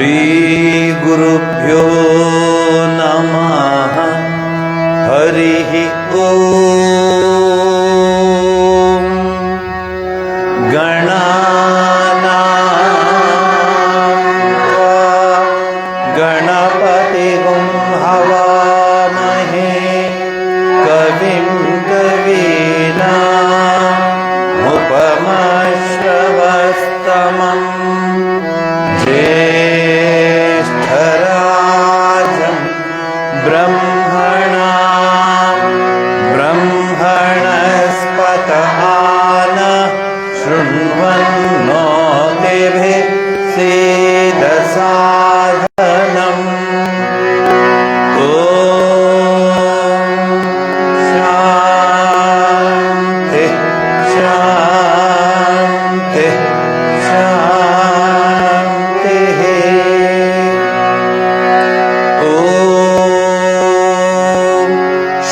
श्रीगुरुभ्यो नमः। हरिः ओम्। गणपतिगुं हवामहे कविं कवीनामुपमश्रवस्तमम् ज्येष्ठराजं ब्रह्मणस्पत नः शृण्वन्नोतिभिः सीदसाधनम्। ॐ शान्ति शान्ति शान्तिः। ॐ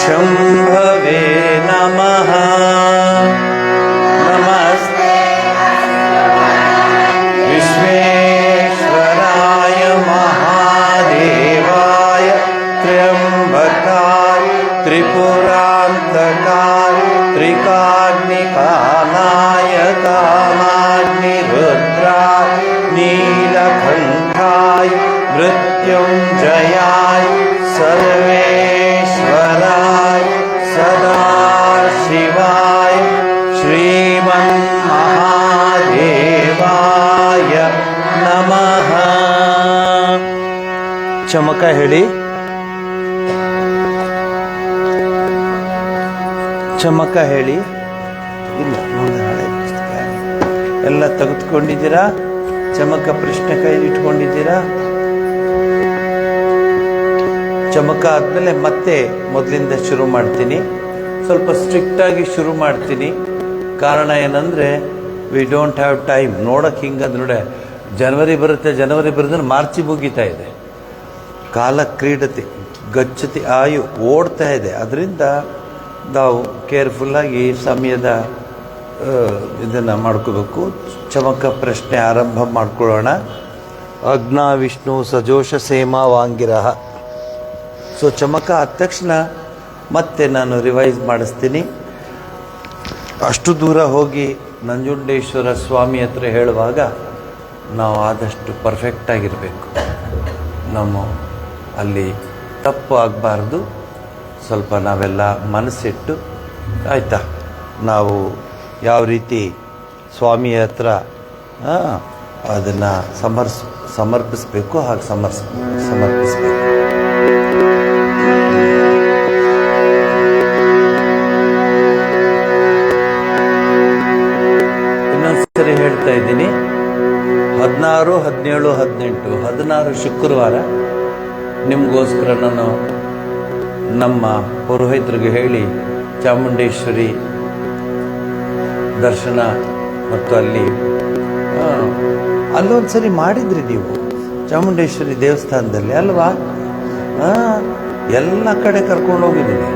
शम्भवे नमः। नमस्ते विश्वेश्वराय महादेवाय त्र्यम्बकाय त्रिपुरान्तकाय त्रिकाग्निकालाय कालाग्निरुद्राय नीलकण्ठाय मृत्युञ्जयाय सर्वेश्वराय सदाशिवाय श्रीमन्महादेवाय नमः। ಚಮಕ ಹೇಳಿ, ಚಮಕ ಹೇಳಿ. ಇಲ್ಲ, ನಾಳೆ ಎಲ್ಲ ತೆಗೆದುಕೊಂಡಿದ್ದೀರಾ? ಚಮಕ ಪ್ರಶ್ನೆ ಕೈಲಿ ಇಟ್ಕೊಂಡಿದ್ದೀರಾ? ಚಮಕ ಆದಮೇಲೆ ಮತ್ತೆ ಮೊದಲಿಂದ ಶುರು ಮಾಡ್ತೀನಿ. ಸ್ವಲ್ಪ ಸ್ಟ್ರಿಕ್ಟಾಗಿ ಶುರು ಮಾಡ್ತೀನಿ. ಕಾರಣ ಏನಂದರೆ ವಿ ಡೋಂಟ್ ಹ್ಯಾವ್ ಟೈಮ್. ನೋಡೋಕ್ಕೆ ಹಿಂಗಂದ್ರೆ ನೋಡೆ, ಜನವರಿ ಬರುತ್ತೆ ಮಾರ್ಚಿ ಮುಗೀತಾ ಇದೆ. ಕಾಲ ಕ್ರೀಡತಿ ಗಚ್ಚತಿ ಆಯು ಓಡ್ತಾ ಇದೆ. ಅದರಿಂದ ನಾವು ಕೇರ್ಫುಲ್ಲಾಗಿ ಸಮಯದ ಇದನ್ನು ಮಾಡ್ಕೋಬೇಕು. ಚಮಕ ಪ್ರಶ್ನೆ ಆರಂಭ ಮಾಡ್ಕೊಳ್ಳೋಣ. ಅಗ್ನಾ ವಿಷ್ಣು ಸಜೋಷ ಸೇಮಾ ವಾಂಗಿರಹ. ಸೊ ಚಮಕ ಆದ ತಕ್ಷಣ ಮತ್ತೆ ನಾನು ರಿವೈಸ್ ಮಾಡಿಸ್ತೀನಿ. ಅಷ್ಟು ದೂರ ಹೋಗಿ ನಂಜುಂಡೇಶ್ವರ ಸ್ವಾಮಿ ಹತ್ರ ಹೇಳುವಾಗ ನಾವು ಆದಷ್ಟು ಪರ್ಫೆಕ್ಟಾಗಿರಬೇಕು. ನಮ್ಮ ಅಲ್ಲಿ ತಪ್ಪು ಆಗಬಾರ್ದು. ಸ್ವಲ್ಪ ನಾವೆಲ್ಲ ಮನಸ್ಸಿಟ್ಟು, ಆಯಿತಾ, ನಾವು ಯಾವ ರೀತಿ ಸ್ವಾಮಿಯ ಹತ್ರ ಅದನ್ನು ಸಮರ್ಪಿಸಬೇಕು ಹಾಗೆ ಸಮರ್ಪಿಸಬೇಕು. ಇನ್ನೊಂದ್ಸರಿ ಹೇಳ್ತಾ ಇದ್ದೀನಿ. 16, 17, 18, 16 ಶುಕ್ರವಾರ ನಿಮಗೋಸ್ಕರ ನಾನು ನಮ್ಮ ಪುರೋಹಿತರಿಗೆ ಹೇಳಿ ಚಾಮುಂಡೇಶ್ವರಿ ದರ್ಶನ ಮತ್ತು ಅಲ್ಲೊಂದ್ಸರಿ ಮಾಡಿದ್ರಿ ನೀವು ಚಾಮುಂಡೇಶ್ವರಿ ದೇವಸ್ಥಾನದಲ್ಲಿ ಅಲ್ವಾ? ಎಲ್ಲ ಕಡೆ ಕರ್ಕೊಂಡು ಹೋಗಿದ್ದೀನಿ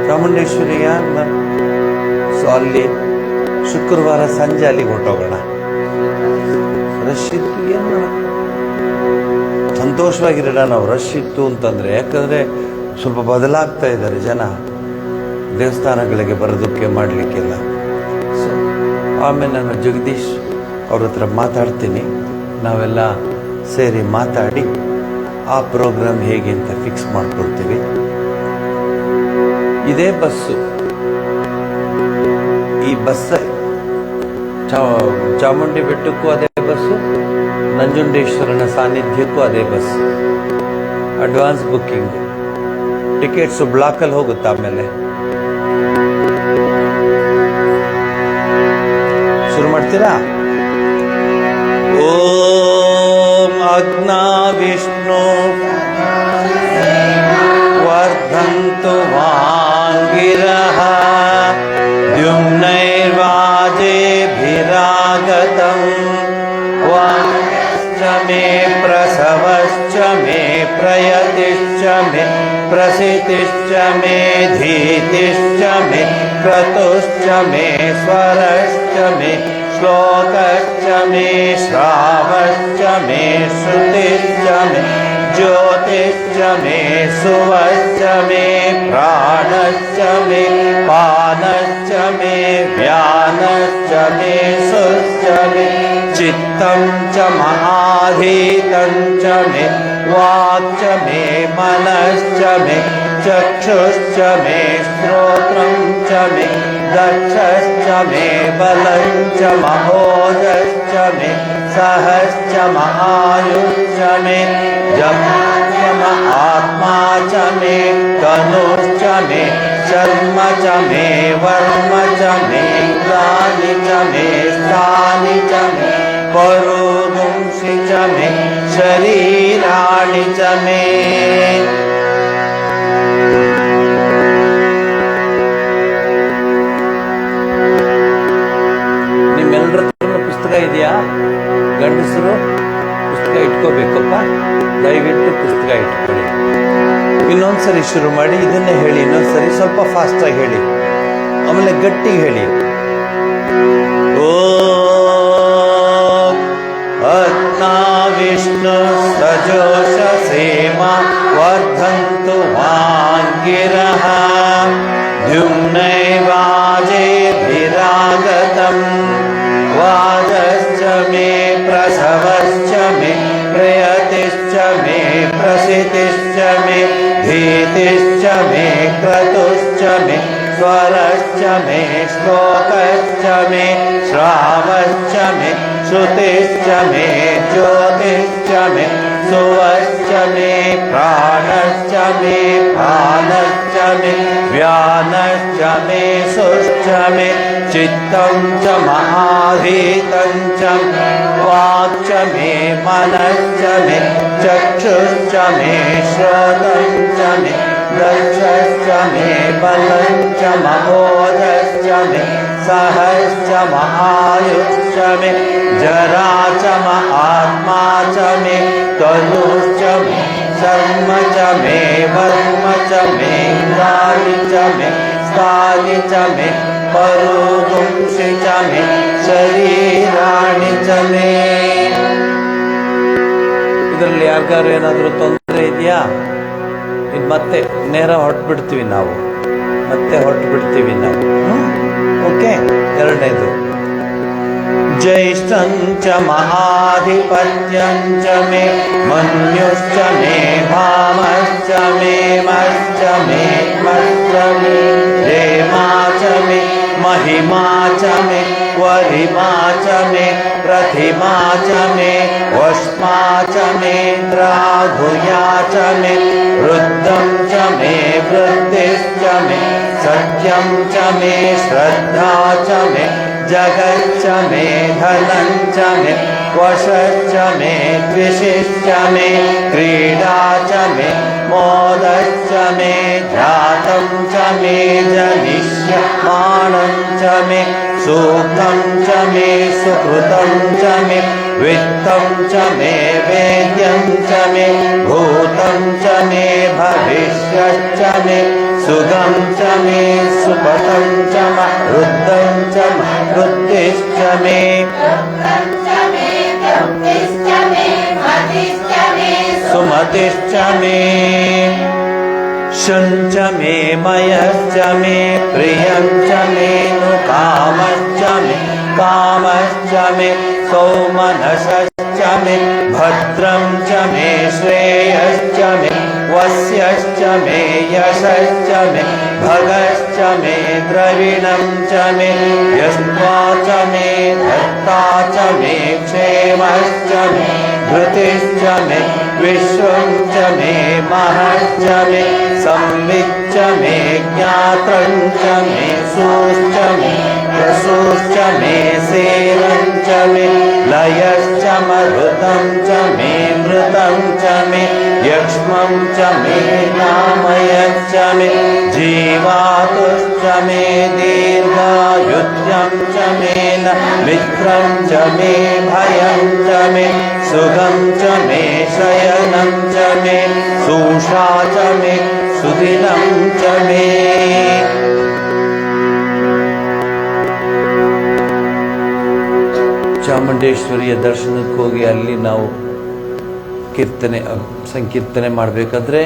ಚಾಮುಂಡೇಶ್ವರಿಯ. ಸೊ ಅಲ್ಲಿ ಶುಕ್ರವಾರ ಸಂಜೆ ಅಲ್ಲಿಗೆ ಹೊರಟೋಗೋಣ. ರಶ್ ಇತ್ತು, ಏನು ಮಾಡೋಣ, ಸಂತೋಷವಾಗಿರೋಣ ನಾವು. ರಶ್ ಇತ್ತು ಅಂತಂದರೆ, ಯಾಕಂದರೆ ಸ್ವಲ್ಪ ಬದಲಾಗ್ತಾ ಇದ್ದಾರೆ ಜನ ದೇವಸ್ಥಾನಗಳಿಗೆ ಬರೋದಕ್ಕೆ ಮಾಡಲಿಕ್ಕೆಲ್ಲ. ಸೊ ಆಮೇಲೆ ನಾನು ಜಗದೀಶ್ ಅವ್ರ ಹತ್ರ ಮಾತಾಡ್ತೀನಿ. ನಾವೆಲ್ಲ ಸೇರಿ ಮಾತಾಡಿ ಆ ಪ್ರೋಗ್ರಾಮ್ ಹೇಗೆ ಅಂತ ಫಿಕ್ಸ್ ಮಾಡ್ಕೊಳ್ತೀವಿ. ಇದೇ ಬಸ್ಸು, ಈ ಬಸ್ ಚಾಮುಂಡಿ ಬೆಟ್ಟಕ್ಕೂ ಅದೇ ಬಸ್ಸು, ನಂಜುಂಡೇಶ್ವರನ ಸಾನ್ನಿಧ್ಯಕ್ಕೂ ಅದೇ ಬಸ್. ಅಡ್ವಾನ್ಸ್ ಬುಕ್ಕಿಂಗು, ಟಿಕೆಟ್ಸು ಬ್ಲಾಕಲ್ಲಿ ಹೋಗುತ್ತೆ. ಆಮೇಲೆ ಶುರು ಮಾಡ್ತೀರಾ? ಓಂ ಅಗ್ನಾ ವಿಷ್ಣು ವರ್ಧಂತು ವಾಂಗಿರಹ ದ್ಯುಮ್ನೈರ್ವಾಜೇಭಿರಾಗತಂ ವಾಂಶ್ಚ ಮೇ ಪ್ರಸವಶ್ಚ ಮೇ ಪ್ರಯತಿಶ್ಚ ಮೇ ಪ್ರಸಿತಿಶ್ಚ ಮೇ ಧೀತಿಶ್ಚ ಮೇ ಕ್ರತುಶ್ಚ ಮೇ ಸ್ವರಶ್ಚ ಮೇ श्लोकश्च मे श्रावश्च मे श्रुतिश्च मे ज्योतिश्च मे सुवश्च मे प्राणश्च मे पानश्च मे व्यानश्च मे सुश्च मे चित्तं च महाधीतं च मे वाक् च मे मनश्च मे चक्षुश्च मे श्रोत्रं च मे दक्षश्च मे बलं च महोदश्च मे सहश्च महायुश्च मे जपश्च आत्मा च मे तनुश्च मे शर्म च मे वर्म च मे गानि च मे स्थानि च मे परोगुंसि च मे शरीराणि च मे ನಿಮ್ಮೆಲ್ಲರ ಹತ್ರ ಪುಸ್ತಕ ಇದೆಯಾ? ಗಂಡಸರು ಪುಸ್ತಕ ಇಟ್ಕೋಬೇಕಪ್ಪ, ದಯವಿಟ್ಟು ಪುಸ್ತಕ ಇಟ್ಕೊಳ್ಳಿ. ಇನ್ನೊಂದ್ಸರಿ ಶುರು ಮಾಡಿ, ಇದನ್ನೇ ಹೇಳಿ, ಇನ್ನೊಂದ್ಸರಿ ಸ್ವಲ್ಪ ಫಾಸ್ಟಾಗಿ ಹೇಳಿ, ಆಮೇಲೆ ಗಟ್ಟಿ ಹೇಳಿ. ಓಂ ಅಗ್ನಾ ವಿಷ್ಣು ಸಜೋಷ ಸೇಮಾ ವರ್ಧಂತು ವಾಂಗಿರಃ ದ್ಯುಮ್ನೈವಾಜೇಭಿರಾಗತಂ ವಾಜಶ್ಚ ಮೇ ಪ್ರಸವಶ್ಚ ಮೇ ಪ್ರಯತಿಶ್ಚ ಮೇ ಪ್ರಸಿತಿಶ್ಚ ಮೇ धीतिश्च मे क्रतुश्च मे स्वरश्च मे श्लोकश्च मे श्रावश्च मे श्रुतिश्च मे ज्योतिश्च मे सुवश्च मे प्राणश्च मे पानश्च मे व्यानश्च मे सुश्च मे चित्तं च महाधीतं च वाक् च मे मनश्च मे चक्षुश्च मे श्रोत्रं च मे दक्षश्च मे बलं च महोदश्च मे सहश्च महायुश्च मे जरा च आत्मा च मे तनुश्च मे शर्म च मे वर्म च मे गानि च मे स्थानि च मे परोगुंसि च मे शरीराणि च मे. ಇದರಲ್ಲಿ ಯಾರಿಗಾರು ಏನಾದರೂ ತೊಂದರೆ ಇದೆಯಾ? ಇದು ಮತ್ತೆ ನೇರ ಹೊರಟ್ಬಿಡ್ತೀವಿ ನಾವು, ಓಕೆ. ಎರಡನೇದು ज्येष्ठञ्च महाधिपत्यञ्च मे मन्युश्च मे भामश्च मे मश्च मे मश्च मे हेमा च मे महिमा च मे वरिमा च मे प्रतिमा च मे वष्मा च मे द्राघुया च मे वृद्धं च मे वृद्धिश्च मे सत्यं च मे श्रद्धा च मे जगच्च मे धनं च मे वशश्च मे द्विषिश्च मे क्रीडा च मे मोदश्च मे जातं च मे जनिष्यमाणं च मे सूक्तं च मे सुकृतं च मे वित्तं च मे वेद्यं च मे भूतं च मे भविष्यश्च मे सुगं च मे सुपतं च रुद्धं च वृद्धिश्च मे सुमतिश्च मे शञ्च मे मयश्च मे प्रियं च मे कामश्च मे सौमनसश्च मे भद्रं च मे श्रेयश्च मे वस्यश्च मे यशश्च मे भगश्च मे द्रविणं च मे यस्त्वा च मे धत्ता च मे क्षेमश्च मे धृतिश्च मे विश्वं च मे महश्च मे संविच्च मे ज्ञात्रं च मे सूश्च मे प्रसूश्च मे सेनं च मे लयश्च मरुतं च मे मृतं च मे यक्ष्मं च मे नामयश्च मे जीवातुश्च मे दीर्घायुष्यं च मे न मित्रं च मे भयं च मे सुगं च मे शयनं च मे सूषा च मे सुदिनं च मे. ನಂಜುಂಡೇಶ್ವರಿಯ ದರ್ಶನಕ್ಕೆ ಹೋಗಿ ಅಲ್ಲಿ ನಾವು ಸಂಕೀರ್ತನೆ ಮಾಡಬೇಕಾದ್ರೆ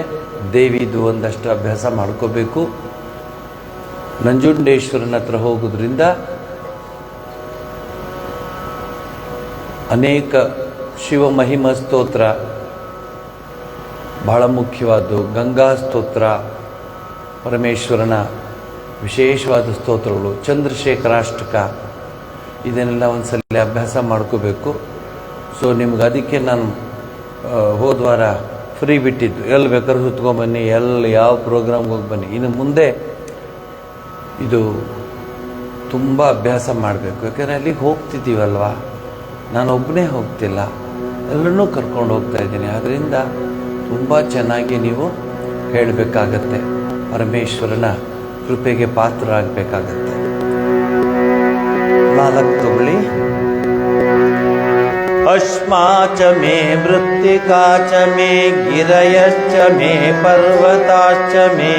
ದೇವಿದು ಒಂದಷ್ಟು ಅಭ್ಯಾಸ ಮಾಡ್ಕೋಬೇಕು. ನಂಜುಂಡೇಶ್ವರನ ಹತ್ರ ಹೋಗೋದ್ರಿಂದ ಅನೇಕ ಶಿವ ಮಹಿಮ ಸ್ತೋತ್ರ ಬಹಳ ಮುಖ್ಯವಾದ್ದು. ಗಂಗಾ ಸ್ತೋತ್ರ ಪರಮೇಶ್ವರನ ವಿಶೇಷವಾದ ಸ್ತೋತ್ರಗಳು, ಚಂದ್ರಶೇಖರಾಷ್ಟಕ, ಇದನ್ನೆಲ್ಲ ಒಂದ್ಸಲ ಅಭ್ಯಾಸ ಮಾಡ್ಕೋಬೇಕು. ಸೊ ನಿಮ್ಗೆ ಅದಕ್ಕೆ ನಾನು ಹೋದ ವಾರ ಫ್ರೀ ಬಿಟ್ಟಿದ್ದು, ಎಲ್ಲಿ ಬೇಕಾದ್ರೂ ಸುತ್ಕೊಂಡ್ಬನ್ನಿ, ಯಾವ ಪ್ರೋಗ್ರಾಮ್ಗೆ ಹೋಗಿ ಬನ್ನಿ. ಇನ್ನು ಮುಂದೆ ಇದು ತುಂಬ ಅಭ್ಯಾಸ ಮಾಡಬೇಕು. ಯಾಕೆಂದರೆ ಅಲ್ಲಿಗೆ ಹೋಗ್ತಿದ್ದೀವಲ್ವ, ನಾನು ಒಬ್ಬನೇ ಹೋಗ್ತಿಲ್ಲ, ಎಲ್ಲರನ್ನೂ ಕರ್ಕೊಂಡು ಹೋಗ್ತಾ ಇದ್ದೀನಿ. ಆದ್ದರಿಂದ ತುಂಬ ಚೆನ್ನಾಗಿ ನೀವು ಹೇಳಬೇಕಾಗತ್ತೆ, ಪರಮೇಶ್ವರನ ಕೃಪೆಗೆ ಪಾತ್ರರಾಗಬೇಕಾಗತ್ತೆ. 4 ತಗೊಳ್ಳಿ. ಅಶ್ಮಾಚ ಮೇ ಮೃತ್ತಿಕಾಚ ಮೇ ಗಿರಯಶ್ಚ ಮೇ ಪರ್ವತಾಶ್ಚ ಮೇ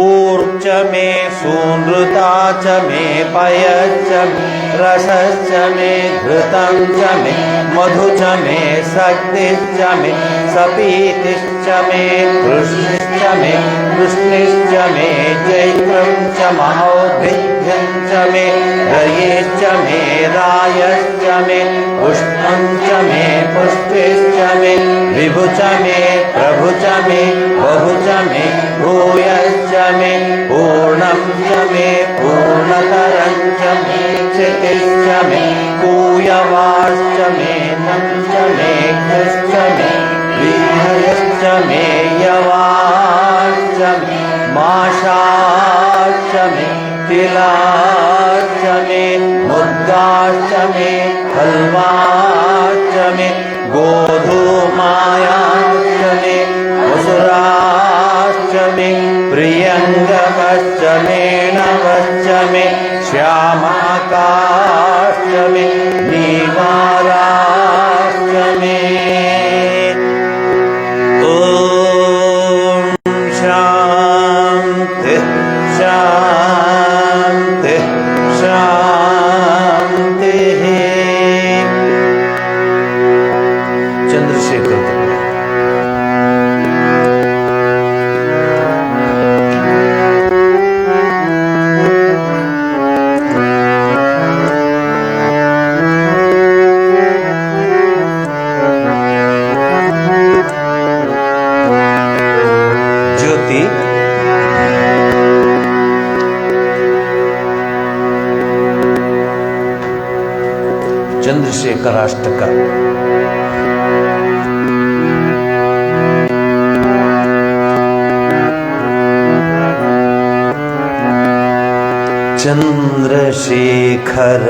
ಊರ್ಚ ಮೇ ಸೂನೃತಾಚ ಮೇ ಪಯಶ್ಚ ಮೇ ರಸಶ್ಚ ಮೇ ಘೃತಂ ಚ ಮೇ ಮಧು ಚ ಮೇ ಸಕ್ತಿಶ್ಚ ಮೇ ಸಪೀತಿಶ್ಚ ಮೇ ಕೃಷ್ಣಿಶ್ಚ ಮೇ ಕೃಷ್ಣಿಶ್ಚ ಮೇ ಚೈತ್ರಂ ಚ ಮಹೌಭಿಧ್ಯಂ ಚ ಮೇ ರಯೇಶ್ಚ ಮೇ ರಾಯಶ್ಚ ಮೇ ಉಷ್ಣಂ ಚ ಮೇ ಪುಷ್ಟಿಶ್ಚ ಮೇ ವಿಭು ಚ ಮೇ ಪ್ರಭು ಚ ಮೇ ಬಹು ಚ ಮೇ ಭೂಯಶ್ಚ ಮೇ ಪೂರ್ಣಂ ಚ ಮೇ ಪೂರ್ಣತರಂ ಚ ಮೇ ಕ್ಷಿತಿಶ್ಚ ಮೇ ಕೂಯವಾಶ್ಚ ಮೇ ನಂ ಚ ಮೇ ಕೃಶ್ಚ ಮೇ ವಿಹಯಶ್ಚ ಮೇ ಯವಾಶ್ಚ ಮೇ ಮಾಷಾಶ್ಚ ಮೇ ತಿಲಾಶ್ಚ ಮೇ ಮುದ್ಗಾಶ್ಚ ಮೇ ಹಲ್ವಾಶ್ಚ ಮೇ ಗೋಧೂಮಾಯಾಶ್ಚ ಮೇ ವಸುರಾಶ್ಚ ಮೇ ಪ್ರಿಯಂಗವಶ್ಚ ಮೇ ನವಶ್ಚ ಮೇ ಶ್ಯಾಮಾಕಾಶ್ಚ ಮೇ ನೀವಾರಾಶ್ಚ ಮೇ. ಓಂ ಶಾಂತಿ ಶಾಂತಿ ಶಾಂತಿ. ಚಂದ್ರಶೇಖರ್ ಜ್ಯೋತಿ ಚಂದ್ರಶೇಖರಾಷ್ಟಕ. ಚಂದ್ರಶೇಖರ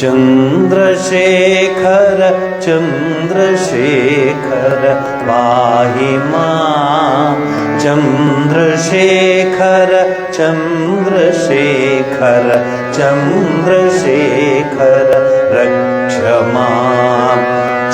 ಚಂದ್ರಶೇಖರ ಚಂದ್ರಶೇಖರ ಪಾಹಿ ಮಾಂ. ಚಂದ್ರಶೇಖರ ಚಂದ್ರಶೇಖರ ಚಂದ್ರಶೇಖರ ರಕ್ಷ ಮಾಂ.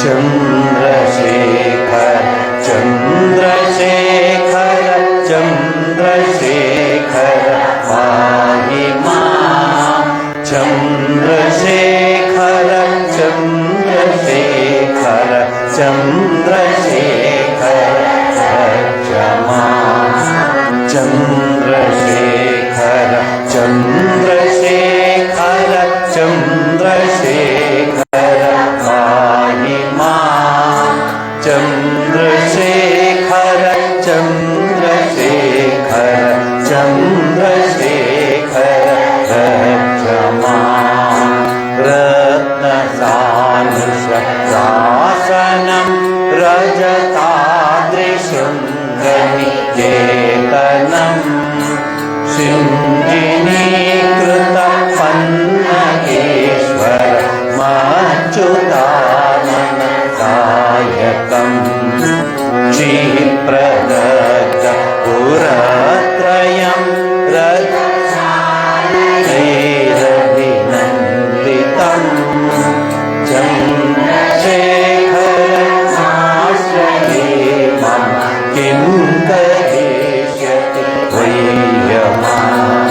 ಚಂದ್ರಶೇಖರ ಚಂದ್ರಶೇಖರ ಚಂದ್ರಶೇಖರ ಪಾಹಿ ಮಾಂ. ಚಂದ್ರಶೇಖರ ಚಂದ್ರಶೇಖರ ಚಂದ್ರಶೇಖರ ರಕ್ಷ ಮಾಂ. ಚಂದ್ರಶೇಖರ ಚಂದ್ರಶೇಖರ ಚಂದ್ರಶೇಖರ ಪಾಹಿ ಮಾಂ. ಚಂದ್ರಶೇಖರ ಚಂದ್ರಶೇಖರ ಚಂದ್ರಶೇಖರ ರಕ್ಷ ಮಾಂ. ರತ್ನಸಾನುಷ ಶಾಸನಂ ರಜತಾದ್ರಿಶೃಂಗನಿಕೇತನಂ ಶೃಂಗಿನೀಕೃತ ಪನ್ನಗೇಶ್ವರ ಮಚ್ಯುತಾನನ ಕಾಯಕಂ ಕ್ಷಿಪ್ರದತ್ತ ಪುರತ್ರಯಂ ರತ್ನೈರಭಿನಂದಿತಂ. ಚಂದ್ರಶೇಖರಮಾಶ್ರಯೇ ಮಮ ಕಿಂ ಕರಿಷ್ಯತಿ ವೈಯಮಾಂ.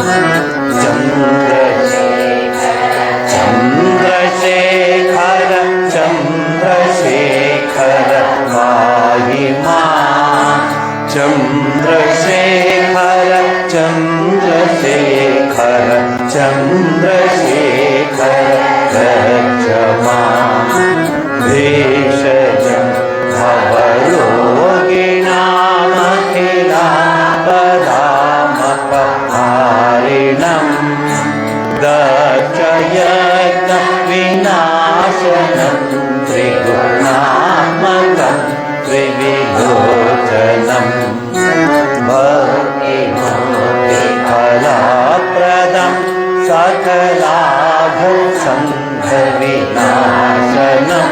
ಚಂದ್ರಶೇಖರ चन्द्रशेखर पाहि मां चन्द्रशेखर चन्द्रशेखर चन्द्रशेखर रक्ष मां भेषजं भवरोगिणामखिलापदामपहारिणं दक्षयज्ञविनाशनं त्रिगुणात्मकं त्रिविलोचनं भक्तिमुक्तिफलप्रदं सकलाभसङ्घविनाशनं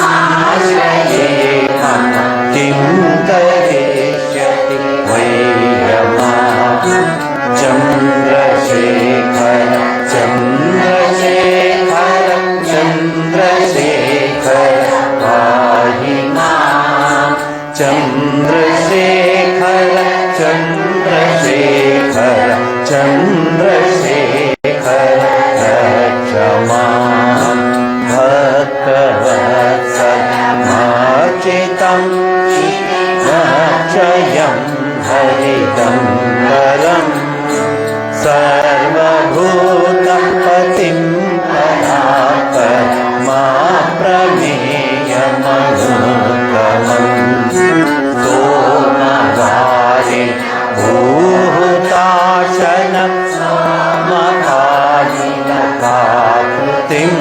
चन्द्रशेखरमाश्रये मम किं करिष्यति वै रमां चन्द्रशेखर चन्द्रशेखर चन्द्रशेखर पाहि मां चन्द्रशेखर चन्द्रशेखर चन्द्रशेखर रक्ष मां भक्तवत्सलमर्चितं रक्षयं हरिदम्बरं सर्वभूतपतिं परात्परमाप्रमेयमनोत्तमं सोमवारि भूताशनं समकालिनकाकृतिं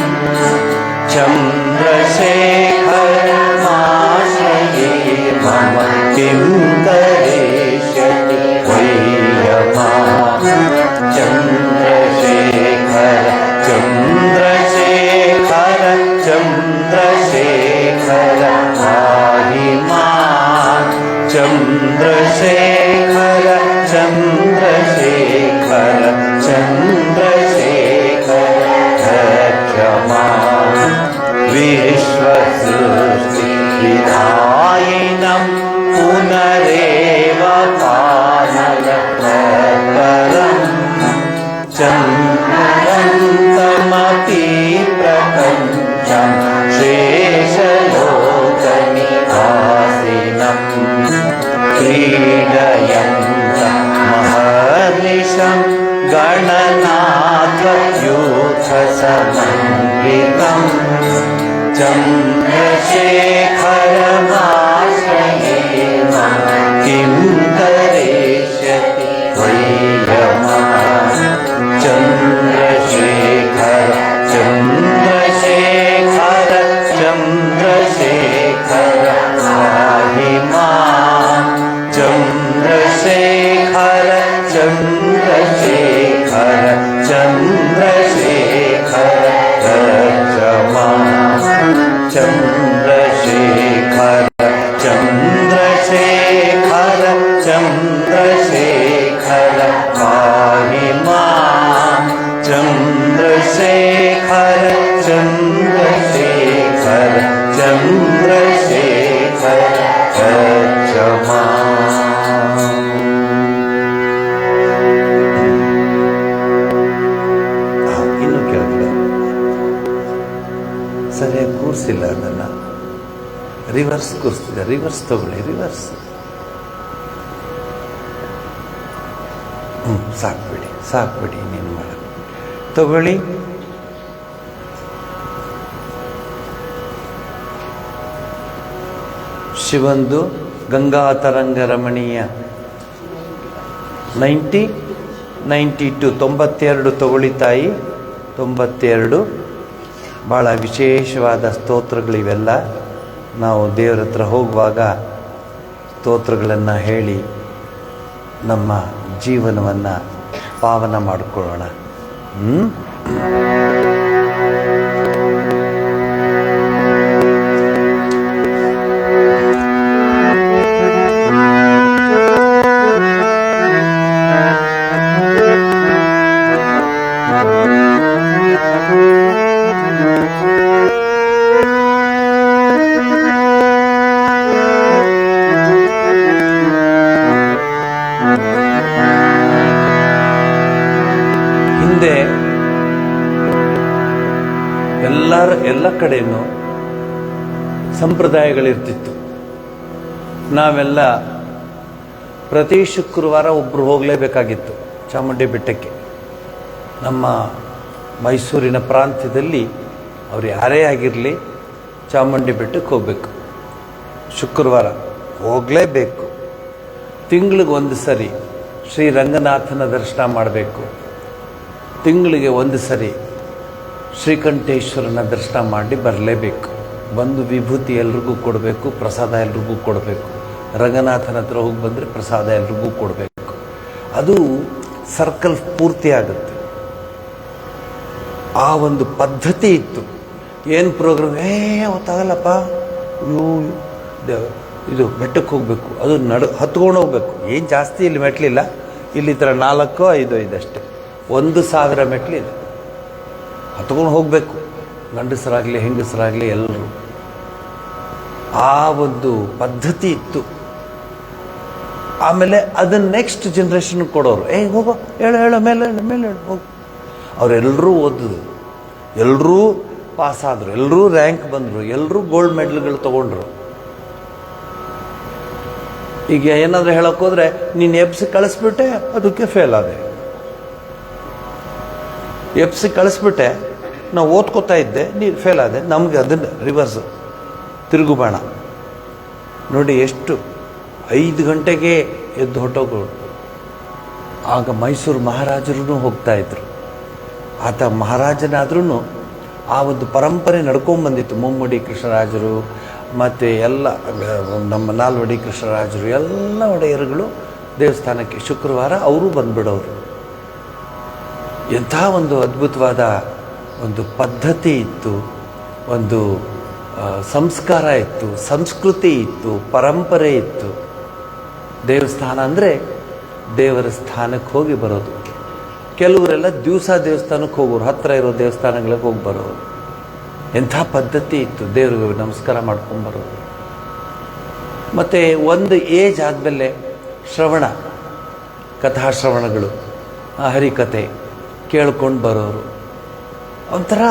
चन्द्रशेखरमाश्रये मम किं करिष्यति वै रमां चन्द्रशेखर चन्द्रशेखर चन्द्रशेखर पाहि मां चन्द्रशेखर चन्द्रशेखर चन्द्रशेखर रक्ष मां विश्वसृष्टिविधायिनं पुनरेव पालकतत्परं चन्द्रमपि प्रपञ्चं शेषलोकनिवासिनं क्रीडयन्तं महर्निशं गणनाथयूथसमन्वितं चन्द्रशेखरमाश्रये मम किं करिष्यति वै रमां चन्द्रशेखर चन्द्रशेखर चन्द्रशेखर पाहि मां चन्द्रशेखर चन्द्रशेखर चन्द्रशेखर रक्ष मां चन्द्रशेखर चन्द्रशेखर चन्द्रशेखर पाहि मां चन्द्रशेखर चन्द्रशेखर चन्द्रशेखर रक्ष मां ಇನ್ನು ಕೆಳಗಡೆ ಸರಿಯಾಗಿ ಕೂರಿಸಿಲ್ಲ ಅದನ್ನು ರಿವರ್ಸ್ ಕೂರಿಸ್ತಿದ್ದೆ ರಿವರ್ಸ್ ತಗೊಳ್ಳಿ ರಿವರ್ಸ್ ಸಾಕ್ಬಿಡಿ ನೀನು ಮಾಡಿ ತಗೊಳ್ಳಿ ಶಿವಂದು ಗಂಗಾತರಂಗ ರಮಣೀಯ 92 ತಗೊಳ್ಳಿ ತಾಯಿ 92 ಭಾಳ ವಿಶೇಷವಾದ ಸ್ತೋತ್ರಗಳಿವೆಲ್ಲ ನಾವು ದೇವರ ಹತ್ರ ಹೋಗುವಾಗ ಸ್ತೋತ್ರಗಳನ್ನು ಹೇಳಿ ನಮ್ಮ ಜೀವನವನ್ನು ಪಾವನ ಮಾಡಿಕೊಳ್ಳೋಣ. ಹಿಂದೆ ಎಲ್ಲ ಕಡೆಯೂ ಸಂಪ್ರದಾಯಗಳಿರ್ತಿತ್ತು. ನಾವೆಲ್ಲ ಪ್ರತಿ ಶುಕ್ರವಾರ ಒಬ್ಬರು ಹೋಗಲೇಬೇಕಾಗಿತ್ತು ಚಾಮುಂಡಿ ಬೆಟ್ಟಕ್ಕೆ. ನಮ್ಮ ಮೈಸೂರಿನ ಪ್ರಾಂತ್ಯದಲ್ಲಿ ಅವ್ರು ಯಾರೇ ಆಗಿರಲಿ ಚಾಮುಂಡಿ ಬೆಟ್ಟಕ್ಕೆ ಹೋಗಬೇಕು, ಶುಕ್ರವಾರ ಹೋಗಲೇಬೇಕು. ತಿಂಗಳಿಗೆ ಒಂದು ಸರಿ ಶ್ರೀರಂಗನಾಥನ ದರ್ಶನ ಮಾಡಬೇಕು, ತಿಂಗಳಿಗೆ ಒಂದು ಸರಿ ಶ್ರೀಕಂಠೇಶ್ವರನ ದರ್ಶನ ಮಾಡಿ ಬರಲೇಬೇಕು. ಬಂದು ವಿಭೂತಿ ಎಲ್ರಿಗೂ ಕೊಡಬೇಕು, ಪ್ರಸಾದ ಎಲ್ರಿಗೂ ಕೊಡಬೇಕು. ರಂಗನಾಥನ ಹತ್ರ ಹೋಗಿ ಬಂದರೆ ಪ್ರಸಾದ ಎಲ್ರಿಗೂ ಕೊಡಬೇಕು. ಅದು ಸರ್ಕಲ್ ಪೂರ್ತಿ ಆಗುತ್ತೆ. ಆ ಒಂದು ಪದ್ಧತಿ ಇತ್ತು. ಏನು ಪ್ರೋಗ್ರಾಮ್ ಗೊತ್ತಾಗಲ್ಲಪ್ಪ, ಇದು ಬೆಟ್ಟಕ್ಕೆ ಹೋಗಬೇಕು, ಅದು ಹತ್ಕೊಂಡು ಹೋಗ್ಬೇಕು. ಏನು ಜಾಸ್ತಿ ಇಲ್ಲಿ ಮೆಟ್ಲಿಲ್ಲ, ಇಲ್ಲಿ ಥರ 4-5 ಇದಷ್ಟೇ, 1000 ಮೆಟ್ಲಿದೆ. ಹತ್ಕೊಂಡು ಹೋಗಬೇಕು, ಗಂಡಸರಾಗಲಿ ಹೆಂಗಸರಾಗಲಿ ಎಲ್ಲರೂ. ಆ ಒಂದು ಪದ್ಧತಿ ಇತ್ತು. ಆಮೇಲೆ ಅದನ್ನು ನೆಕ್ಸ್ಟ್ ಜನ್ರೇಷನ್ ಕೊಡೋರು, ಹೋಗೋ ಹೇಳು ಮೇಲೆ ಹೋಗು. ಅವರೆಲ್ಲರೂ ಓದಿದ್ರು, ಎಲ್ಲರೂ ಪಾಸಾದರು, ಎಲ್ಲರೂ ರ್ಯಾಂಕ್ ಬಂದರು, ಎಲ್ಲರೂ ಗೋಲ್ಡ್ ಮೆಡಲ್ಗಳು ತೊಗೊಂಡ್ರು. ಈಗ ಏನಾದರೂ ಹೇಳೋಕೆ ಹೋದರೆ ನೀನು ಎಬ್ಸಿ ಕಳಿಸ್ಬಿಟ್ಟೆ, ಅದಕ್ಕೆ ಫೇಲ್ ಆದೆ. ಎಬ್ಸಿ ಕಳಿಸ್ಬಿಟ್ಟೆ, ನಾವು ಓದ್ಕೋತಾ ಇದ್ದೆ, ನೀನು ಫೇಲ್ ಆದೆ. ನಮಗೆ ಅದನ್ನು ರಿವರ್ಸ್ ತಿರುಗುಬಾಣ ನೋಡಿ. ಎಷ್ಟು 5 ಗಂಟೆಗೆ ಎದ್ದು ಹೊಟ್ಟೋಗೋರು. ಆಗ ಮೈಸೂರು ಮಹಾರಾಜರೂ ಹೋಗ್ತಾ ಇದ್ರು. ಆತ ಮಹಾರಾಜನಾದ್ರೂ ಆ ಒಂದು ಪರಂಪರೆ ನಡ್ಕೊಂಡ್ಬಂದಿತ್ತು. ಮುಮ್ಮಡಿ ಕೃಷ್ಣರಾಜರು ಮತ್ತು ಎಲ್ಲ ನಮ್ಮ ನಾಲ್ವಡಿ ಕೃಷ್ಣರಾಜರು ಎಲ್ಲ ಒಡೆಯರುಗಳು ದೇವಸ್ಥಾನಕ್ಕೆ ಶುಕ್ರವಾರ ಅವರು ಬಂದ್ಬಿಡೋರು. ಎಂಥ ಒಂದು ಅದ್ಭುತವಾದ ಒಂದು ಪದ್ಧತಿ ಇತ್ತು, ಒಂದು ಸಂಸ್ಕಾರ ಇತ್ತು, ಸಂಸ್ಕೃತಿ ಇತ್ತು, ಪರಂಪರೆ ಇತ್ತು. ದೇವಸ್ಥಾನ ಅಂದರೆ ದೇವರ ಸ್ಥಾನಕ್ಕೆ ಹೋಗಿ ಬರೋದು. ಕೆಲವರೆಲ್ಲ ದಿವಸ ದೇವಸ್ಥಾನಕ್ಕೆ ಹೋಗೋರು, ಹತ್ತಿರ ಇರೋ ದೇವಸ್ಥಾನಗಳಿಗೆ ಹೋಗಿ ಬರೋರು. ಎಂಥ ಪದ್ಧತಿ ಇತ್ತು, ದೇವ್ರಿಗೆ ನಮಸ್ಕಾರ ಮಾಡ್ಕೊಂಬರೋದು. ಮತ್ತು ಒಂದು ಏಜ್ ಆದಮೇಲೆ ಶ್ರವಣ, ಕಥಾಶ್ರವಣಗಳು, ಹರಿಕತೆ ಕೇಳ್ಕೊಂಡು ಬರೋರು. ಒಂಥರ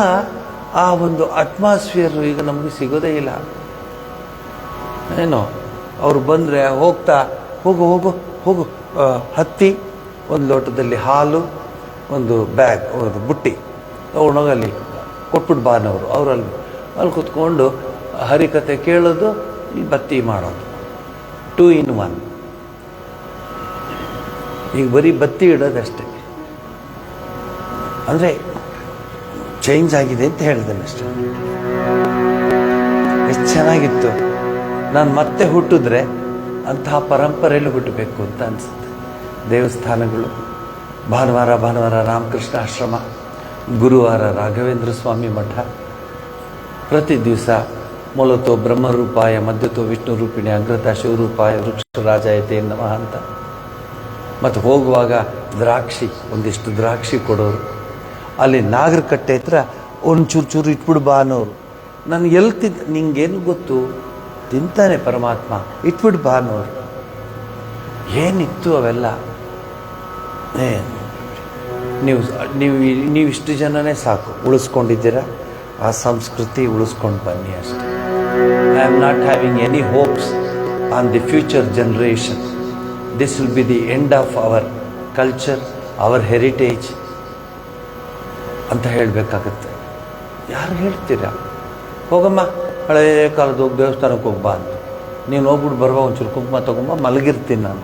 ಆ ಒಂದು ಅಟ್ಮಾಸ್ಫಿಯರ್ ಈಗ ನಮಗೆ ಸಿಗೋದೇ ಇಲ್ಲ. ಏನೋ ಅವರು ಬಂದರೆ ಹೋಗ್ತಾ ಹೋಗು ಹೋಗು ಹೋಗು ಹತ್ತಿ ಒಂದು ಲೋಟದಲ್ಲಿ ಹಾಲು, ಒಂದು ಬ್ಯಾಗ್, ಒಂದು ಬುಟ್ಟಿ ತೊಗೊಂಡೋಗಿ ಅಲ್ಲಿ ಕೊಟ್ಬಿಟ್ಟು ಬಾನವರು. ಅಲ್ಲಿ ಕೂತ್ಕೊಂಡು ಹರಿಕತೆ ಕೇಳೋದು, ಈ ಬತ್ತಿ ಮಾಡೋದು. 2 in 1. ಈಗ ಬರೀ ಬತ್ತಿ ಇಡೋದಷ್ಟೇ. ಅಂದರೆ ಚೇಂಜ್ ಆಗಿದೆ ಅಂತ ಹೇಳಿದ್ದೇನೆ ಅಷ್ಟೇ. ಎಷ್ಟು ಚೆನ್ನಾಗಿತ್ತು. ನಾನು ಮತ್ತೆ ಹುಟ್ಟಿದ್ರೆ ಅಂತಹ ಪರಂಪರೆಯಲ್ಲಿ ಹುಟ್ಟಬೇಕು ಅಂತ ಅನಿಸುತ್ತೆ. ದೇವಸ್ಥಾನಗಳು, ಭಾನುವಾರ ರಾಮಕೃಷ್ಣ ಆಶ್ರಮ, ಗುರುವಾರ ರಾಘವೇಂದ್ರ ಸ್ವಾಮಿ ಮಠ, ಪ್ರತಿ ದಿವಸ ಮೂಲತೋ ಬ್ರಹ್ಮರೂಪಾಯ ಮಧ್ಯತೋ ವಿಷ್ಣು ರೂಪಿಣಿ ಅಗ್ರತ ಶಿವರೂಪಾಯ ವೃಕ್ಷರಾಜಾಯತೆ ನಮಃ ಅಂತ. ಮತ್ತು ಹೋಗುವಾಗ ದ್ರಾಕ್ಷಿ, ಒಂದಿಷ್ಟು ದ್ರಾಕ್ಷಿ ಕೊಡೋರು. ಅಲ್ಲಿ ನಾಗರಕಟ್ಟೆ ಹತ್ರ ಒಂದು ಚೂರು ಇಟ್ಬಿಡು ಬಾ ಅನ್ನೋರು. ನಾನು ಎಲ್ಲಿ ನಿಂಗೇನು ಗೊತ್ತು, ತಿಂತಾನೆ ಪರಮಾತ್ಮ, ಇಟ್ಬಿಡು ಬಾ ಅನ್ನೋರು. ಏನಿತ್ತು ಅವೆಲ್ಲ. ನೀವು ಇಷ್ಟು ಜನನೇ ಸಾಕು, ಉಳಿಸ್ಕೊಂಡಿದ್ದೀರಾ. ಆ ಸಂಸ್ಕೃತಿ ಉಳಿಸ್ಕೊಂಡು ಬನ್ನಿ ಅಷ್ಟೇ. I am not having any hopes on the future generation. This will be the end of our culture, our heritage ಅಂತ ಹೇಳಬೇಕಾಗತ್ತೆ. ಯಾರು ಹೇಳ್ತೀರಾ? ಹೋಗಮ್ಮ, ಹಳೇ ಕಾಲದ ಹೋಗಿ ದೇವಸ್ಥಾನಕ್ಕೆ ಹೋಗ್ಬಾ ಅಂತ. ನೀನು ಹೋಗ್ಬಿಟ್ಟು ಬರುವ, ಒಂಚೂರು ಕುಂಕುಮ ತಗೊಂಬ, ಮಲಗಿರ್ತೀನಿ ನಾನು.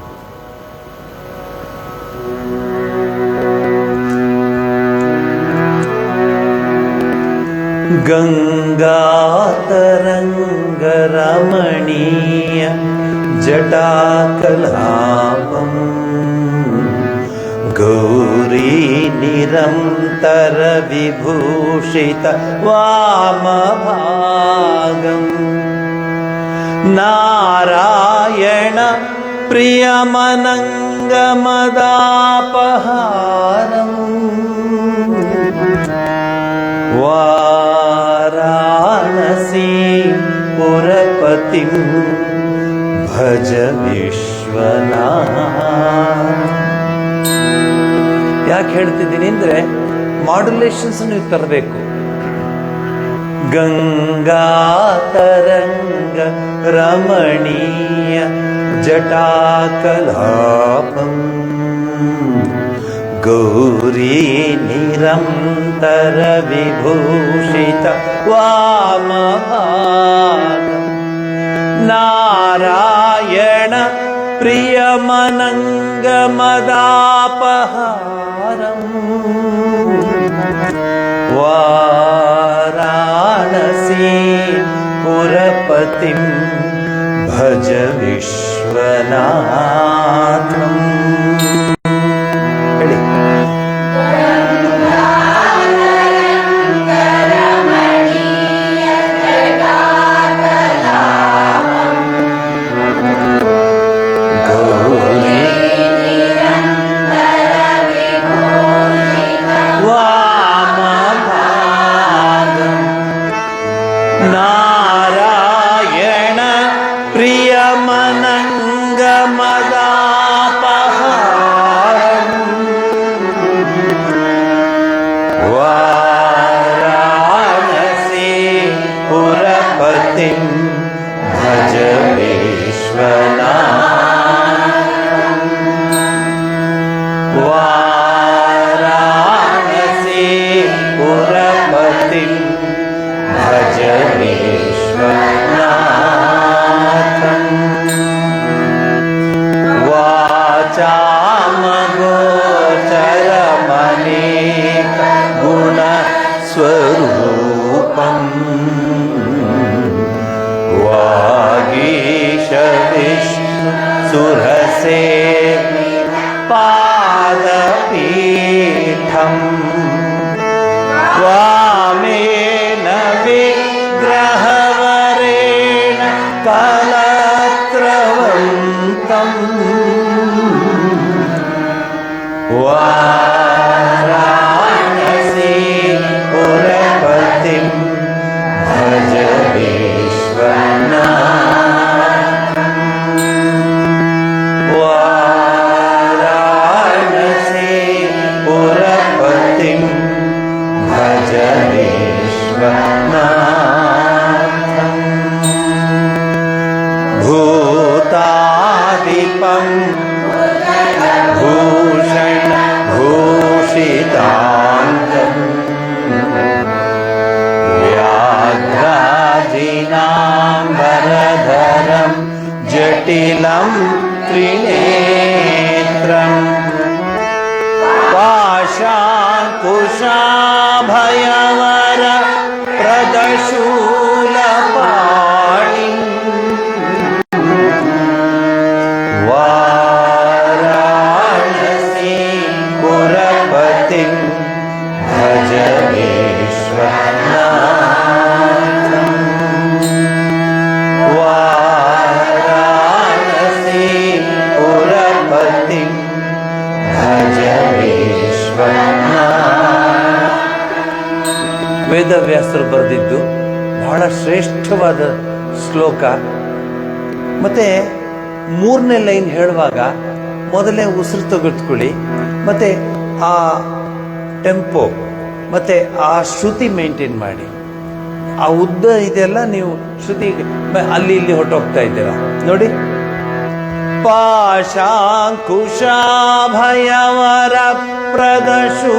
ಗಂಗಾತರಂಗ ರಮಣೀಯ ಜಟಾಕಲಾಪಂ ಗೌರಿ ನಿರಂತರ ವಿಭೂಷಿತ ವಾಮಭಾಗಂ ನಾರಾಯಣ ಪ್ರಿಯಮನಂಗಮದಾಪಹಾರಂ ವಾರಾಣಸಿ ಪುರಪತಿಂ ಭಜ ವಿಶ್ವನಾಥ. ಯಾಕೆ ಹೇಳ್ತಿದ್ದೀನಿ ಅಂದರೆ, ಮಾಡ್ಯುಲೇಷನ್ಸ್ ನೀವು ತರಬೇಕು. ಗಂಗಾತರಂಗ ರಮಣೀಯ ಜಟಾಕಲಾಪಂ ಗೌರೀ ನಿರಂತರ ವಿಭೂಷಿತ ವಾಮಭಾಗಂ ನಾರಾಯಣ ಪ್ರಿಯಮನಂಗಮದಾಪಹಾರಂ ವಾರಾಣಸಿ ಪುರಪತಿಂ ಭಜ ವಿಶ್ವನಾಥಂ. ಹೇಳಿ. ನಾರಾಯಣ ಪ್ರಿಯಮನಂಗಮದಾಪಹಾರಂ ವಾರಾಣಸಿ ಪುರಪತಿಂ ಭಜ ವಿಶ್ವನಾಥಂ. ವಾರಾಣಸಿ ಪುರಪತಿಂ ಭಜ ವಿಶ್ವನಾಥಂ. ವಾಚಾಮಗೋಚರಮನೇಕ ಗುಣಸ್ವರೂಪಂ ವಾಗೀಶ ವಿಷ್ಣು ಸುರಸೇವಿ ಪಾದಪೀಠಂ ವಾಮೇನ ವಿಗ್ರಹವರೇಣ ಕಲತ್ರವಂತಂ ವಾರಾಣಸಿ ಪುರಪತಿಂ ಭಜ ವಿಶ್ವನಾಥಂ. ವಾರಾಣಸಿ ಪುರಪತಿಂ ಭಜ ವಿಶ್ವನಾಥಂ. ಭೂತಾದಿಪಂ ಭೂಷಣ ಭೂಷಿತಾಂಗಂ ವ್ಯಾಘ್ರಾಜಿನಾಂಬರಧರಂ ಜಟಿಲಂ ತ್ರಿನೇತ್ರಂ ಪಾಶಾಂಕುಶಾಭಯವರ ಪ್ರದಶೂಲಪಾಣಿಂ ವಾರಾಣಸಿ ಪುರಪತಿಂ ಭಜ ವಿಶ್ವನಾಥಂ. ವಾರಾಣಸಿ ಪುರಪತಿಂ ಭಜ ವಿಶ್ವನಾಥಂ. ವೇದವ್ಯಾಸರು ಬರೆದಿದ್ದು ಬಹಳ ಶ್ರೇಷ್ಠವಾದ ಶ್ಲೋಕ. ಮತ್ತೆ ಮೂರನೇ ಲೈನ್ ಹೇಳುವಾಗ ಮೊದಲೇ ಉಸಿರು ತೆಗೆದುಕೊಳ್ಳಿ, ಮತ್ತೆ ಆ ಟೆಂಪೋ ಮತ್ತೆ ಆ ಶ್ರುತಿ ಮೇಂಟೈನ್ ಮಾಡಿ. ಆ ಉದ್ದ ಇದೆಲ್ಲ ನೀವು ಶ್ರುತಿ ಅಲ್ಲಿ ಇಲ್ಲಿ ಹೊರಟೋಗ್ತಾ ಇದ್ದೀರಾ ನೋಡಿ. ಪಾಶಾಂಕುಶಾಭಯವರ ಪ್ರದಶೂಲಪಾಣಿಂ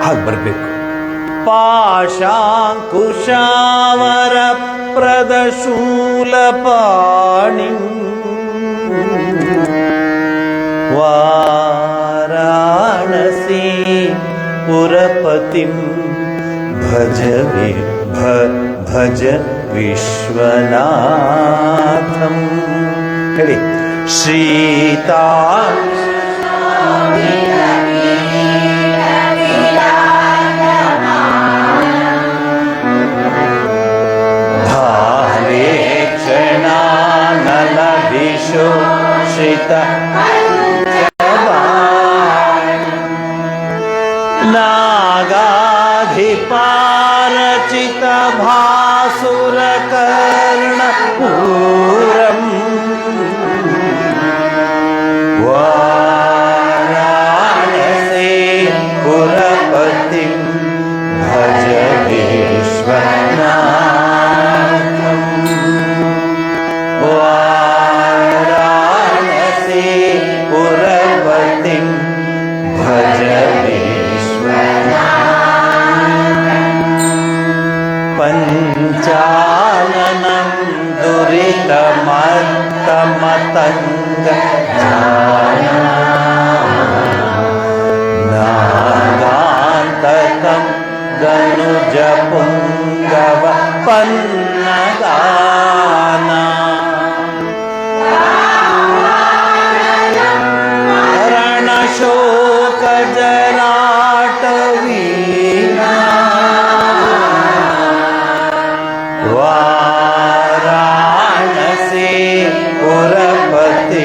ಹಾಗೆ ಬರಬೇಕು. ಪಾಶಾಂಕುಶಾವರ ಪ್ರದಶೂಲಪಾಣಿಂ ವಾರಾಣಸಿ ಪುರಪತಿಂ ಭಜ ಭಜ ವಿಶ್ವನಾಥಂ. ಹೇಳಿ. ಶ್ರೀತಾ ಶ್ರಿತ ನಾಗಾಧಿಪಾರಚಿತ ಭಾಸುರ ಕರ್ಣ ಪೂರಂ ವಾರಾಣಸಿ ಪಂಚಾನನಂ ದುರಿತಮತ್ತಮತಂಗ ನಾಗಾಂತಕಂ ಗನುಜ ಪುಂಗವ ಪನ್ನಗಾನ ರಣಶೋಕ ಜರಾಟವೀನಾ ವಾರಾಣಸಿ ಪುರಪತಿ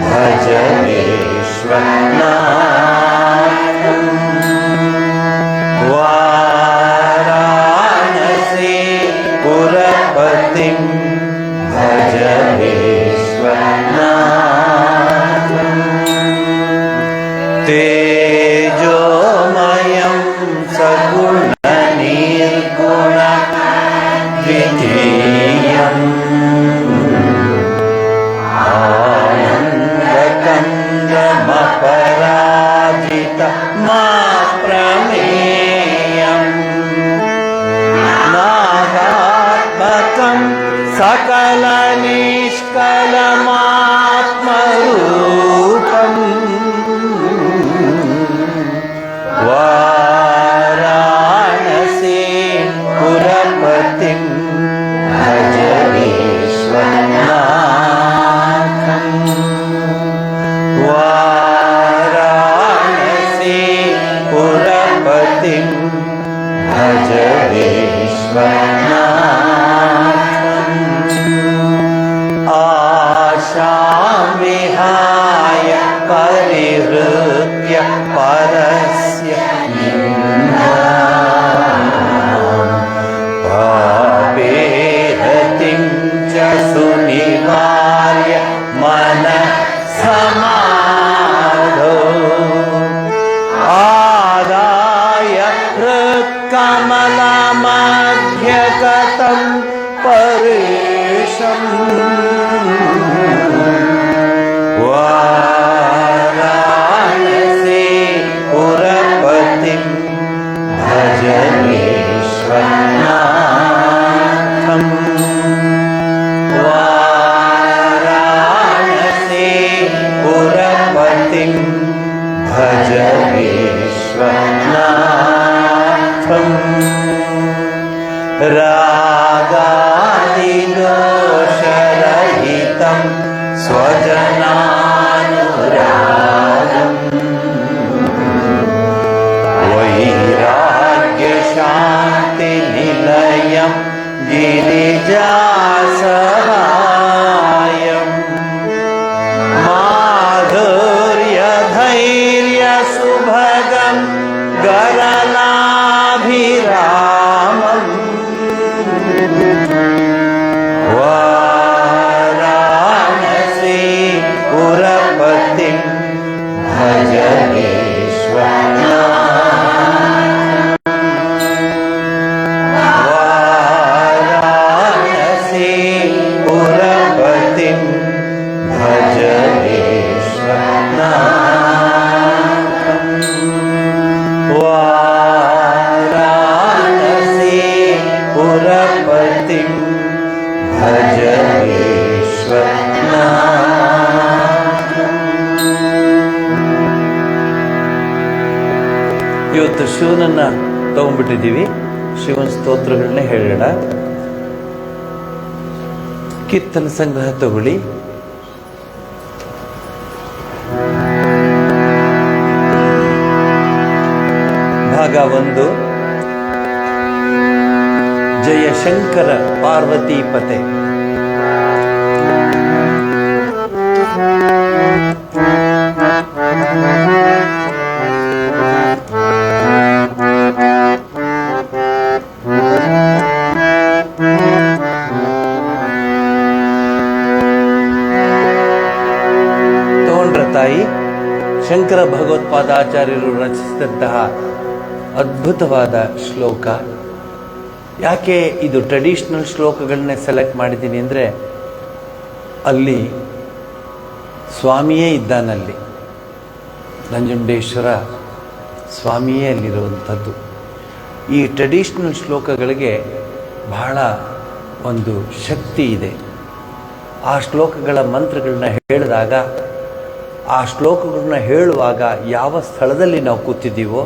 ಭಜ ವಿಶ್ವನಾಥಂ ವಾರಾಣಸಿ ಪುರಪತಿ ಭಜ ವಿಶ್ವನಾಥಂ ತೇಜೋಮಯಂ ಸಗುಣ ನಿರ್ಗುಣ ದ್ವಿತೀಯಂ ಆನಂದಕಂದಮಪರಾಜಿತ ಮಾ ಪ್ರಮೇಯಂ ನಾಗಾತ್ಮಕಂ ಸಕಲ ನಿಷ್ಕಲಮಾತ್ಮರೂಪಂ ವಾರಾಣಸಿ ಪುರಪತಿಂ ಭಜ ವಿಶ್ವನಾಥಂ ವಾರಾಣಸಿ ಪುರಪತಿಂ ಭಜ ವಿಶ್ವನಾಥಂ ಆಶಾಂ ವಿಹಾಯ ಪರಿಹೃತ್ಯ ಪರಸ್ಯ ಪಾಪೇಹತಿಂ ಚ ಸುನಿವಾರ್ಯ ಮನಃ ಸಮಾಧೋ ಆದಾಯ ಹೃತ್ಕಮಲಮಧ್ಯಗತಂ ಪರೇಶಂ ವಾರಾಣಸಿ ಪುರಪತಿಂ ಭಜ ವಿಶ್ವನಾಥಂ ವಾರಾಣಸಿ ಪುರಪತಿಂ ಭಜ ವಿಶ್ವನಾಥಂ ರಾಗಾದಿದೋಷರಹಿತಂ ಸ್ವಜನಾನುರಾಗಂ ವೈರಾಗ್ಯಶಾಂತಿ ನಿಲಯಂ ಗಿರಿಜಾಸಹಾಯಂ ಮಾಧುರ್ಯಧೈರ್ಯ ಸುಭಗಂ ಗರಲಾಭಿರಾಮಂ ವಾರಾಣಸಿ ಪುರಪತಿಂ ಭಜ ವಿಶ್ವನಾಥಂ ವಾರಾಣಸಿ ಪುರಪತಿಂ ಭಜ ವಿಶ್ವನಾಥಂ ವಾರಾಣಸಿ ಪುರಪತಿಂ ಭಜ ವಿಶ್ವನಾಥಂ. ಇವತ್ತು ಶಿವನನ್ನ ತಗೊಂಡ್ಬಿಟ್ಟಿದ್ದೀವಿ. ಶಿವನ ಸ್ತೋತ್ರಗಳನ್ನೇ ಹೇಳೋಣ. ಕೀರ್ತನ ಸಂಗ್ರಹ ತಗೊಳ್ಳಿ. ಭಾಗ 1 ಜಯ ಶಂಕರ ಪಾರ್ವತಿ ಪತೆ. ತಗೊಂಡ್ರ ತಾಯಿ ಶಂಕರ ಭಗವತ್ಪಾದಾಚಾರ್ಯರು ರಚಿಸಿದಂತಹ ಅದ್ಭುತವಾದ ಶ್ಲೋಕ. ಯಾಕೆ ಇದು ಟ್ರೆಡಿಷನಲ್ ಶ್ಲೋಕಗಳನ್ನೇ ಸೆಲೆಕ್ಟ್ ಮಾಡಿದ್ದೀನಿ ಅಂದರೆ ಅಲ್ಲಿ ಸ್ವಾಮಿಯೇ ಇದ್ದಾನಲ್ಲಿ. ನಂಜುಂಡೇಶ್ವರ ಸ್ವಾಮಿಯೇ ಅಲ್ಲಿರುವಂಥದ್ದು. ಈ ಟ್ರೆಡಿಷ್ನಲ್ ಶ್ಲೋಕಗಳಿಗೆ ಬಹಳ ಒಂದು ಶಕ್ತಿ ಇದೆ. ಆ ಶ್ಲೋಕಗಳ ಮಂತ್ರಗಳನ್ನ ಹೇಳಿದಾಗ, ಆ ಶ್ಲೋಕಗಳನ್ನ ಹೇಳುವಾಗ ಯಾವ ಸ್ಥಳದಲ್ಲಿ ನಾವು ಕೂತಿದ್ದೀವೋ,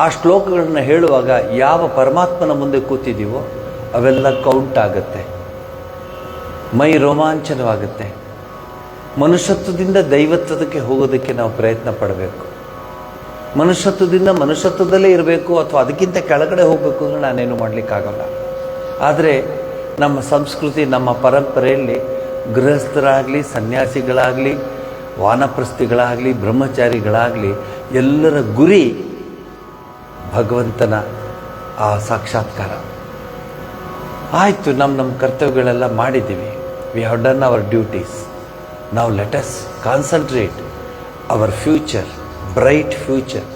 ಆ ಶ್ಲೋಕಗಳನ್ನ ಹೇಳುವಾಗ ಯಾವ ಪರಮಾತ್ಮನ ಮುಂದೆ ಕೂತಿದ್ದೀವೋ ಅವೆಲ್ಲ ಕೌಂಟ್ ಆಗುತ್ತೆ. ಮೈ ರೋಮಾಂಚನವಾಗುತ್ತೆ. ಮನುಷ್ಯತ್ವದಿಂದ ದೈವತ್ವಕ್ಕೆ ಹೋಗೋದಕ್ಕೆ ನಾವು ಪ್ರಯತ್ನ ಪಡಬೇಕು. ಮನುಷ್ಯತ್ವದಿಂದ ಮನುಷ್ಯತ್ವದಲ್ಲೇ ಇರಬೇಕು ಅಥವಾ ಅದಕ್ಕಿಂತ ಕೆಳಗಡೆ ಹೋಗಬೇಕು ಅಂದರೆ ನಾನೇನು ಮಾಡಲಿಕ್ಕಾಗಲ್ಲ. ಆದರೆ ನಮ್ಮ ಸಂಸ್ಕೃತಿ, ನಮ್ಮ ಪರಂಪರೆಯಲ್ಲಿ ಗೃಹಸ್ಥರಾಗಲಿ, ಸನ್ಯಾಸಿಗಳಾಗಲಿ, ವಾನಪ್ರಸ್ಥಿಗಳಾಗಲಿ, ಬ್ರಹ್ಮಚಾರಿಗಳಾಗಲಿ ಎಲ್ಲರ ಗುರಿ ಭಗವಂತನ ಆ ಸಾಕ್ಷಾತ್ಕಾರ. ಆಯಿತು, ನಮ್ಮ ಕರ್ತವ್ಯಗಳೆಲ್ಲ ಮಾಡಿದ್ದೀವಿ. We have done our duties. ನಾವು let us concentrate our future, bright future.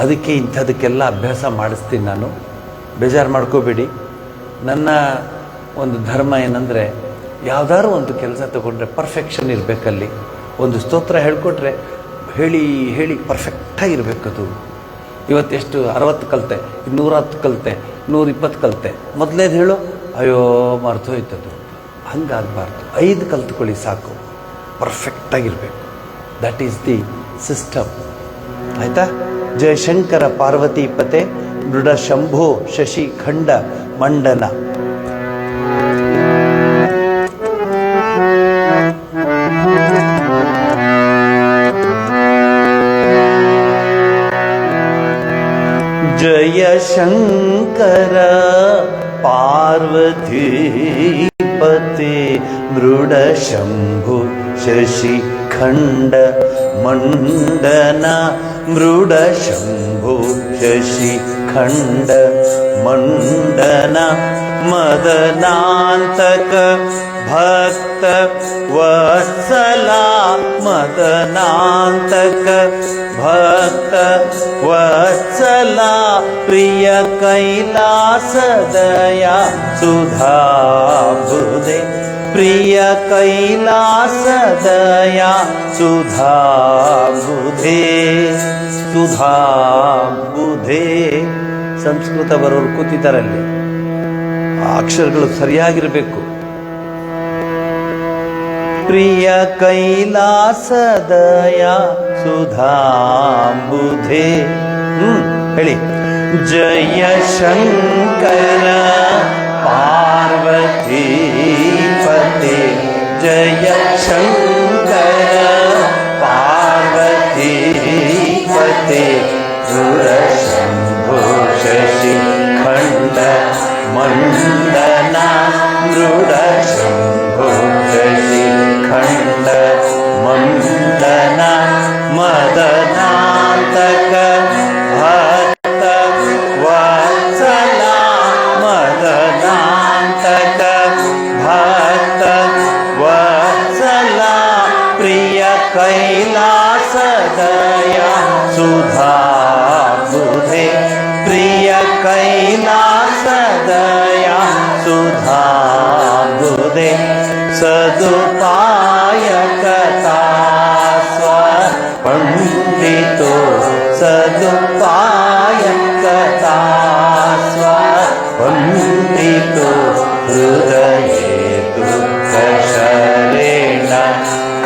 ಅದಕ್ಕೆ ಇಂಥದಕ್ಕೆಲ್ಲ ಅಭ್ಯಾಸ ಮಾಡಿಸ್ತೀನಿ ನಾನು. ಬೇಜಾರು ಮಾಡ್ಕೋಬೇಡಿ. ನನ್ನ ಒಂದು ಧರ್ಮ ಏನಂದರೆ, ಯಾವುದಾದ್ರು ಒಂದು ಕೆಲಸ ತಗೊಂಡ್ರೆ ಪರ್ಫೆಕ್ಷನ್ ಇರಬೇಕಲ್ಲಿ. ಒಂದು ಸ್ತೋತ್ರ ಹೇಳ್ಕೊಟ್ರೆ ಹೇಳಿ ಹೇಳಿ ಪರ್ಫೆಕ್ಟಾಗಿರಬೇಕದು. ಇವತ್ತೆಷ್ಟು 60 ಕಲಿತೆ, 110 ಕಲಿತೆ, 120 ಕಲಿತೆ, ಮೊದಲೇದು ಹೇಳು, ಅಯ್ಯೋ ಮರ್ತೋಯ್ತದು. ಹಂಗಾಗಬಾರ್ದು. 5 ಕಲ್ತ್ಕೊಳ್ಳಿ ಸಾಕು, ಪರ್ಫೆಕ್ಟಾಗಿರಬೇಕು. That is the system. ಆಯಿತಾ? ಜಯಶಂಕರ ಪಾರ್ವತೀಪತೆ ಮೃಡ ಶಂಭೋ ಶಶಿ ಖಂಡ ಮಂಡನ. ಜಯ ಶಂಕರ ಪಾರ್ವತೀಪತೆ ಮೃಡ ಶಂಭು ಶಶಿ ಖಂಡ ಮಂಡನ. ಮೃಡ ಶಂಭು ಶಶಿ ಖಂಡ ಮಂಡನ. ಮದನಾಂತಕ ಭಕ್ತ ವತ್ಸಲ. ಮದನಾಂತಕ ಭಕ್ತ ವತ್ಸಲ. ಪ್ರಿಯ ಕೈಲಾಸದಯ ಸುಧಾಂಬುಧೆ. ಪ್ರಿಯ ಕೈಲಾಸದಯ ಸುಧಾಂಬುಧೆ. ಸುಧಾಂಬುಧೆ. ಸಂಸ್ಕೃತ ಬರೋರು ಕೂತಿದ್ದಾರಲ್ಲಿ, ಆ ಅಕ್ಷರಗಳು ಸರಿಯಾಗಿರಬೇಕು. ಪ್ರಿಯ ಕೈಲಾಸದಯ ಸುಧಾಂಬುಧೆ. ಹೇಳಿ. ಜಯ ಶಂಕರ ಪಾರ್ವತೀಪತೆ. ಜಯ ಶಂಕರ ಪಾರ್ವತೀಪತೆ ಮೃಡ ಶಂಭೋ ಶಶಿ ಖಂಡ ಮಂಡನ. ಮೃಡ ಶಂಭೋ ಶಶಿ ಖಂಡ ಮಂಡನ. ಮದನಾಂತಕ ಭಕ್ತ ವತ್ಸಲ. ಮದನಾಂತಕ ಭಕ್ತ ವತ್ಸಲ. ಪ್ರಿಯ ಕೈಲಾಸದಯ ಸುಧಾಂಬುಧೆ. ಪ್ರಿಯ ಕೈಲಾಸದಯ ಸುಧಾಂಬುಧೆ. ಸದುಪಾಯಕತಾ ಸ್ವ ಪಂಡಿತೋ. ಸದುಪಾಯಕತಾ ಸ್ವ ಪಂಡಿತೋ. ಹೃದಯೇ ದುಃಖ ಶರೇಣ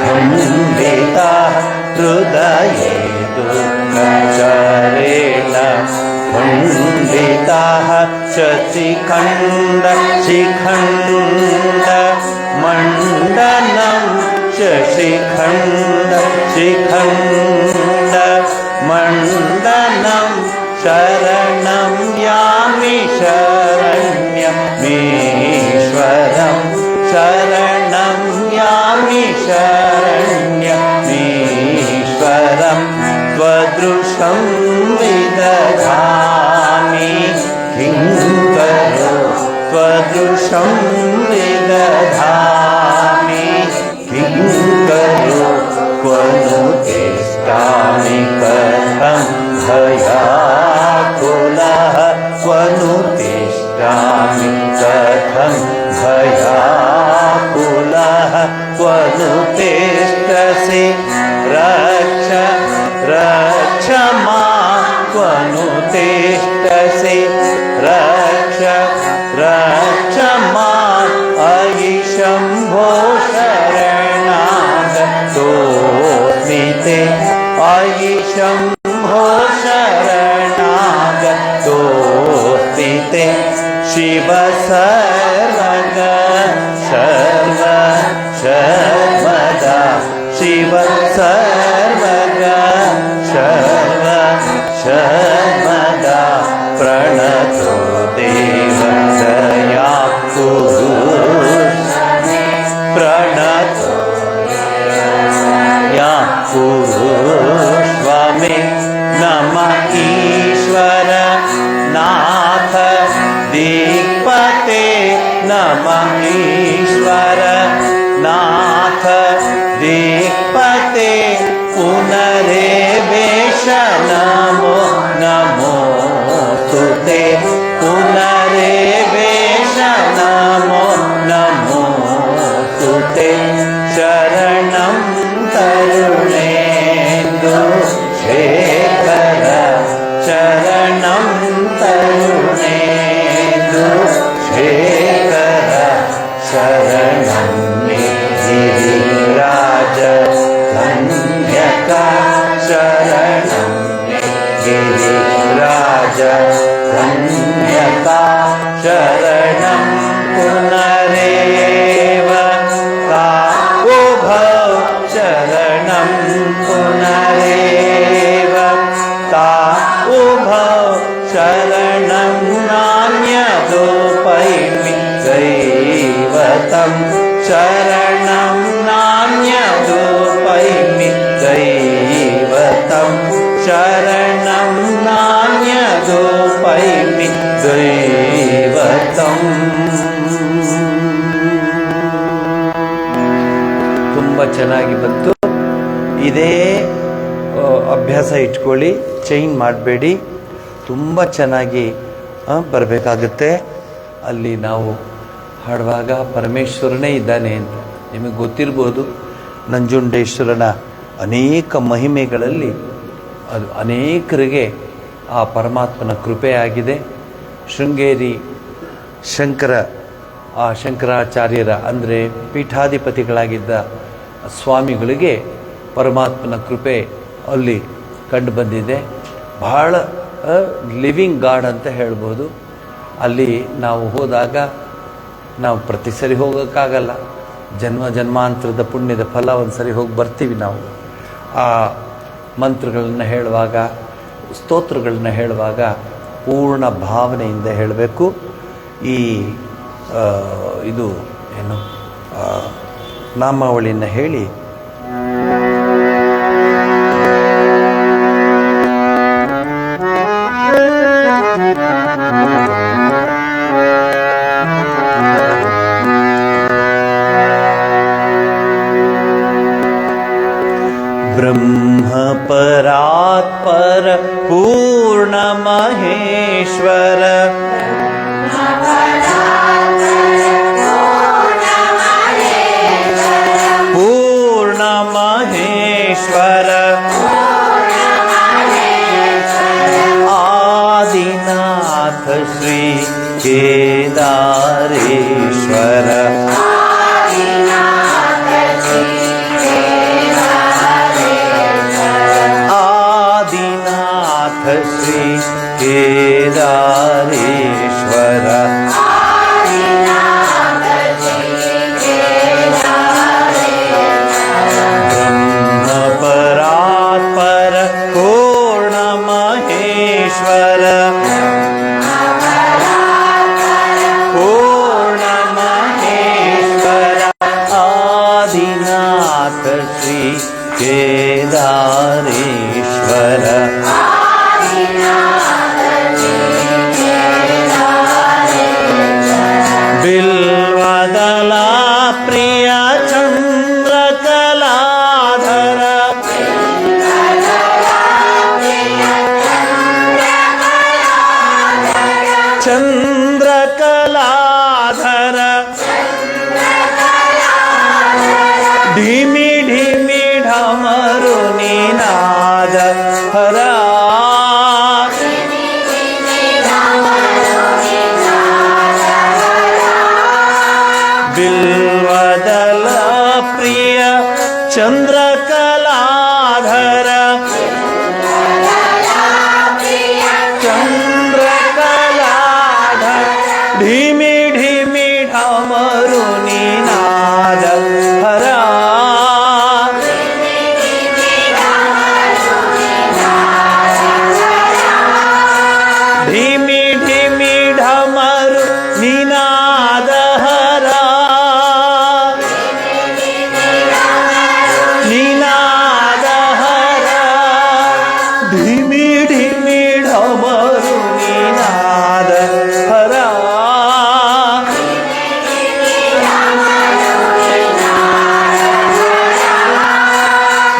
ಖಂಡಿತ. ಹೃದಯೇ ದುಃಖ ಶರೇಣ ಖಂಡಿತ. ಶಶಿಖಂಡ ಶಿಖಂಡ ಮಂಡನಂ. ಶಶಿಖಂಡ ಶಿಖಂಡ ಮಂಡನಂ. ಶರಣಂ ಯಾಮಿ ಶರಣ್ಯಮೀಶ್ವರಂ. ಶರಣಂ ಯಾಮಿ ಶರಣ್ಯಮೀಶ್ವರಂ. ತ್ವದೃಶಂ ವಿದಧಾಮಿ ಕಿಂಕರೋ. ತ್ವದೃಶಂ ವಿದಧಾಮಿ ಕಿಂಕರೋ. ಕ್ವನು ತಿಷ್ಠಾಮಿ ಕಥಂ ಭಯಾಕುಲಃ. ಕ್ವನು ತಿಷ್ಠಾಮಿ ಕಥಂ ಭಯಾಕುಲಃ. ಕ್ವನು ತಿಷ್ಠಸಿ ರಕ್ಷ क्षमा त्वनु तिष्ठसि रक्ष रक्ष माम् अयि शम्भो शरणागतोऽस्मि ते अयि शम्भो शरणागतोऽस्मि ते शिव सर्वग सर्व सर्वदा शिव सर्वग सर्व सर्वदा प्रणतो देव दया कुरु प्रणतो दया कुरु स्वामी नमः ईश्वर नाथ दिक्पते नमः ईश्वर नाथ दिक्पते पुनरेवेश नमो नमो तुते पुनरेवेश नमो नमो तुते शरणं तरुणेन्दु शेखर शरणं तरुणेन्दु शेखर शरणं गिरिराज धन्यका शरणं गिरिराज धन्यका शरणं पुनरेव तावुभौ शरणं पुनरेव तावुभौ शरणं नान्यदुपैमि दैवतं शरणं नान्यदुपैमि दैवतं शरणं नान्यदुपैमि दैवतं. ತುಂಬ ಚೆನ್ನಾಗಿ ಬಂತು. ಇದೇ ಅಭ್ಯಾಸ ಇಟ್ಕೊಳ್ಳಿ, ಚೇಂಜ್ ಮಾಡಬೇಡಿ. ತುಂಬ ಚೆನ್ನಾಗಿ ಬರಬೇಕಾಗುತ್ತೆ. ಅಲ್ಲಿ ನಾವು ಹಾಡುವಾಗ ಪರಮೇಶ್ವರನೇ ಇದ್ದಾನೆ ಅಂತ ನಿಮಗೆ ಗೊತ್ತಿರ್ಬೋದು. ನಂಜುಂಡೇಶ್ವರನ ಅನೇಕ ಮಹಿಮೆಗಳಲ್ಲಿ ಅದು ಅನೇಕರಿಗೆ ಆ ಪರಮಾತ್ಮನ ಕೃಪೆಯಾಗಿದೆ. ಶೃಂಗೇರಿ ಶಂಕರಾಚಾರ್ಯರ ಅಂದರೆ ಪೀಠಾಧಿಪತಿಗಳಾಗಿದ್ದ ಸ್ವಾಮಿಗಳಿಗೆ ಪರಮಾತ್ಮನ ಕೃಪೆ ಅಲ್ಲಿ ಕಂಡು ಬಂದಿದೆ. ಬಹಳ ಲಿವಿಂಗ್ ಗಾಡ್ ಅಂತ ಹೇಳ್ಬೋದು. ಅಲ್ಲಿ ನಾವು ಹೋದಾಗ ನಾವು ಪ್ರತಿ ಸರಿ ಹೋಗೋಕ್ಕಾಗಲ್ಲ. ಜನ್ಮಾಂತರದ ಪುಣ್ಯದ ಫಲ ಒಂದು ಸರಿ ಹೋಗಿ ಬರ್ತೀವಿ. ನಾವು ಆ ಮಂತ್ರಗಳನ್ನು ಹೇಳುವಾಗ, ಸ್ತೋತ್ರಗಳನ್ನ ಹೇಳುವಾಗ ಪೂರ್ಣ ಭಾವನೆಯಿಂದ ಹೇಳಬೇಕು. ಈ ಇದು ಏನು ನಾಮಾವಳಿಯನ್ನು ಹೇಳಿ ब्रह्म परात्पर पूर्ण महेश्वर पूर्ण महेश्वर आदिनाथ श्री केदारेश्वर श्री केदारेश्वर ब्रह्म परात्पर पूर्ण महेश्वर पूर्ण महेश्वर आदिनाथ श्री केदारेश्वर बिल्वदला प्रिय चंद्रकलाधर चंद्रकलाधर ढिमी ढिमी ढमरुनी ना ಬಿಲ್ವದಲ ಪ್ರಿಯ ಚಂದ್ರಕಲಾಧರ ಚಂದ್ರಕಲಾಧರ ಢಿಮಿ ಢಿಮಿ ಢಮರು ನಿನಾದ ಹರ ಢಿಮಿ ಢಿಮಿ ಢಮರು ನಿನಾದ ಹರ ನಿನಾದ ಹರ ಢಿಮಿ ಢಿಮಿ ಢಮರು ನಿನಾದ ಹರ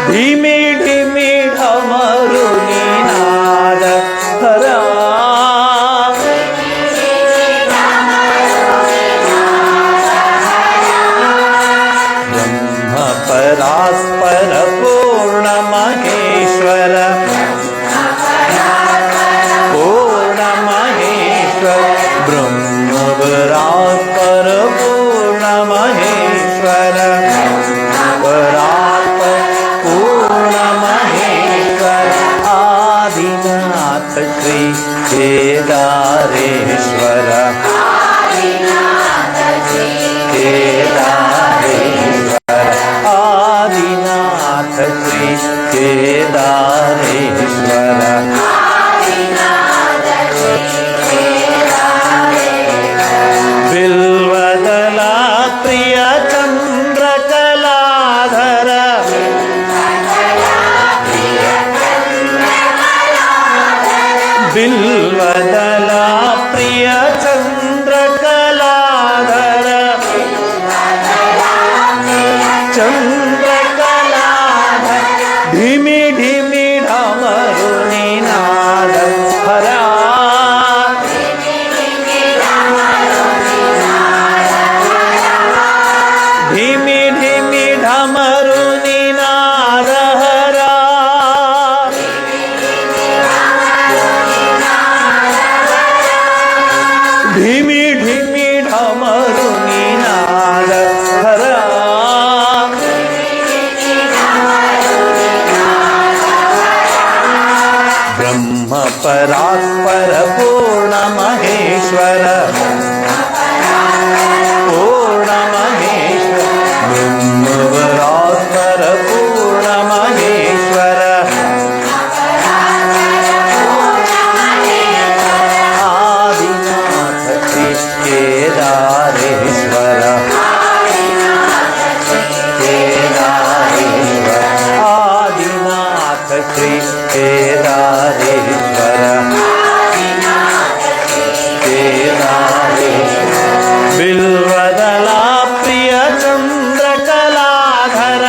ಧಿಮಿ ಧಿಮಿ ಢಮರು ನಿನಾದ ಹರ ಬ್ರಹ್ಮ ಪರಾಸ್ಪರ ಪೂರ್ಣ ಮಹೇಶ್ವರ ಪೂರ್ಣ ಮಹೇಶ್ವರ ಬ್ರಹ್ಮ ಪರಾಸ್ಪರ ಪೂರ್ಣ ಮಹೇಶ್ವರ ಪರಾತ್ಪರ ಪೂರ್ಣ ಮಹೇಶ್ವರ ಆದಿನಾಥ ಶ್ರೀ ಕೇದಾರೇಶ್ವರ ಕೇದಾರೇಶ್ವರ ಆದಿನಾಥ ಶ್ರೀ ಕೇದಾರೇಶ್ವರ ಬಿಲ್ವದಲ ಪ್ರಿಯ ಚಂದ್ರಕಲಾಧರ ಬಿಲ್ವದಲ ಪ್ರಿಯ ಚಂದ್ರಕಲಾಧರ ಚಂದ್ರಕಲಾಧರ ಧಿಮಿ ಧಿಮಿ ಢಮರು ನಿನಾದ ಹರ ಧಿಮಿ ಧಿಮಿ ಢಮರು ನಿನಾದ ಹರ ಧಿಮಿ ಧಿಮಿ ಢಮರು ನಿನಾದ ಹರ ಬ್ರಹ್ಮ ಪರಾತ್ಪರ ಪೂರ್ಣ ಮಹೇಶ್ವರ ಪೂರ್ಣ ಮಹೇಶ್ವರ ಬ್ರಹ್ಮ ಪರಾತ್ಪರ ಪೂರ್ಣ ಮಹೇಶ್ವರ ಆದಿನಾಥ ಶ್ರೀ ಕೇದಾರೇಶ್ವರ ಕೇದಾರೇಶ್ವರ ಆದಿನಾಥ ಶ್ರೀ ಕೇದಾರೇಶ್ವರ ಕೇದಾರೇಶ್ವರ ಬಿಲ್ವದಲ ಪ್ರಿಯ ಚಂದ್ರಕಲಾಧರ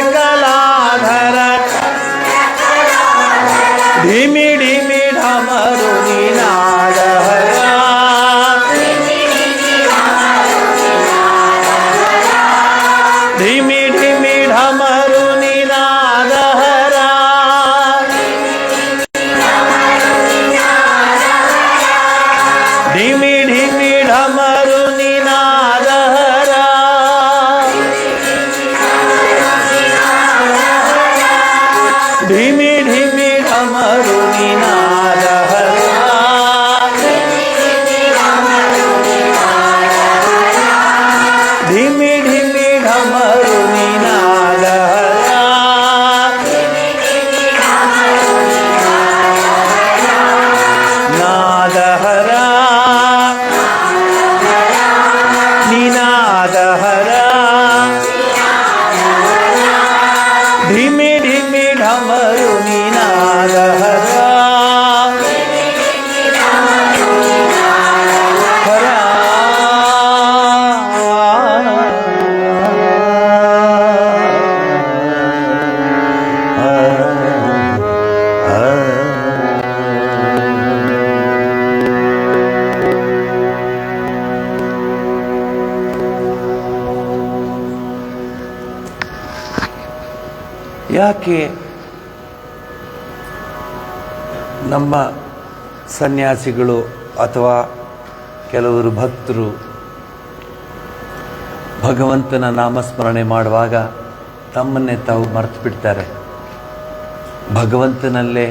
ಚಂದ್ರಕಲಾಧರ ಧಿಮಿ ಧಿಮಿ ಢಮರು ನಿನಾದ ಹರ ಧಿಮಿ ಧಿಮಿ ಢಮರು ನಿನಾದ ಹರ ಧಿಮಿ ಧಿಮಿ ಢಮರು ನಿನಾದ ಹರ ಯಾಕೆ ನಮ್ಮ ಸನ್ಯಾಸಿಗಳು ಅಥವಾ ಕೆಲವರು ಭಕ್ತರು ಭಗವಂತನ ನಾಮಸ್ಮರಣೆ ಮಾಡುವಾಗ ತಮ್ಮನ್ನೇ ತಾವು ಮರೆತು ಬಿಡ್ತಾರೆ, ಭಗವಂತನಲ್ಲೇ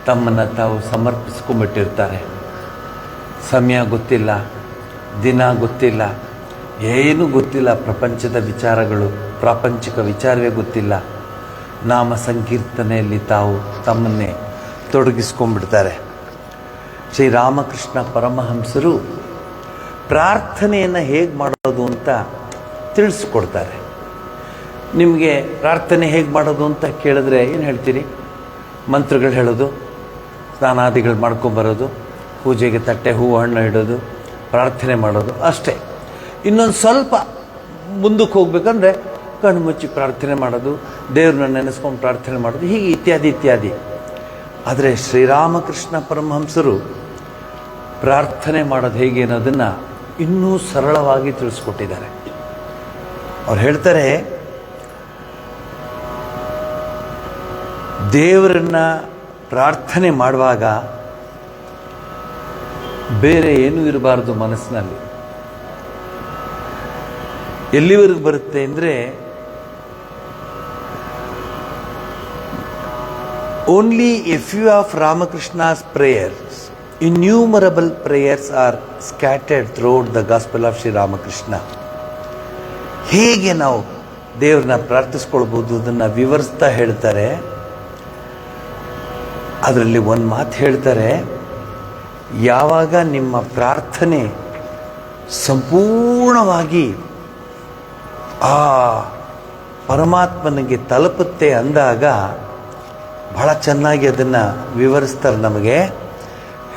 ತಮ್ಮನ್ನು ತಾವು ಸಮರ್ಪಿಸ್ಕೊಂಡ್ಬಿಟ್ಟಿರ್ತಾರೆ. ಸಮಯ ಗೊತ್ತಿಲ್ಲ, ದಿನ ಗೊತ್ತಿಲ್ಲ, ಏನೂ ಗೊತ್ತಿಲ್ಲ, ಪ್ರಪಂಚದ ವಿಚಾರಗಳು, ಪ್ರಾಪಂಚಿಕ ವಿಚಾರವೇ ಗೊತ್ತಿಲ್ಲ. ನಾಮ ಸಂಕೀರ್ತನೆಯಲ್ಲಿ ತಾವು ತಮ್ಮನ್ನೇ ತೊಡಗಿಸ್ಕೊಂಡ್ಬಿಡ್ತಾರೆ. ಶ್ರೀರಾಮಕೃಷ್ಣ ಪರಮಹಂಸರು ಪ್ರಾರ್ಥನೆಯನ್ನು ಹೇಗೆ ಮಾಡೋದು ಅಂತ ತಿಳಿಸ್ಕೊಡ್ತಾರೆ. ನಿಮಗೆ ಪ್ರಾರ್ಥನೆ ಹೇಗೆ ಮಾಡೋದು ಅಂತ ಕೇಳಿದ್ರೆ ಏನು ಹೇಳ್ತೀರಿ? ಮಂತ್ರಗಳು ಹೇಳೋದು, ಸ್ನಾನಾದಿಗಳು ಮಾಡ್ಕೊಂಬರೋದು, ಪೂಜೆಗೆ ತಟ್ಟೆ ಹೂವು ಹಣ್ಣು ಇಡೋದು, ಪ್ರಾರ್ಥನೆ ಮಾಡೋದು ಅಷ್ಟೇ. ಇನ್ನೊಂದು ಸ್ವಲ್ಪ ಮುಂದಕ್ಕೆ ಹೋಗ್ಬೇಕಂದ್ರೆ ಕಣ್ಣು ಮುಚ್ಚಿ ಪ್ರಾರ್ಥನೆ ಮಾಡೋದು, ದೇವ್ರನ್ನ ನೆನೆಸ್ಕೊಂಡು ಪ್ರಾರ್ಥನೆ ಮಾಡೋದು, ಹೀಗೆ ಇತ್ಯಾದಿ ಇತ್ಯಾದಿ. ಆದರೆ ಶ್ರೀರಾಮಕೃಷ್ಣ ಪರಮಹಂಸರು ಪ್ರಾರ್ಥನೆ ಮಾಡೋದು ಹೇಗೆ ಅನ್ನೋದನ್ನು ಇನ್ನೂ ಸರಳವಾಗಿ ತಿಳಿಸ್ಕೊಟ್ಟಿದ್ದಾರೆ. ಅವ್ರು ಹೇಳ್ತಾರೆ, ದೇವರನ್ನ ಪ್ರಾರ್ಥನೆ ಮಾಡುವಾಗ ಬೇರೆ ಏನೂ ಇರಬಾರ್ದು ಮನಸ್ಸಿನಲ್ಲಿ. ಎಲ್ಲಿವರೆಗೆ ಬರುತ್ತೆ ಅಂದರೆ, only a few of Ramakrishna's prayers, innumerable prayers are scattered throughout the gospel of Sri Ramakrishna. ಹೇಗೆ ನಾವು ದೇವ್ರನ್ನ ಪ್ರಾರ್ಥಿಸ್ಕೊಳ್ಬೋದು ಅದನ್ನು ವಿವರಿಸ್ತಾ ಹೇಳ್ತಾರೆ. ಅದರಲ್ಲಿ ಒಂದು ಮಾತು ಹೇಳ್ತಾರೆ, ಯಾವಾಗ ನಿಮ್ಮ ಪ್ರಾರ್ಥನೆ ಸಂಪೂರ್ಣವಾಗಿ ಆ ಪರಮಾತ್ಮನಿಗೆ ತಲುಪುತ್ತೆ ಅಂದಾಗ ಬಹಳ ಚೆನ್ನಾಗಿ ಅದನ್ನು ವಿವರಿಸ್ತಾರೆ. ನಮಗೆ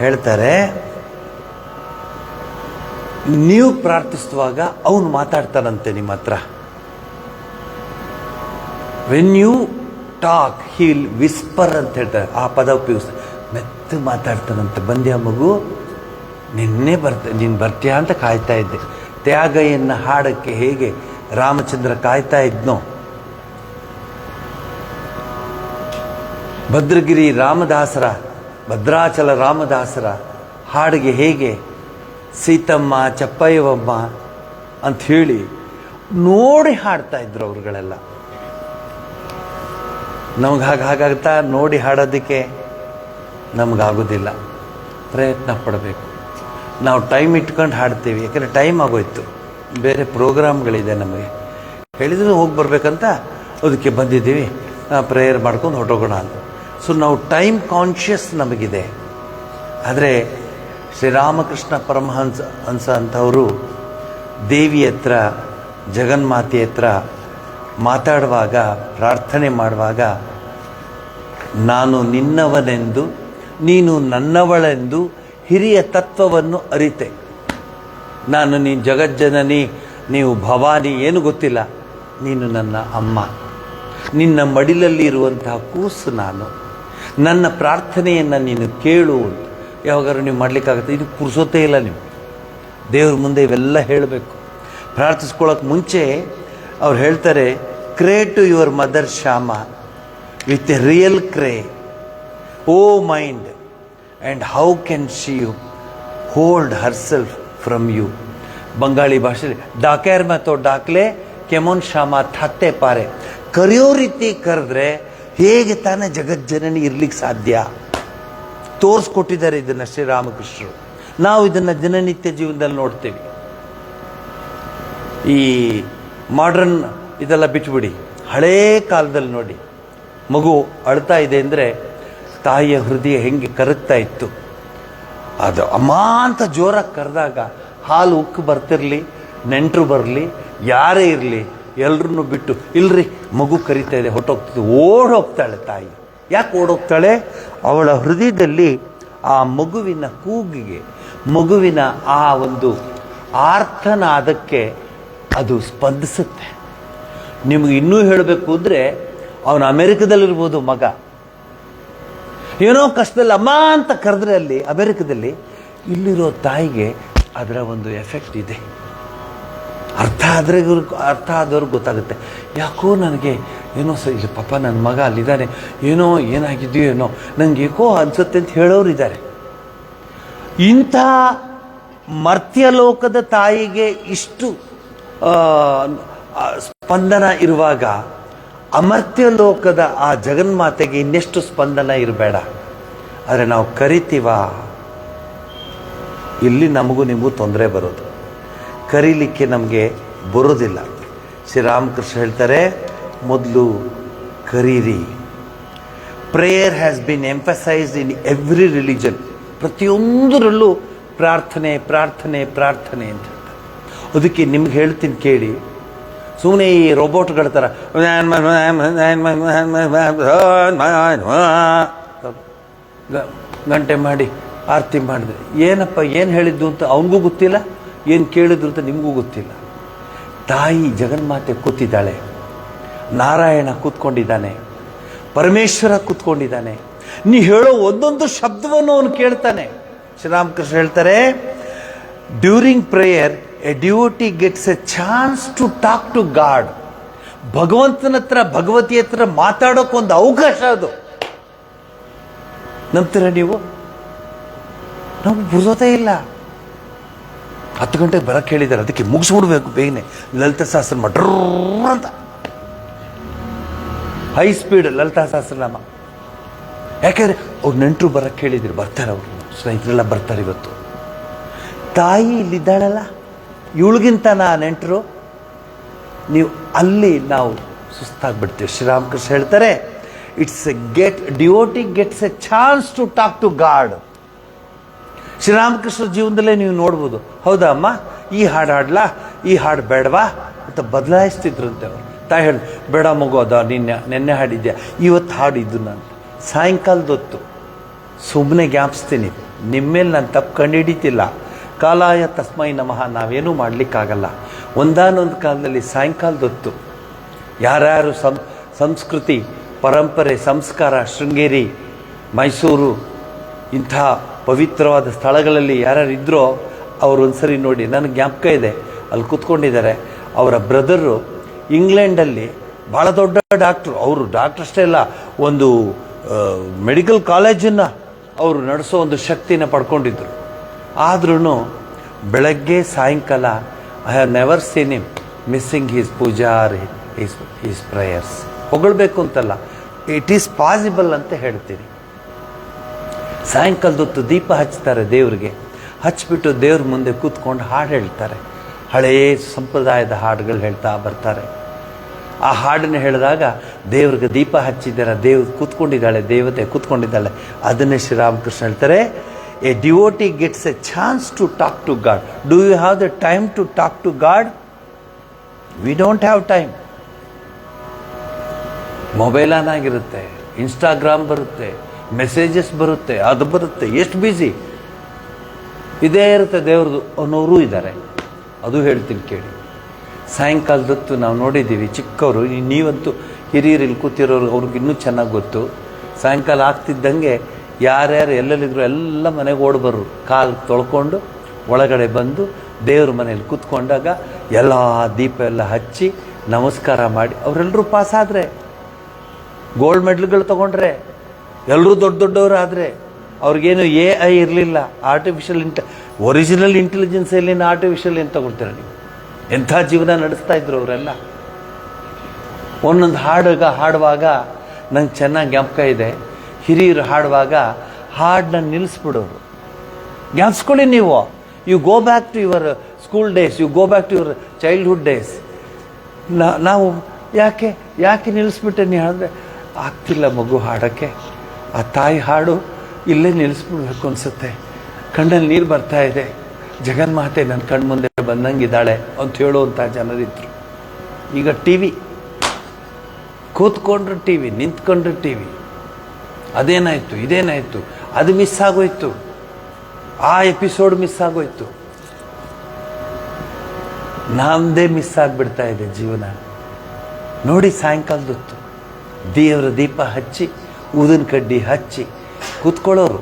ಹೇಳ್ತಾರೆ, ನೀವು ಪ್ರಾರ್ಥಿಸುವಾಗ ಅವನು ಮಾತಾಡ್ತಾನಂತೆ ನಿಮ್ಮ ಹತ್ರ. When you talk he will whisper ಅಂತ ಹೇಳ್ತಾರೆ, ಆ ಪದ ಉಪಯೋಗಿಸ್ತಾರೆ. ಮೆತ್ತ ಮಾತಾಡ್ತಾನಂತೆ, ಬಂದ್ಯಾ ಮಗು, ನೀನು ಬರ್ತೀಯಾ ಅಂತ ಕಾಯ್ತಾ ಇದ್ದೆ. ತ್ಯಾಗಯ್ಯನ ಹಾಡಕ್ಕೆ ಹೇಗೆ ರಾಮಚಂದ್ರ ಕಾಯ್ತಾ ಇದ್ನೋ, ಭದ್ರಗಿರಿ ರಾಮದಾಸರ, ಭದ್ರಾಚಲ ರಾಮದಾಸರ ಹಾಡಿಗೆ ಹೇಗೆ ಸೀತಮ್ಮ ಚಪ್ಪಯ್ಯವಮ್ಮ ಅಂತ ಹೇಳಿ ನೋಡಿ ಹಾಡ್ತಾ ಇದ್ರು ಅವ್ರುಗಳೆಲ್ಲ. ನಮ್ಗೆ ಹಾಗಾಗ್ತಾ ನೋಡಿ ಹಾಡೋದಕ್ಕೆ ನಮಗಾಗೋದಿಲ್ಲ, ಪ್ರಯತ್ನ ಪಡಬೇಕು. ನಾವು ಟೈಮ್ ಇಟ್ಕೊಂಡು ಹಾಡ್ತೀವಿ, ಯಾಕಂದರೆ ಟೈಮ್ ಆಗೋಯ್ತು, ಬೇರೆ ಪ್ರೋಗ್ರಾಮ್ಗಳಿದೆ ನಮಗೆ. ಹೇಳಿದ್ರು ಹೋಗಿ ಬರ್ಬೇಕಂತ ಅದಕ್ಕೆ ಬಂದಿದ್ದೀವಿ, ಪ್ರೇಯರ್ ಮಾಡ್ಕೊಂಡು ಹೊರಟೋಗೋಣ ಅಂತ. ಸೊ ನಾವು ಟೈಮ್ ಕಾನ್ಷಿಯಸ್ ನಮಗಿದೆ. ಆದರೆ ಶ್ರೀರಾಮಕೃಷ್ಣ ಪರಮಹಂಸ ಅಂಥವರು ದೇವಿ ಹತ್ರ, ಜಗನ್ಮಾತೆ ಹತ್ರ ಮಾತಾಡುವಾಗ, ಪ್ರಾರ್ಥನೆ ಮಾಡುವಾಗ, ನಾನು ನಿನ್ನವನೆಂದು ನೀನು ನನ್ನವಳೆಂದು ಹಿರಿಯ ತತ್ವವನ್ನು ಅರಿತೆ. ನಾನು ನೀನು ಜಗಜ್ಜನನಿ, ನೀವು ಭವಾನಿ, ಏನು ಗೊತ್ತಿಲ್ಲ, ನೀನು ನನ್ನ ಅಮ್ಮ, ನಿನ್ನ ಮಡಿಲಲ್ಲಿ ಇರುವಂತಹ ಕೂಸು ನಾನು, ನನ್ನ ಪ್ರಾರ್ಥನೆಯನ್ನು ನೀನು ಕೇಳು ಅಂತ ಯಾವಾಗಾದ್ರೂ ನೀವು ಮಾಡಲಿಕ್ಕಾಗುತ್ತೆ? ಇದು ಪುರುಸೊತ್ತೇ ಇಲ್ಲ. ನೀವು ದೇವ್ರ ಮುಂದೆ ಇವೆಲ್ಲ ಹೇಳಬೇಕು. ಪ್ರಾರ್ಥಿಸ್ಕೊಳ್ಳೋಕೆ ಮುಂಚೆ ಅವ್ರು ಹೇಳ್ತಾರೆ, cry to your mother Shyama with a real cry, oh mind, and how can she hold herself from you. Bengali ಭಾಷೆಯಲ್ಲಿ ಡಾಕ್ಯಾರ್ ಮತ್ತೋ ಡಾಕ್ಲೆ ಕೆಮೋನ್ ಶ್ಯಾಮ ಥತ್ತೆ ಪಾರೆ, ಕರೆಯೋ ರೀತಿ ಕರೆದ್ರೆ ಹೇಗೆ ತಾನೇ ಜಗಜ್ಜನನಿ ಇರ್ಲಿಕ್ಕೆ ಸಾಧ್ಯ? ತೋರಿಸ್ಕೊಟ್ಟಿದ್ದಾರೆ ಇದನ್ನು ಶ್ರೀರಾಮಕೃಷ್ಣರು. ನಾವು ಇದನ್ನು ದಿನನಿತ್ಯ ಜೀವನದಲ್ಲಿ ನೋಡ್ತೇವೆ. ಈ ಮಾಡರ್ನ್ ಇದೆಲ್ಲ ಬಿಟ್ಬಿಡಿ, ಹಳೇ ಕಾಲದಲ್ಲಿ ನೋಡಿ, ಮಗು ಅಳ್ತಾ ಇದೆ ಅಂದರೆ ತಾಯಿಯ ಹೃದಯ ಹೆಂಗೆ ಕರಗ್ತಾ ಇತ್ತು. ಅದು ಅಮ್ಮ ಅಂತ ಜೋರಾಗಿ ಕರೆದಾಗ ಹಾಲು ಉಕ್ಕು ಬರ್ತಿರಲಿ, ನೆಂಟರು ಬರಲಿ, ಯಾರೇ ಇರಲಿ, ಎಲ್ಲರನ್ನು ಬಿಟ್ಟು ಇಲ್ರಿ ಮಗು ಕರಿತಾ ಇದೆ ಹೊಟ್ಟೋಗ್ತದೆ, ಓಡೋಗ್ತಾಳೆ ತಾಯಿ. ಯಾಕೆ ಓಡೋಗ್ತಾಳೆ? ಅವಳ ಹೃದಯದಲ್ಲಿ ಆ ಮಗುವಿನ ಕೂಗಿಗೆ, ಮಗುವಿನ ಆ ಒಂದು ಆರ್ತನಾದಕ್ಕೆ ಅದು ಸ್ಪಂದಿಸುತ್ತೆ. ನಿಮಗೆ ಇನ್ನೂ ಹೇಳಬೇಕು ಅಂದರೆ, ಅವನು ಅಮೆರಿಕದಲ್ಲಿರ್ಬೋದು ಮಗ, ಏನೋ ಕಷ್ಟದಲ್ಲಿ ಅಮ್ಮ ಅಂತ ಕರೆದ್ರೆ ಅಲ್ಲಿ ಅಮೆರಿಕದಲ್ಲಿ, ಇಲ್ಲಿರೋ ತಾಯಿಗೆ ಅದರ ಒಂದು ಎಫೆಕ್ಟ್ ಇದೆ. ಅರ್ಥ ಆದವ್ರಿಗೆ ಗೊತ್ತಾಗುತ್ತೆ. ಯಾಕೋ ನನಗೆ ಏನೋ ಇಲ್ಲಿ ಪಾಪ ನನ್ನ ಮಗ ಅಲ್ಲಿದ್ದಾನೆ, ಏನಾಗಿದೆಯೋ ಏನೋ ನನಗೆ ಏಕೋ ಅನ್ಸುತ್ತೆ ಅಂತ ಹೇಳೋರು ಇದ್ದಾರೆ. ಇಂಥ ಮರ್ತ್ಯಲೋಕದ ತಾಯಿಗೆ ಇಷ್ಟು ಸ್ಪಂದನ ಇರುವಾಗ ಅಮರ್ತ್ಯ ಲೋಕದ ಆ ಜಗನ್ಮಾತೆಗೆ ಇನ್ನೆಷ್ಟು ಸ್ಪಂದನ ಇರಬೇಡ. ಆದರೆ ನಾವು ಕರಿತೀವ, ಇಲ್ಲಿ ನಮಗೂ ನಿಮಗೂ ತೊಂದರೆ ಬರೋದು. ಕರೀಲಿಕ್ಕೆ ನಮಗೆ ಬರೋದಿಲ್ಲ. ಶ್ರೀರಾಮಕೃಷ್ಣ ಹೇಳ್ತಾರೆ, ಮೊದಲು ಕರೀರಿ. Prayer has been emphasised in every religion. ಪ್ರತಿಯೊಂದರಲ್ಲೂ ಪ್ರಾರ್ಥನೆ ಪ್ರಾರ್ಥನೆ ಪ್ರಾರ್ಥನೆ ಅಂತ ಹೇಳ್ತಾರೆ. ಅದಕ್ಕೆ ನಿಮ್ಗೆ ಹೇಳ್ತೀನಿ ಕೇಳಿ, ಸುಮ್ಮನೆ ಈ ರೋಬೋಟ್ಗಳ ಥರ ಗಂಟೆ ಮಾಡಿ ಆರತಿ ಮಾಡಿದ್ರೆ ಏನಪ್ಪ ಏನು ಹೇಳಿದ್ದು ಅಂತ ಅವನಿಗೂ ಗೊತ್ತಿಲ್ಲ, ಏನು ಕೇಳಿದ್ರು ಅಂತ ನಿಮಗೂ ಗೊತ್ತಿಲ್ಲ. ತಾಯಿ ಜಗನ್ಮಾತೆ ಕೂತಿದ್ದಾಳೆ, ನಾರಾಯಣ ಕೂತ್ಕೊಂಡಿದ್ದಾನೆ, ಪರಮೇಶ್ವರ ಕೂತ್ಕೊಂಡಿದ್ದಾನೆ. ನೀ ಹೇಳೋ ಒಂದೊಂದು ಶಬ್ದವನ್ನು ಅವನು ಕೇಳ್ತಾನೆ. ಶ್ರೀರಾಮಕೃಷ್ಣ ಹೇಳ್ತಾರೆ, during prayer a devotee gets a chance to talk to God. ಭಗವಂತನ ಹತ್ರ ಭಗವತಿ ಹತ್ರ ಮಾತಾಡೋಕ್ಕೊಂದು ಅವಕಾಶ ಅದು. ನಂಬ್ತೀರ ನೀವು? ನಾವು ಬುರ್ಸೋದೇ ಇಲ್ಲ. 10 ಗಂಟೆಗೆ ಬರಕ್ಕೆ ಹೇಳಿದ್ದಾರೆ, ಅದಕ್ಕೆ ಮುಗಿಸ್ಬಿಡ್ಬೇಕು ಬೇಗನೆ. ಲಲಿತ ಸಹಸ್ರನಾಮ ಡ್ರ ಅಂತ ಹೈ ಸ್ಪೀಡ್ ಲಲಿತಾ ಸಹಸ್ರನಾಮ. ಯಾಕೆಂದ್ರೆ ಅವ್ರು ನೆಂಟರು ಬರಕ್ಕೆ ಹೇಳಿದ್ರು, ಬರ್ತಾರೆ, ಅವರು ಸ್ನೇಹಿತರೆಲ್ಲ ಬರ್ತಾರೆ. ಇವತ್ತು ತಾಯಿ ಇಲ್ಲಿದ್ದಾಳಲ್ಲ, ಇವಳಿಗಿಂತ ನೆಂಟರು ನೀವು, ಅಲ್ಲಿ ನಾವು ಸುಸ್ತಾಗ್ಬಿಡ್ತೀವಿ. ಶ್ರೀರಾಮಕೃಷ್ಣ ಹೇಳ್ತಾರೆ, devotee gets a chance to talk to God. Sri Ramakrishna ಜೀವನದಲ್ಲೇ ನೀವು ನೋಡ್ಬೋದು. ಹೌದಾ ಅಮ್ಮ, ಈ ಹಾಡು ಹಾಡ್ಲಾ, ಈ ಹಾಡು ಬೇಡವಾ ಅಂತ ಬದಲಾಯಿಸ್ತಿದ್ರಂತೆ ಅವರು. ತಾಯಿ ಹೇಳಿ, ಬೇಡ ಮಗು, ಅದ ನೆನ್ನೆ ಹಾಡಿದ್ಯಾ, ಇವತ್ತು ಹಾಡಿದ್ದು ನಾನು ಸಾಯಂಕಾಲದೊತ್ತು ಸುಮ್ಮನೆ ಜ್ಞಾಪಿಸ್ತೀನಿ. ನಿಮ್ಮೇಲೆ ನಾನು ತಪ್ಪು ಕಂಡುಹಿಡಿತಿಲ್ಲ. ಕಾಲಾಯ ತಸ್ಮೈ ನಮಃ, ನಾವೇನೂ ಮಾಡಲಿಕ್ಕಾಗಲ್ಲ. ಒಂದಾನೊಂದು ಕಾಲದಲ್ಲಿ ಸಾಯಂಕಾಲದೊತ್ತು ಯಾರ್ಯಾರು ಸಂಸ್ಕೃತಿ, ಪರಂಪರೆ, ಸಂಸ್ಕಾರ, ಶೃಂಗೇರಿ, ಮೈಸೂರು ಇಂಥ ಪವಿತ್ರವಾದ ಸ್ಥಳಗಳಲ್ಲಿ ಯಾರ್ಯಾರು ಇದ್ರೋ ಅವರು ಒಂದ್ಸರಿ ನೋಡಿ. ನನಗೆ ಜ್ಞಾಪಕ ಇದೆ, ಅಲ್ಲಿ ಕೂತ್ಕೊಂಡಿದ್ದಾರೆ. ಅವರ ಬ್ರದರು ಇಂಗ್ಲೆಂಡಲ್ಲಿ ಭಾಳ ದೊಡ್ಡ ಡಾಕ್ಟ್ರು. ಅವರು ಡಾಕ್ಟ್ರ್ ಅಷ್ಟೇ ಅಲ್ಲ, ಒಂದು ಮೆಡಿಕಲ್ ಕಾಲೇಜನ್ನು ಅವರು ನಡೆಸೋ ಒಂದು ಶಕ್ತಿನ ಪಡ್ಕೊಂಡಿದ್ರು. ಆದ್ರೂ ಬೆಳಗ್ಗೆ ಸಾಯಂಕಾಲ I have never seen him missing his puja or his prayers. ಹೊಗಳ್ಬೇಕು ಅಂತಲ್ಲ, ಇಟ್ ಈಸ್ ಪಾಸಿಬಲ್ ಅಂತ ಹೇಳ್ತೀನಿ. ಸಾಯಂಕಾಲದೊತ್ತು ದೀಪ ಹಚ್ತಾರೆ ದೇವ್ರಿಗೆ. ಹಚ್ಬಿಟ್ಟು ದೇವ್ರ ಮುಂದೆ ಕೂತ್ಕೊಂಡು ಹಾಡು ಹೇಳ್ತಾರೆ. ಹಳೆಯ ಸಂಪ್ರದಾಯದ ಹಾಡುಗಳು ಹೇಳ್ತಾ ಬರ್ತಾರೆ. ಆ ಹಾಡನ್ನು ಹೇಳಿದಾಗ ದೇವ್ರಿಗೆ ದೀಪ ಹಚ್ಚಿದ್ದಾರೆ, ದೇವ್ರು ಕೂತ್ಕೊಂಡಿದ್ದಾಳೆ, ದೇವತೆ ಕೂತ್ಕೊಂಡಿದ್ದಾಳೆ. ಅದನ್ನೇ ಶ್ರೀರಾಮಕೃಷ್ಣ ಹೇಳ್ತಾರೆ, a devotee gets a chance to talk to God. Do you have the time to talk to God? We don't have time. Mobile on ಆಗಿರುತ್ತೆ, ಇನ್ಸ್ಟಾಗ್ರಾಮ್ ಬರುತ್ತೆ, ಮೆಸೇಜಸ್ ಬರುತ್ತೆ, ಅದು ಬರುತ್ತೆ. ಎಷ್ಟು ಬ್ಯುಸಿ ಇದೇ ಇರುತ್ತೆ. ದೇವ್ರದ್ದು ಅನ್ನೋರು ಇದ್ದಾರೆ. ಅದು ಹೇಳ್ತೀನಿ ಕೇಳಿ. ಸಾಯಂಕಾಲದೊತ್ತು ನಾವು ನೋಡಿದ್ದೀವಿ, ಚಿಕ್ಕವರು, ನೀವಂತೂ ಹಿರಿಯರು ಇಲ್ಲಿ ಕೂತಿರೋರು, ಅವ್ರಿಗೆ ಇನ್ನೂ ಚೆನ್ನಾಗಿ ಗೊತ್ತು. ಸಾಯಂಕಾಲ ಆಗ್ತಿದ್ದಂಗೆ ಯಾರ್ಯಾರು ಎಲ್ಲೆಲ್ಲಿದ್ರು ಎಲ್ಲ ಮನೆಗೆ ಓಡ್ಬರ್ರು. ಕಾಲು ತೊಳ್ಕೊಂಡು ಒಳಗಡೆ ಬಂದು ದೇವ್ರ ಮನೇಲಿ ಕೂತ್ಕೊಂಡಾಗ ಎಲ್ಲ ದೀಪ ಎಲ್ಲ ಹಚ್ಚಿ ನಮಸ್ಕಾರ ಮಾಡಿ ಅವರೆಲ್ಲರೂ ಪಾಸಾದರೆ, ಗೋಲ್ಡ್ ಮೆಡಲ್ಗಳು ತೊಗೊಂಡ್ರೆ, ಎಲ್ಲರೂ ದೊಡ್ಡ ದೊಡ್ಡವರು ಆದರೆ, ಅವ್ರಿಗೇನು AI ಇರಲಿಲ್ಲ, ಒರಿಜಿನಲ್ ಇಂಟೆಲಿಜೆನ್ಸ್ ಎಲ್ಲಿನ ಆರ್ಟಿಫಿಷಿಯಲ್ ಏನು ತಗೊಳ್ತೀರ ನೀವು? ಎಂಥ ಜೀವನ ನಡೆಸ್ತಾ ಇದ್ರು ಅವರೆಲ್ಲ. ಒಂದೊಂದು ಹಾಡುವಾಗ ನಂಗೆ ಚೆನ್ನಾಗಿ ಜ್ಞಾಪಕ ಇದೆ. ಹಿರಿಯರು ಹಾಡುವಾಗ ಹಾಡನ್ನ ನಿಲ್ಲಿಸ್ಬಿಡೋರು. ಜ್ಞಾಪಿಸ್ಕೊಳ್ಳಿ ನೀವು. You go back to your school days, you go back to your childhood days. ನಾವು ಯಾಕೆ ನಿಲ್ಲಿಸ್ಬಿಟ್ಟೆ ನೀ ಹೇಳಿದ್ರೆ, ಆಗ್ತಿಲ್ಲ ಮಗು ಹಾಡೋಕ್ಕೆ, ಆ ತಾಯಿ ಹಾಡು ಇಲ್ಲೇ ನಿಲ್ಲಿಸ್ಬಿಡ್ಬೇಕು ಅನಿಸುತ್ತೆ, ಕಣ್ಣಲ್ಲಿ ನೀರು ಬರ್ತಾ ಇದೆ, ಜಗನ್ಮಾತೆ ನನ್ನ ಕಣ್ಣು ಮುಂದೆ ಬಂದಂಗಿದ್ದಾಳೆ ಅಂತ ಹೇಳುವಂಥ ಜನರಿದ್ರು. ಈಗ TV, ಕೂತ್ಕೊಂಡ್ರೆ TV, ನಿಂತ್ಕೊಂಡ್ರೆ TV. ಅದೇನಾಯಿತು, ಇದೇನಾಯಿತು, ಅದು ಮಿಸ್ ಆಗೋಯ್ತು, ಆ ಎಪಿಸೋಡ್ ಮಿಸ್ ಆಗೋಯ್ತು. ನಮ್ಮದೇ ಮಿಸ್ ಆಗಿಬಿಡ್ತಾ ಇದೆ ಜೀವನ. ನೋಡಿ, ಸಾಯಂಕಾಲದೊತ್ತು ದೇವರ ದೀಪ ಹಚ್ಚಿ, ಊದಿನ ಕಡ್ಡಿ ಹಚ್ಚಿ ಕೂತ್ಕೊಳ್ಳೋರು.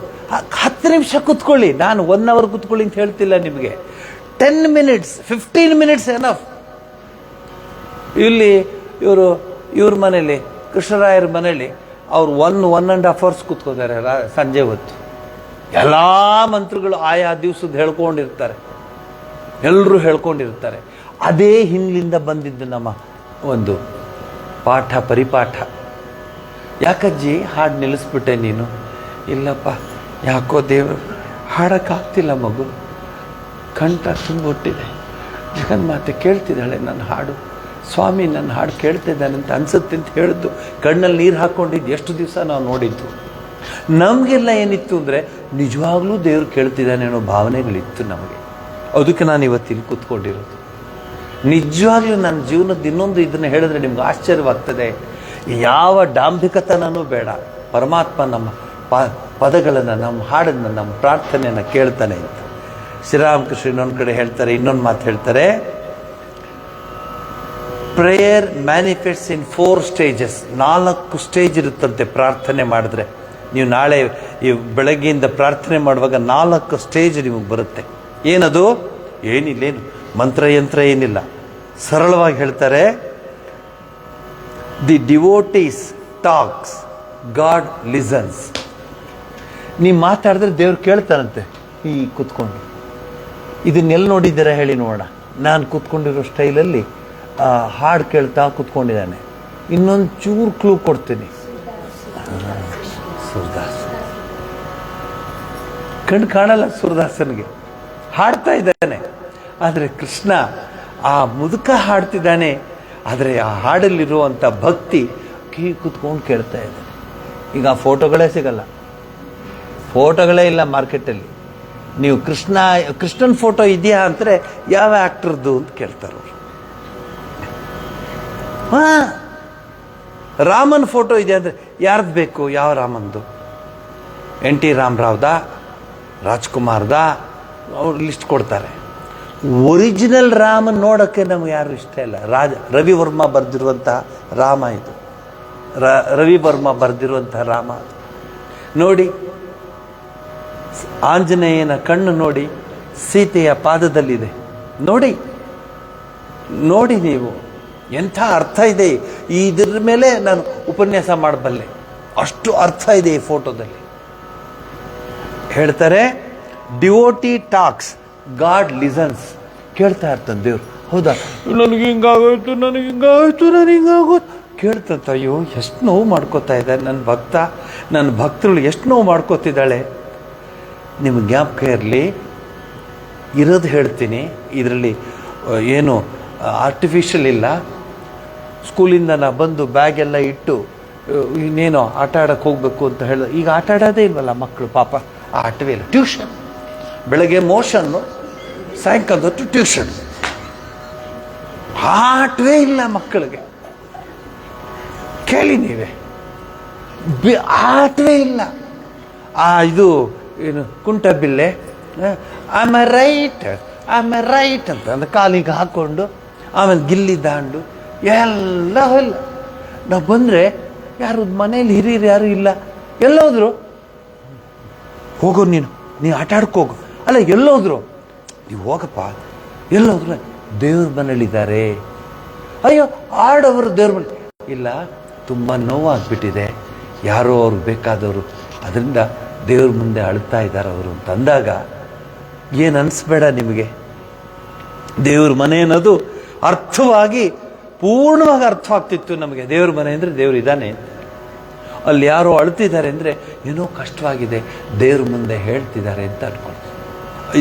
10 ನಿಮಿಷ ಕೂತ್ಕೊಳ್ಳಿ. ನಾನು 1 hour ಕೂತ್ಕೊಳ್ಳಿ ಅಂತ ಹೇಳ್ತಿಲ್ಲ ನಿಮಗೆ. 10 minutes, 15 minutes ಎನಫ್. ಇಲ್ಲಿ ಇವ್ರ ಮನೇಲಿ, ಕೃಷ್ಣರಾಯರ ಮನೇಲಿ ಅವ್ರು 1.5 hours ಕೂತ್ಕೋತಾರೆ ಸಂಜೆ ಹೊತ್ತು. ಎಲ್ಲ ಮಂತ್ರಗಳು ಆಯಾ ದಿವಸದ ಹೇಳ್ಕೊಂಡಿರ್ತಾರೆ, ಎಲ್ಲರೂ ಹೇಳ್ಕೊಂಡಿರ್ತಾರೆ. ಅದೇ ಹಿಂದಿನಿಂದ ಬಂದಿದ್ದು ನಮ್ಮ ಒಂದು ಪಾಠ ಪರಿಪಾಠ. ಯಾಕಜ್ಜಿ ಹಾಡು ನಿಲ್ಲಿಸ್ಬಿಟ್ಟೆ ನೀನು? ಇಲ್ಲಪ್ಪ, ಯಾಕೋ ದೇವರು ಹಾಡೋಕ್ಕಾಗ್ತಿಲ್ಲ ಮಗು, ಕಂಠ ತುಂಬಿಟ್ಟಿದೆ, ಜಗನ್ಮಾತೆ ಕೇಳ್ತಿದ್ದಾಳೆ ನನ್ನ ಹಾಡು, ಸ್ವಾಮಿ ನನ್ನ ಹಾಡು ಕೇಳ್ತಿದ್ದಾನೆ ಅಂತ ಅನ್ಸುತ್ತೆ ಅಂತ ಹೇಳಿದ್ದು ಕಣ್ಣಲ್ಲಿ ನೀರು ಹಾಕ್ಕೊಂಡಿದ್ದು ಎಷ್ಟು ದಿವಸ ನಾವು ನೋಡಿದ್ದು. ನಮಗೆಲ್ಲ ಏನಿತ್ತು ಅಂದರೆ ನಿಜವಾಗ್ಲೂ ದೇವ್ರು ಕೇಳ್ತಿದ್ದಾನೆ ಅನ್ನೋ ಭಾವನೆಗಳಿತ್ತು ನಮಗೆ. ಅದಕ್ಕೆ ನಾನು ಇವತ್ತಿಲ್ಲಿ ಕೂತ್ಕೊಂಡಿರೋದು. ನಿಜವಾಗ್ಲೂ ನನ್ನ ಜೀವನದ ಇನ್ನೊಂದು ಇದನ್ನು ಹೇಳಿದ್ರೆ ನಿಮ್ಗೆ ಆಶ್ಚರ್ಯವಾಗ್ತದೆ. ಯಾವ ಡಾಂಭಿಕತನೂ ಬೇಡ, ಪರಮಾತ್ಮ ನಮ್ಮ ಪದಗಳನ್ನು, ನಮ್ಮ ಹಾಡನ್ನು, ನಮ್ಮ ಪ್ರಾರ್ಥನೆಯನ್ನು ಕೇಳ್ತಾನೆ ಅಂತ ಶ್ರೀರಾಮಕೃಷ್ಣ ಇನ್ನೊಂದು ಕಡೆ ಹೇಳ್ತಾರೆ, ಇನ್ನೊಂದು ಮಾತು ಹೇಳ್ತಾರೆ, ಪ್ರೇಯರ್ ಮ್ಯಾನಿಫೆಸ್ಟ್ಸ್ ಇನ್ 4 stages. 4 ಸ್ಟೇಜ್ ಇರುತ್ತಂತೆ ಪ್ರಾರ್ಥನೆ ಮಾಡಿದ್ರೆ. ನೀವು ನಾಳೆ ಈ ಬೆಳಗ್ಗೆಯಿಂದ ಪ್ರಾರ್ಥನೆ ಮಾಡುವಾಗ 4 ಸ್ಟೇಜ್ ನಿಮಗೆ ಬರುತ್ತೆ. ಏನದು? ಏನಿಲ್ಲೇನು ಮಂತ್ರಯಂತ್ರ ಏನಿಲ್ಲ, ಸರಳವಾಗಿ ಹೇಳ್ತಾರೆ, the devotees talks, God listens. ನೀವು ಮಾತಾಡಿದ್ರೆ ದೇವ್ರು ಕೇಳ್ತಾರಂತೆ ಈ ಕೂತ್ಕೊಂಡು. ಇದನ್ನೆಲ್ಲ ನೋಡಿದ್ದೀರಾ ಹೇಳಿ ನೋಡೋಣ. ನಾನು ಕೂತ್ಕೊಂಡಿರೋ ಸ್ಟೈಲಲ್ಲಿ ಹಾಡು ಕೇಳ್ತಾ ಕೂತ್ಕೊಂಡಿದ್ದಾನೆ. ಇನ್ನೊಂದು ಚೂರು ಕ್ಲೂ ಕೊಡ್ತೀನಿ. ಸುರದಾಸ್ ಕಣ್ಣು ಕಾಣಲ್ಲ ಸುರದಾಸನಿಗೆ, ಹಾಡ್ತಾ ಇದ್ದಾನೆ. ಆದರೆ ಕೃಷ್ಣ ಆ ಮುದುಕ ಹಾಡ್ತಿದ್ದಾನೆ, ಆದರೆ ಆ ಹಾಡಲ್ಲಿರುವಂಥ ಭಕ್ತಿ ಕೂತ್ಕೊಂಡು ಕೇಳ್ತಾ ಇದ್ದಾನೆ. ಈಗ ಆ ಫೋಟೋಗಳೇ ಸಿಗಲ್ಲ, ಫೋಟೋಗಳೇ ಇಲ್ಲ ಮಾರ್ಕೆಟಲ್ಲಿ. ನೀವು ಕೃಷ್ಣನ್ ಫೋಟೋ ಇದೆಯಾ ಅಂದರೆ ಯಾವ ಆ್ಯಕ್ಟರ್ದು ಅಂತ ಕೇಳ್ತಾರೆ ಅವರು. ರಾಮನ್ ಫೋಟೋ ಇದೆ ಅಂದರೆ ಯಾರ್ದು ಬೇಕು, ಯಾವ ರಾಮಂದು? NT ರಾಮರಾವ್ದ, ರಾಜ್ಕುಮಾರ್ದ, ಅವ್ರು ಲಿಸ್ಟ್ ಕೊಡ್ತಾರೆ. ಒರಿಜಿನಲ್ ರಾಮನ್ ನೋಡೋಕ್ಕೆ ನಮ್ಗೆ ಯಾರು ಇಷ್ಟ ಇಲ್ಲ. ರವಿ ವರ್ಮ ಬರೆದಿರುವಂಥ ರಾಮ ಇದು, ರವಿ ವರ್ಮ ಬರೆದಿರುವಂಥ ರಾಮ ನೋಡಿ. ಆಂಜನೇಯನ ಕಣ್ಣು ನೋಡಿ, ಸೀತೆಯ ಪಾದದಲ್ಲಿದೆ ನೋಡಿ. ನೋಡಿ ನೀವು ಎಂಥ ಅರ್ಥ ಇದೆ. ಇದ್ರ ಮೇಲೆ ನಾನು ಉಪನ್ಯಾಸ ಮಾಡಬಲ್ಲೆ, ಅಷ್ಟು ಅರ್ಥ ಇದೆ ಈ ಫೋಟೋದಲ್ಲಿ. ಹೇಳ್ತಾರೆ, ಡಿವೋಟಿ ಟಾಕ್ಸ್, ಗಾಡ್ ಲಿಸನ್ಸ್. ಕೇಳ್ತಾ ಇರ್ತಾನೆ ದೇವ್ರು. ಹೌದಾ, ನನಗೆ ಹಿಂಗಾಗೋಯ್ತು, ನನಗೆ ಹಿಂಗಾಗೋಯ್ತು, ನನಗೆ ಹಿಂಗಾಗೋಯ್ತು ಕೇಳ್ತಂತ. ಅಯ್ಯೋ, ಎಷ್ಟು ನೋವು ಮಾಡ್ಕೋತಾ ಇದ್ದಾರೆ ನನ್ನ ಭಕ್ತರು ಎಷ್ಟು ನೋವು ಮಾಡ್ಕೋತಿದ್ದಾಳೆ. ನಿಮ್ಗೆ ಜ್ಞಾಪಕ ಇರಲಿ, ಇರೋದು ಹೇಳ್ತೀನಿ, ಇದರಲ್ಲಿ ಏನು ಆರ್ಟಿಫಿಷಿಯಲ್ ಇಲ್ಲ. ಸ್ಕೂಲಿಂದ ನಾ ಬಂದು ಬ್ಯಾಗ್ ಎಲ್ಲ ಇಟ್ಟು ಇನ್ನೇನೋ ಆಟ ಆಡೋಕ್ಕೆ ಹೋಗ್ಬೇಕು ಅಂತ ಹೇಳಿದ. ಈಗ ಆಟ ಆಡೋದೇ ಇಲ್ವಲ್ಲ ಮಕ್ಕಳು, ಪಾಪ ಆಟವೇ ಇಲ್ಲ. ಟ್ಯೂಷನ್, ಬೆಳಗ್ಗೆ ಮೋಷನ್ನು, ಸಾಯಂಕಾಲದೊತ್ತು ಟ್ಯೂಷನ್. ಆಟವೇ ಇಲ್ಲ ಮಕ್ಕಳಿಗೆ. ಕೇಳಿ ನೀವೇ, ಆಟವೇ ಇಲ್ಲ. ಇದು ಏನು ಕುಂಟಬಿಲ್ಲೆ, ಆಮೆ ರೈಟ್ ಅಂತ ಅಂದ್ರೆ ಕಾಲಿಗೆ ಹಾಕ್ಕೊಂಡು, ಆಮೇಲೆ ಗಿಲ್ಲಿ ದಾಂಡು ಎಲ್ಲ ಇಲ್ಲ. ನಾವು ಬಂದರೆ ಯಾರು ಮನೇಲಿ ಹಿರಿಯರು ಯಾರು ಇಲ್ಲ, ಎಲ್ಲೋದ್ರು? ಹೋಗೋ ನೀನು ಆಟ ಆಡ್ಕೋಗು. ಅಲ್ಲ, ಎಲ್ಲೋದ್ರು? ನೀವು ಹೋಗಪ್ಪ. ಎಲ್ಲೋದ್ರು? ದೇವ್ರ ಮನೇಲಿದ್ದಾರೆ. ಅಯ್ಯೋ, ಆಡೋರು ದೇವ್ರ ಮನೆ ಇಲ್ಲ, ತುಂಬ ನೋವಾಗ್ಬಿಟ್ಟಿದೆ, ಯಾರೋ ಅವ್ರು ಬೇಕಾದವರು, ಅದರಿಂದ ದೇವ್ರ ಮುಂದೆ ಅಳ್ತಾ ಇದ್ದಾರೆ ಅವರು ಅಂತ ಅಂದಾಗ ಏನು ಅನಿಸ್ಬೇಡ ನಿಮಗೆ. ದೇವ್ರ ಮನೆ ಅನ್ನೋದು ಅರ್ಥವಾಗಿ, ಪೂರ್ಣವಾಗಿ ಅರ್ಥವಾಗ್ತಿತ್ತು ನಮಗೆ. ದೇವ್ರ ಮನೆ ಅಂದರೆ ದೇವ್ರು ಇದ್ದಾನೆ, ಅಲ್ಲಿ ಯಾರೋ ಅಳ್ತಿದ್ದಾರೆ ಅಂದರೆ ಏನೋ ಕಷ್ಟವಾಗಿದೆ, ದೇವ್ರ ಮುಂದೆ ಹೇಳ್ತಿದ್ದಾರೆ ಅಂತ ಅನ್ಕೊಂಡು.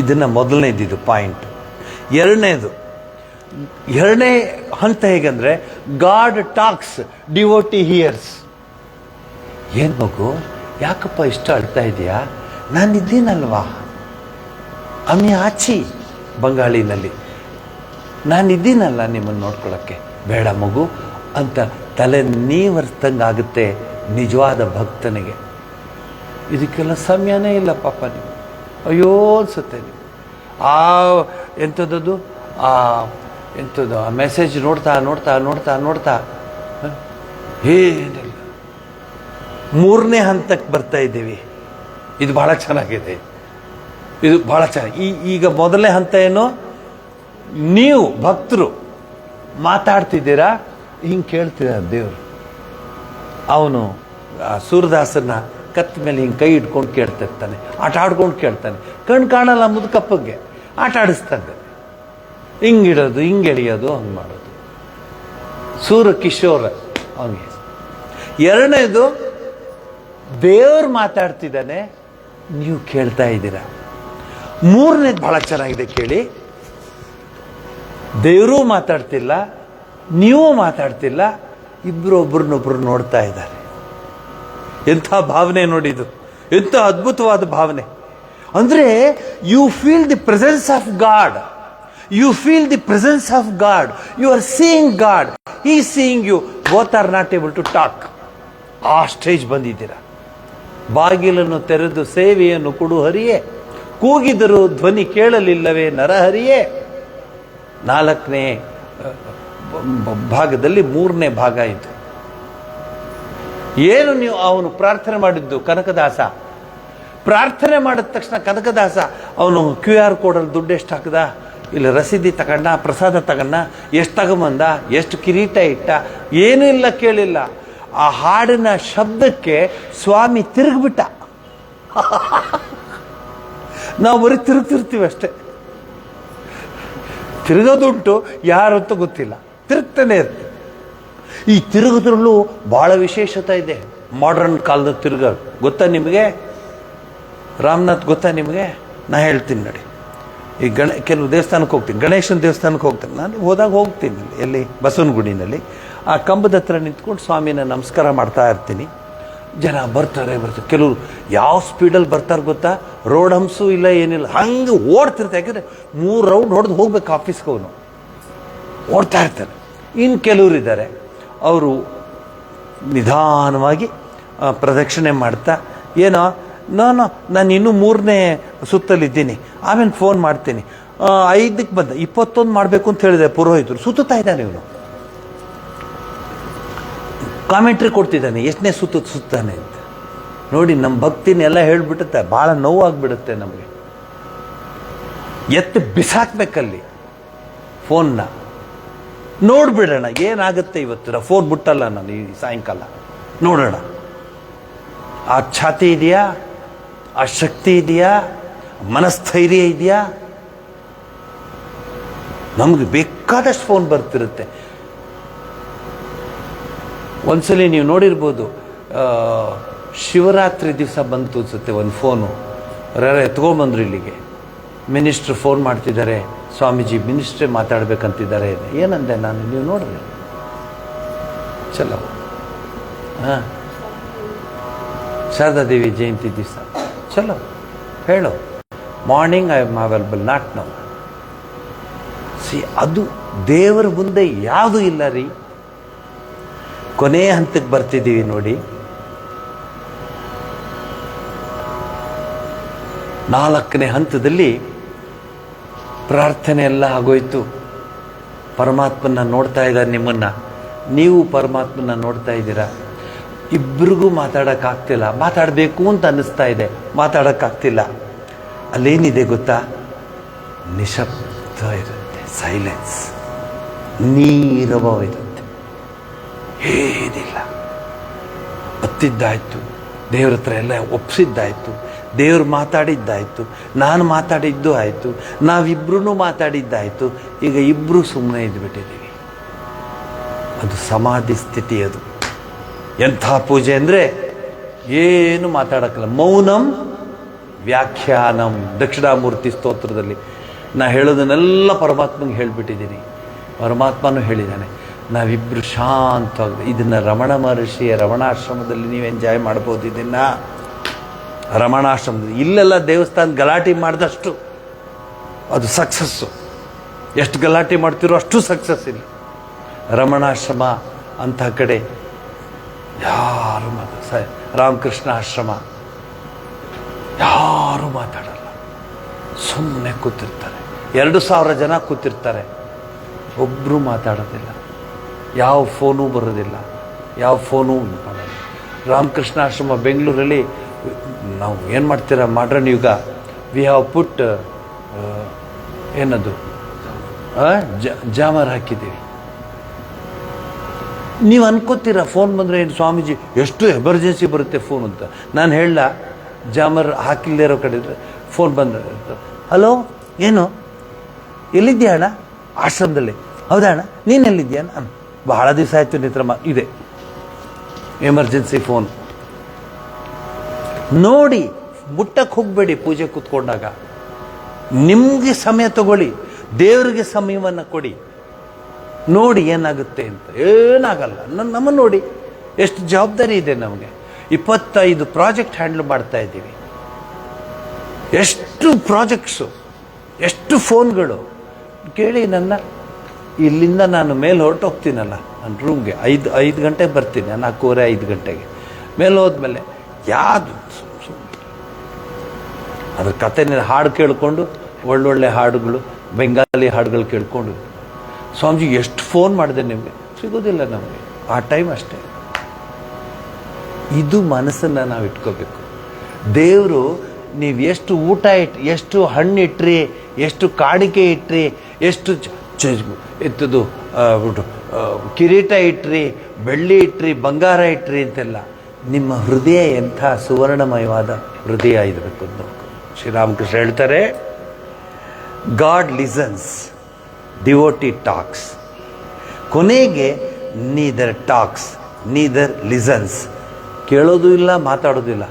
ಇದನ್ನು ಮೊದಲನೇದಿದು ಪಾಯಿಂಟ್. ಎರಡನೇ ಹಂತ ಹೇಗಂದರೆ, ಗಾಡ್ ಟಾಕ್ಸ್, ಡಿವೋಟಿ ಹಿಯರ್ಸ್. ಏನು ಮಗು, ಯಾಕಪ್ಪ ಇಷ್ಟ ಅಳ್ತಾ ಇದೆಯಾ? ನಾನಿದ್ದೀನಲ್ವಾ, ಅಮ್ಮಿ ಆಚಿ ಬಂಗಾಳಿನಲ್ಲಿ, ನಾನಿದ್ದೀನಲ್ಲ ನಿಮ್ಮನ್ನು ನೋಡ್ಕೊಳ್ಳೋಕ್ಕೆ. ಬೇಡ ಮಗು ಅಂತ ತಲೆ ನೀವರ್ಸ್ತಂಗಾಗುತ್ತೆ ನಿಜವಾದ ಭಕ್ತನಿಗೆ. ಇದಕ್ಕೆಲ್ಲ ಸಮಯನೇ ಇಲ್ಲ ಪಾಪ. ನೀವು ಅಯ್ಯೋ ಅನ್ಸುತ್ತೆ. ನೀವು ಎಂಥದ್ದು ಆ ಮೆಸೇಜ್ ನೋಡ್ತಾ ಏನಿಲ್ಲ. 3ನೇ ಹಂತಕ್ಕೆ ಬರ್ತಾ ಇದ್ದೀವಿ. ಇದು ಭಾಳ ಚೆನ್ನಾಗಿದೆ, ಈಗ ಮೊದಲನೇ ಹಂತ ಏನು? ನೀವು ಭಕ್ತರು ಮಾತಾಡ್ತಿದ್ದೀರಾ? ಹಿಂಗೆ ಕೇಳ್ತಿದ್ದಾರೆ ದೇವರು. ಅವನು ಸೂರದಾಸನ ಕತ್ತ ಮೇಲೆ ಹಿಂಗೆ ಕೈ ಇಟ್ಕೊಂಡು ಕೇಳ್ತಿರ್ತಾನೆ, ಆಟ ಆಡ್ಕೊಂಡು ಕೇಳ್ತಾನೆ. ಕಣ್ಣು ಕಾಣಲ್ಲ ಮುದುಕಪ್ಪಗೆ, ಆಟ ಆಡಿಸ್ತಾನೆ. ಹಿಂಗಿಡೋದು, ಹಿಂಗೆ ಎಳಿಯೋದು, ಹಂಗೆ ಮಾಡೋದು. ಸೂರ ಕಿಶೋರ್ ಅವನಿಗೆ. ಎರಡನೇದು, ದೇವ್ರು ಮಾತಾಡ್ತಿದ್ದಾನೆ, ನೀವು ಕೇಳ್ತಾ ಇದ್ದೀರಾ. ಮೂರನೇದು ಬಹಳ ಚೆನ್ನಾಗಿದೆ ಕೇಳಿ. ದೇವರೂ ಮಾತಾಡ್ತಿಲ್ಲ, ನೀವು ಮಾತಾಡ್ತಿಲ್ಲ, ಇಬ್ಬರು ಒಬ್ರನ್ನೊಬ್ರು ನೋಡ್ತಾ ಇದ್ದಾರೆ. ಎಂಥ ಭಾವನೆ ನೋಡಿದು, ಎಂಥ ಅದ್ಭುತವಾದ ಭಾವನೆ. ಅಂದರೆ you feel the presence of God. You feel the presence of God. You are seeing God, he is seeing you. Both are not able to talk. ಆ ಸ್ಟೇಜ್ ಬಂದಿದ್ದೀರಾ. ಬಾಗಿಲನ್ನು ತೆರೆದು ಸೇವೆಯನ್ನು ಕೊಡು ಹರಿಯೇ, ಕೂಗಿದರೂ ಧ್ವನಿ ಕೇಳಲಿಲ್ಲವೇ ನರಹರಿಯೇ. 4ನೇ ಭಾಗದಲ್ಲಿ 3ನೇ ಭಾಗ ಇದು. ಏನು ನೀವು ಅವನು ಪ್ರಾರ್ಥನೆ ಮಾಡಿದ್ದು? ಕನಕದಾಸ ಪ್ರಾರ್ಥನೆ ಮಾಡಿದ ತಕ್ಷಣ ಕನಕದಾಸ ಅವನು QR ಕೋಡಲ್ಲಿ ದುಡ್ಡು ಎಷ್ಟು ಹಾಕದ, ಇಲ್ಲಿ ರಸೀದಿ ತಗೊಂಡ, ಪ್ರಸಾದ ತಗೊಂಡ, ಎಷ್ಟು ತಗೊಂಬಂದ, ಎಷ್ಟು ಕಿರೀಟ ಇಟ್ಟ, ಏನೂ ಇಲ್ಲ, ಕೇಳಿಲ್ಲ. ಆ ಹಾಡಿನ ಶಬ್ದಕ್ಕೆ ಸ್ವಾಮಿ ತಿರುಗ್ಬಿಟ್ಟ. ನಾವು ಬರೀ ತಿರುಗ್ತಿರ್ತೀವಿ ಅಷ್ಟೇ. ತಿರುಗೋದುಂಟು, ಯಾರು ಅಂತ ಗೊತ್ತಿಲ್ಲ, ತಿರುಗ್ತಾನೆ ಇರ್ತೀವಿ. ಈ ತಿರುಗೋದ್ರಲ್ಲೂ ಬಹಳ ವಿಶೇಷತೆ ಇದೆ. ಮಾಡರ್ನ್ ಕಾಲದ ತಿರುಗೋದು ಗೊತ್ತಾ ನಿಮಗೆ? ರಾಮನಾಥ್ ಗೊತ್ತಾ ನಿಮಗೆ? ನಾ ಹೇಳ್ತೀನಿ ನೋಡಿ. ಈ ಕೆಲವು ದೇವಸ್ಥಾನಕ್ಕೆ ಹೋಗ್ತೀನಿ, ಗಣೇಶನ ದೇವಸ್ಥಾನಕ್ಕೆ ಹೋಗ್ತೀನಿ. ನಾನು ಹೋದಾಗ ಹೋಗ್ತೀನಿ, ಎಲ್ಲಿ ಬಸವನಗುಡಿನಲ್ಲಿ ಆ ಕಂಬದ ಹತ್ರ ನಿಂತ್ಕೊಂಡು ಸ್ವಾಮಿನ ನಮಸ್ಕಾರ ಮಾಡ್ತಾ ಇರ್ತೀನಿ. ಜನ ಬರ್ತಾರೆ. ಕೆಲವರು ಯಾವ ಸ್ಪೀಡಲ್ಲಿ ಬರ್ತಾರೆ ಗೊತ್ತಾ? ರೋಡ್ ಹಂಸು ಇಲ್ಲ, ಏನಿಲ್ಲ, ಹಂಗೆ ಓಡ್ತಿರ್ತಾರೆ. ಯಾಕಂದರೆ 3 ರೌಂಡ್ ಹೊಡೆದು ಹೋಗ್ಬೇಕು ಆಫೀಸ್ಗೆ. ಅವನು ಓಡ್ತಾ ಇರ್ತಾನೆ. ಇನ್ನು ಕೆಲವರು ಇದ್ದಾರೆ, ಅವರು ನಿಧಾನವಾಗಿ ಪ್ರದಕ್ಷಿಣೆ ಮಾಡ್ತಾ, ಏನೋ ನಾನು ಇನ್ನೂ 3ನೇ ಸುತ್ತಲಿದ್ದೀನಿ, ಆಮೇಲೆ ಫೋನ್ ಮಾಡ್ತೀನಿ, 5ಕ್ಕೆ ಬಂದ, 21 ಮಾಡಬೇಕು ಅಂತ ಹೇಳಿದೆ ಪುರೋಹಿತರು. ಸುತ್ತಾ ಇದ್ದಾನೆ ಇವನು, ಕಾಮೆಂಟ್ರಿ ಕೊಡ್ತಿದ್ದಾನೆ, ಎಷ್ಟನೇ ಸುತ್ತಾನೆ ಅಂತ. ನೋಡಿ, ನಮ್ಮ ಭಕ್ತಿನೆಲ್ಲ ಹೇಳ್ಬಿಡುತ್ತೆ. ಭಾಳ ನೋವಾಗ್ಬಿಡುತ್ತೆ ನಮಗೆ. ಎತ್ತು ಬಿಸಾಕ್ಬೇಕಲ್ಲಿ ಫೋನ್ನ. ನೋಡ್ಬಿಡೋಣ ಏನಾಗುತ್ತೆ ಇವತ್ತು. ಫೋನ್ ಬಿಟ್ಟಲ್ಲ ನಾನು ಈ ಸಾಯಂಕಾಲ, ನೋಡೋಣ. ಆ ಛಾತಿ ಇದೆಯಾ, ಆ ಶಕ್ತಿ ಇದೆಯಾ, ಮನಸ್ಥೈರ್ಯ ಇದೆಯಾ? ನಮ್ಗೆ ಬೇಕಾದಷ್ಟು ಫೋನ್ ಬರ್ತಿರುತ್ತೆ. ಒಂದ್ಸಲಿ ನೀವು ನೋಡಿರ್ಬೋದು, ಶಿವರಾತ್ರಿ ದಿವಸ ಬಂತು ಅನ್ಸುತ್ತೆ ಒಂದು ಫೋನು. ಎತ್ಕೊಂಡ್ಬಂದ್ರು ಇಲ್ಲಿಗೆ. ಮಿನಿಸ್ಟ್ರು ಫೋನ್ ಮಾಡ್ತಿದ್ದಾರೆ, ಸ್ವಾಮೀಜಿ ಮಿನಿಸ್ಟ್ರೇ ಮಾತಾಡ್ಬೇಕಂತಿದ್ದಾರೆ. ಏನಂದೆ ನಾನು? ನೀವು ನೋಡ್ರಿ, ಚಲೋ. ಹಾಂ, ಶಾರದಾದೇವಿ ಜಯಂತಿ ದಿವಸ ಚಲೋ ಹೇಳು. Morning I am available, not now. ಅದು ದೇವರ ಮುಂದೆ ಯಾವುದೂ ಇಲ್ಲ ರೀ. ಕೊನೆಯ ಹಂತಕ್ಕೆ ಬರ್ತಿದ್ದೀವಿ ನೋಡಿ. 4ನೇ ಹಂತದಲ್ಲಿ ಪ್ರಾರ್ಥನೆ ಎಲ್ಲ ಆಗೋಯ್ತು. ಪರಮಾತ್ಮನ ನೋಡ್ತಾ ಇದ್ದಾರೆ ನಿಮ್ಮನ್ನ, ನೀವು ಪರಮಾತ್ಮನ ನೋಡ್ತಾ ಇದ್ದೀರಾ. ಇಬ್ಬರಿಗೂ ಮಾತಾಡೋಕ್ಕಾಗ್ತಿಲ್ಲ. ಮಾತಾಡಬೇಕು ಅಂತ ಅನ್ನಿಸ್ತಾ ಇದೆ, ಮಾತಾಡೋಕ್ಕಾಗ್ತಿಲ್ಲ. ಅಲ್ಲೇನಿದೆ ಗೊತ್ತಾ? ನಿಶಬ್ದ ಇರುತ್ತೆ, ಸೈಲೆನ್ಸ್, ನೀರವವಿರುತ್ತೆ, ಏನಿಲ್ಲ. ಒತ್ತಿದ್ದಾಯ್ತು, ದೇವ್ರ ಹತ್ರ ಎಲ್ಲ ಒಪ್ಪಿಸಿದ್ದಾಯ್ತು, ದೇವ್ರು ಮಾತಾಡಿದ್ದಾಯ್ತು, ನಾನು ಮಾತಾಡಿದ್ದು ಆಯಿತು, ನಾವಿಬ್ರೂ ಮಾತಾಡಿದ್ದಾಯಿತು. ಈಗ ಇಬ್ಬರು ಸುಮ್ಮನೆ ಇದ್ಬಿಟ್ಟಿದ್ದೀವಿ. ಅದು ಸಮಾಧಿ ಸ್ಥಿತಿ. ಅದು ಎಂಥ ಪೂಜೆ ಅಂದರೆ ಏನು ಮಾತಾಡೋಕ್ಕಲ್ಲ. ಮೌನಂ ವ್ಯಾಖ್ಯಾನಂ. ದಕ್ಷಿಣಾಮೂರ್ತಿ ಸ್ತೋತ್ರದಲ್ಲಿ ನಾ ಹೇಳೋದನ್ನೆಲ್ಲ ಪರಮಾತ್ಮನಿಗೆ ಹೇಳಿಬಿಟ್ಟಿದ್ದೀನಿ. ಪರಮಾತ್ಮನೂ ಹೇಳಿದ್ದಾನೆ. ನಾವಿಬ್ಬರು ಶಾಂತವಾಗಿ ಇದನ್ನು ರಮಣ ಮಹರ್ಷಿಯ ರಮಣಾಶ್ರಮದಲ್ಲಿ ನೀವು ಎಂಜಾಯ್ ಮಾಡ್ಬೋದು. ಇದನ್ನು ರಮಣಾಶ್ರಮದಲ್ಲಿ, ಇಲ್ಲೆಲ್ಲ ದೇವಸ್ಥಾನ ಗಲಾಟೆ ಮಾಡಿದಷ್ಟು ಅದು ಸಕ್ಸಸ್ಸು. ಎಷ್ಟು ಗಲಾಟೆ ಮಾಡ್ತಿರೋ ಅಷ್ಟು ಸಕ್ಸಸ್ ಇಲ್ಲ. ರಮಣಾಶ್ರಮ ಅಂಥ ಕಡೆ ಯಾರು ರಾಮಕೃಷ್ಣ ಆಶ್ರಮ ಯಾರೂ ಮಾತಾಡಲ್ಲ, ಸುಮ್ಮನೆ ಕೂತಿರ್ತಾರೆ. 2,000 ಜನ ಕೂತಿರ್ತಾರೆ, ಒಬ್ಬರು ಮಾತಾಡೋದಿಲ್ಲ, ಯಾವ ಫೋನೂ ಬರೋದಿಲ್ಲ, ಯಾವ ಫೋನೂ ಮಾಡಲ್ಲ. ರಾಮಕೃಷ್ಣ ಆಶ್ರಮ ಬೆಂಗಳೂರಲ್ಲಿ ನಾವು ಏನು ಮಾಡ್ತೀರಾ, ಮಾಡ್ರನ್ ಯುಗ, ವಿ ಹ್ಯಾವ್ ಪುಟ್ ಏನದು ಜಾಮರ್ ಹಾಕಿದ್ದೀವಿ. ನೀವು ಅನ್ಕೋತೀರ ಫೋನ್ ಬಂದರೆ ಏನು ಸ್ವಾಮೀಜಿ ಎಷ್ಟು ಎಮರ್ಜೆನ್ಸಿ ಬರುತ್ತೆ ಫೋನ್ ಅಂತ. ನಾನು ಹೇಳ ಜಾಮರ್ ಹಾಕಿಲ್ಲದೆ ಇರೋ ಕಡೆ ಫೋನ್ ಬಂದರೆ, ಹಲೋ ಏನು ಎಲ್ಲಿದ್ದೀಯ ಅಣ್ಣ? ಆಶ್ರಮದಲ್ಲಿ. ಹೌದಾ ಅಣ್ಣ, ನೀನು ಎಲ್ಲಿದ್ದೀಯ? ನಾನು ಬಹಳ ದಿವಸ ಆಯಿತು ನಿತ್ರ ಇದೆ ಎಮರ್ಜೆನ್ಸಿ ಫೋನ್. ನೋಡಿ, ಮುಟ್ಟಕ್ಕೆ ಹೋಗಬೇಡಿ. ಪೂಜೆ ಕೂತ್ಕೊಂಡಾಗ ನಿಮಗೆ ಸಮಯ ತಗೊಳ್ಳಿ, ದೇವರಿಗೆ ಸಮಯವನ್ನು ಕೊಡಿ, ನೋಡಿ ಏನಾಗುತ್ತೆ ಅಂತ. ಏನಾಗಲ್ಲ. ನಮ್ಮನ್ನು ನೋಡಿ ಎಷ್ಟು ಜವಾಬ್ದಾರಿ ಇದೆ ನಮಗೆ. 25 ಪ್ರಾಜೆಕ್ಟ್ ಹ್ಯಾಂಡಲ್ ಮಾಡ್ತಾ ಇದ್ದೀವಿ. ಎಷ್ಟು ಪ್ರಾಜೆಕ್ಟ್ಸು, ಎಷ್ಟು ಫೋನ್ಗಳು. ಕೇಳಿ ನನ್ನ, ಇಲ್ಲಿಂದ ನಾನು ಮೇಲೆ ಹೊರಟೋಗ್ತೀನಲ್ಲ ನನ್ನ ರೂಮ್ಗೆ, 5 ಗಂಟೆಗೆ ಬರ್ತೀನಿ, 4:45 ಗಂಟೆಗೆ. ಮೇಲೆ ಹೋದ್ಮೇಲೆ ಯಾವುದು ಅದ್ರ ಕಥೆನ ಹಾಡು ಕೇಳಿಕೊಂಡು, ಒಳ್ಳೊಳ್ಳೆ ಹಾಡುಗಳು, ಬೆಂಗಾಲಿ ಹಾಡುಗಳು ಕೇಳಿಕೊಂಡು, ಸ್ವಾಮೀಜಿ ಎಷ್ಟು ಫೋನ್ ಮಾಡಿದೆ ನಿಮಗೆ, ಸಿಗೋದಿಲ್ಲ ನಮಗೆ ಆ ಟೈಮ್ ಅಷ್ಟೇ. ಇದು ಮನಸ್ಸನ್ನು ನಾವು ಇಟ್ಕೋಬೇಕು. ದೇವರು ನೀವು ಎಷ್ಟು ಊಟ ಎಷ್ಟು ಹಣ್ಣು ಇಟ್ರಿ, ಎಷ್ಟು ಕಾಣಿಕೆ ಇಟ್ರಿ, ಎಷ್ಟು ಎತ್ತದು ಕಿರೀಟ ಇಟ್ರಿ, ಬೆಳ್ಳಿ ಇಟ್ರಿ, ಬಂಗಾರ ಇಟ್ರಿ ಅಂತೆಲ್ಲ, ನಿಮ್ಮ ಹೃದಯ ಎಂಥ ಸುವರ್ಣಮಯವಾದ ಹೃದಯ ಇರಬೇಕು ಅಂತ ಶ್ರೀರಾಮಕೃಷ್ಣ ಹೇಳ್ತಾರೆ. God listens, devotee talks. ಕೊನೆಗೆ ನೀದರ್ ಟಾಕ್ಸ್ ನೀದರ್ ಲಿಸನ್ಸ್. ಕೇಳೋದು ಇಲ್ಲ, ಮಾತಾಡೋದು ಇಲ್ಲ.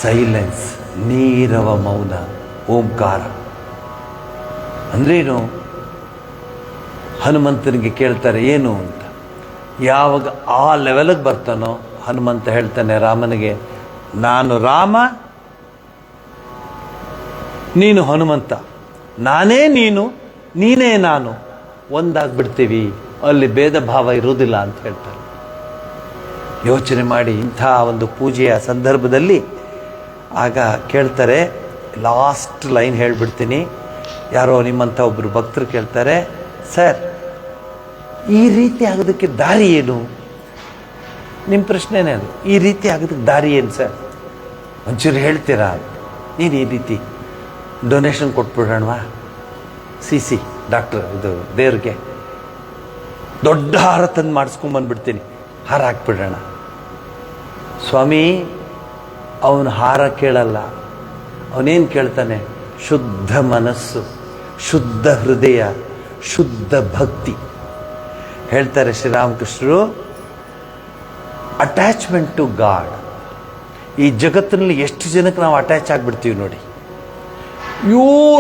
ಸೈಲೆನ್ಸ್, ನೀರವ ಮೌನ, ಓಂಕಾರ. ಅಂದ್ರೇನು? ಹನುಮಂತನಿಗೆ ಕೇಳ್ತಾರೆ ಏನು ಅಂತ. ಯಾವಾಗ ಆ ಲೆವೆಲ್ಗೆ ಬರ್ತಾನೋ ಹನುಮಂತ ಹೇಳ್ತಾನೆ ರಾಮನಿಗೆ, ನಾನು ರಾಮ, ನೀನು ಹನುಮಂತ, ನಾನೇ ನೀನು, ನೀನೇ ನಾನು, ಒಂದಾಗ್ಬಿಡ್ತೀವಿ, ಅಲ್ಲಿ ಭೇದ ಭಾವ ಇರುವುದಿಲ್ಲ ಅಂತ ಹೇಳ್ತಾರೆ. ಯೋಚನೆ ಮಾಡಿ, ಇಂಥ ಒಂದು ಪೂಜೆಯ ಸಂದರ್ಭದಲ್ಲಿ ಆಗ ಕೇಳ್ತಾರೆ, ಲಾಸ್ಟ್ ಲೈನ್ ಹೇಳ್ಬಿಡ್ತೀನಿ. ಯಾರೋ ನಿಮ್ಮಂಥ ಒಬ್ಬರು ಭಕ್ತರು ಕೇಳ್ತಾರೆ, ಸರ್ ಈ ರೀತಿ ಆಗೋದಕ್ಕೆ ದಾರಿ ಏನು? ನಿಮ್ಮ ಪ್ರಶ್ನೆನೇ ಅದು. ಈ ರೀತಿ ಆಗೋದಕ್ಕೆ ದಾರಿ ಏನು ಸರ್? ಒಂಚೂರು ಹೇಳ್ತೀರಾ? ನೀನು ಈ ರೀತಿ ಡೊನೇಷನ್ ಕೊಟ್ಬಿಡೋಣವಾ? ಸಿ ಡಾಕ್ಟ್ರ್ ಇದು ದೇವ್ರಿಗೆ ದೊಡ್ಡ ಹಾರ ತಂದು ಮಾಡಿಸ್ಕೊಂಬಂದ್ಬಿಡ್ತೀನಿ, ಹಾರ ಹಾಕ್ಬಿಡೋಣ. ಸ್ವಾಮಿ, ಅವನು ಹಾರ ಕೇಳಲ್ಲ. ಅವನೇನು ಕೇಳ್ತಾನೆ? ಶುದ್ಧ ಮನಸ್ಸು, ಶುದ್ಧ ಹೃದಯ, ಶುದ್ಧ ಭಕ್ತಿ. ಹೇಳ್ತಾರೆ ಶ್ರೀರಾಮಕೃಷ್ಣರು, ಅಟ್ಯಾಚ್ಮೆಂಟ್ ಟು ಗಾಡ್. ಈ ಜಗತ್ತಿನಲ್ಲಿ ಎಷ್ಟು ಜನಕ್ಕೆ ನಾವು ಅಟ್ಯಾಚ್ ಆಗಿಬಿಡ್ತೀವಿ ನೋಡಿ.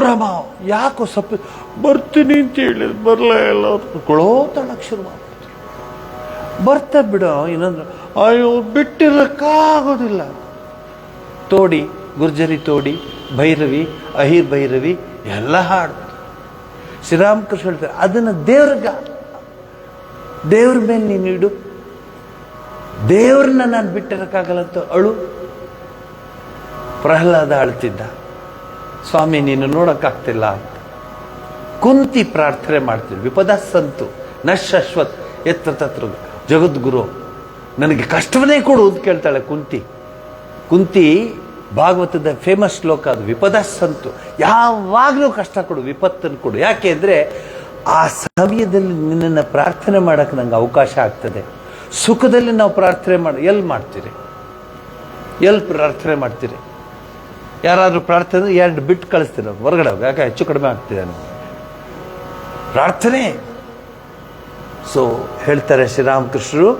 ರಮ ಯಾಕೋ ಸ್ವಲ್ಪ ಬರ್ತೀನಿ ಅಂತ ಹೇಳಿ ಬರಲ್ಲ, ಎಲ್ಲ ಕೊಳೋತಳಕ್ಕೆ ಶುರು ಮಾಡ್ಬಿಡ್ತಾರೆ. ಬರ್ತಾ ಬಿಡೋ ಇನ್ನೊಂದು, ಅಯ್ಯೋ ಬಿಟ್ಟಿರಕ್ಕಾಗೋದಿಲ್ಲ. ತೋಡಿ, ಗುರ್ಜರಿ ತೋಡಿ, ಭೈರವಿ, ಅಹಿರ್ ಭೈರವಿ ಎಲ್ಲ ಹಾಡು ಶ್ರೀರಾಮಕೃಷ್ಣ ಹೇಳ್ತಾರೆ. ಅದನ್ನು ದೇವ್ರ ಮೇಲೆ ನೀನು ಇಡು. ದೇವ್ರನ್ನ ನಾನು ಬಿಟ್ಟಿರಕ್ಕಾಗಲ್ಲ ಅಂತ ಅಳು. ಪ್ರಹ್ಲಾದ ಅಳ್ತಿದ್ದ, ಸ್ವಾಮಿ ನೀನು ನೋಡೋಕ್ಕಾಗ್ತಿಲ್ಲ ಅಂತ. ಕುಂತಿ ಪ್ರಾರ್ಥನೆ ಮಾಡ್ತೀವಿ, ವಿಪದ ಸಂತು ನ ಶಾಶ್ವತ್ ಎತ್ರ ತತ್ರ ಜಗದ್ಗುರು, ನನಗೆ ಕಷ್ಟವನ್ನೇ ಕೊಡು ಅಂತ ಕೇಳ್ತಾಳೆ ಕುಂತಿ. ಭಾಗವತದ ಫೇಮಸ್ ಶ್ಲೋಕ ಅದು, ವಿಪದ ಸಂತು, ಯಾವಾಗಲೂ ಕಷ್ಟ ಕೊಡು, ವಿಪತ್ತನ್ನು ಕೊಡು. ಯಾಕೆ ಅಂದರೆ ಆ ಸಮಯದಲ್ಲಿ ನಿನ್ನನ್ನು ಪ್ರಾರ್ಥನೆ ಮಾಡೋಕ್ಕೆ ನಂಗೆ ಅವಕಾಶ ಆಗ್ತದೆ. ಸುಖದಲ್ಲಿ ನಾವು ಪ್ರಾರ್ಥನೆ ಎಲ್ಲಿ ಮಾಡ್ತೀರಿ? ಎಲ್ಲಿ ಪ್ರಾರ್ಥನೆ ಮಾಡ್ತೀರಿ? ಯಾರಾದರೂ ಪ್ರಾರ್ಥನೆ 2 ಬಿಟ್ಟು ಕಳಿಸ್ತೀರ ಹೊರಗಡೆ, ಯಾಕೆ ಹೆಚ್ಚು ಕಡಿಮೆ ಆಗ್ತಿದೆ ನನಗೆ ಪ್ರಾರ್ಥನೆ. ಸೊ ಹೇಳ್ತಾರೆ ಶ್ರೀರಾಮಕೃಷ್ಣರು,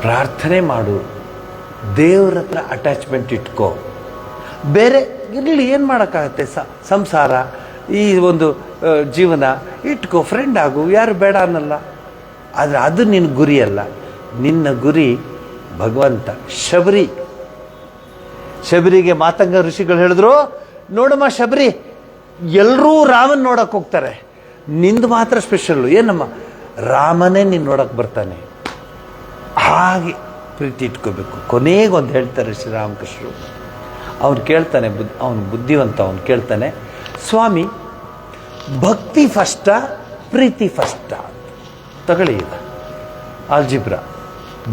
ಪ್ರಾರ್ಥನೆ ಮಾಡು, ದೇವ್ರ ಹತ್ರ ಅಟ್ಯಾಚ್ಮೆಂಟ್ ಇಟ್ಕೋ. ಬೇರೆ ಇರಲಿ, ಏನು ಮಾಡೋಕ್ಕಾಗತ್ತೆ? ಸಂಸಾರ, ಈ ಒಂದು ಜೀವನ ಇಟ್ಕೋ, ಫ್ರೆಂಡ್ ಆಗು, ಯಾರು ಬೇಡ ಅನ್ನಲ್ಲ. ಆದರೆ ಅದು ನಿನ್ನ ಗುರಿ ಅಲ್ಲ. ನಿನ್ನ ಗುರಿ ಭಗವಂತ. ಶಬರಿಗೆ ಮಾತಂಗ ಋಷಿಗಳು ಹೇಳಿದ್ರು, ನೋಡಮ್ಮ ಶಬರಿ, ಎಲ್ಲರೂ ರಾಮನ್ ನೋಡಕ್ಕೆ ಹೋಗ್ತಾರೆ, ನಿಂದು ಮಾತ್ರ ಸ್ಪೆಷಲ್ಲು. ಏನಮ್ಮ? ರಾಮನೇ ನೀನು ನೋಡಕ್ಕೆ ಬರ್ತಾನೆ. ಹಾಗೆ ಪ್ರೀತಿ ಇಟ್ಕೋಬೇಕು. ಕೊನೆಗೊಂದು ಹೇಳ್ತಾರೆ ಶ್ರೀರಾಮಕೃಷ್ಣರು, ಅವನು ಕೇಳ್ತಾನೆ, ಅವನು ಬುದ್ಧಿವಂತ, ಅವನು ಕೇಳ್ತಾನೆ, ಸ್ವಾಮಿ ಭಕ್ತಿ ಫಸ್ಟಾ ಪ್ರೀತಿ ಫಸ್ಟಾ? ತಗೊಳ್ಳಿ ಈಗ ಆಲ್ಜಿಬ್ರಾ.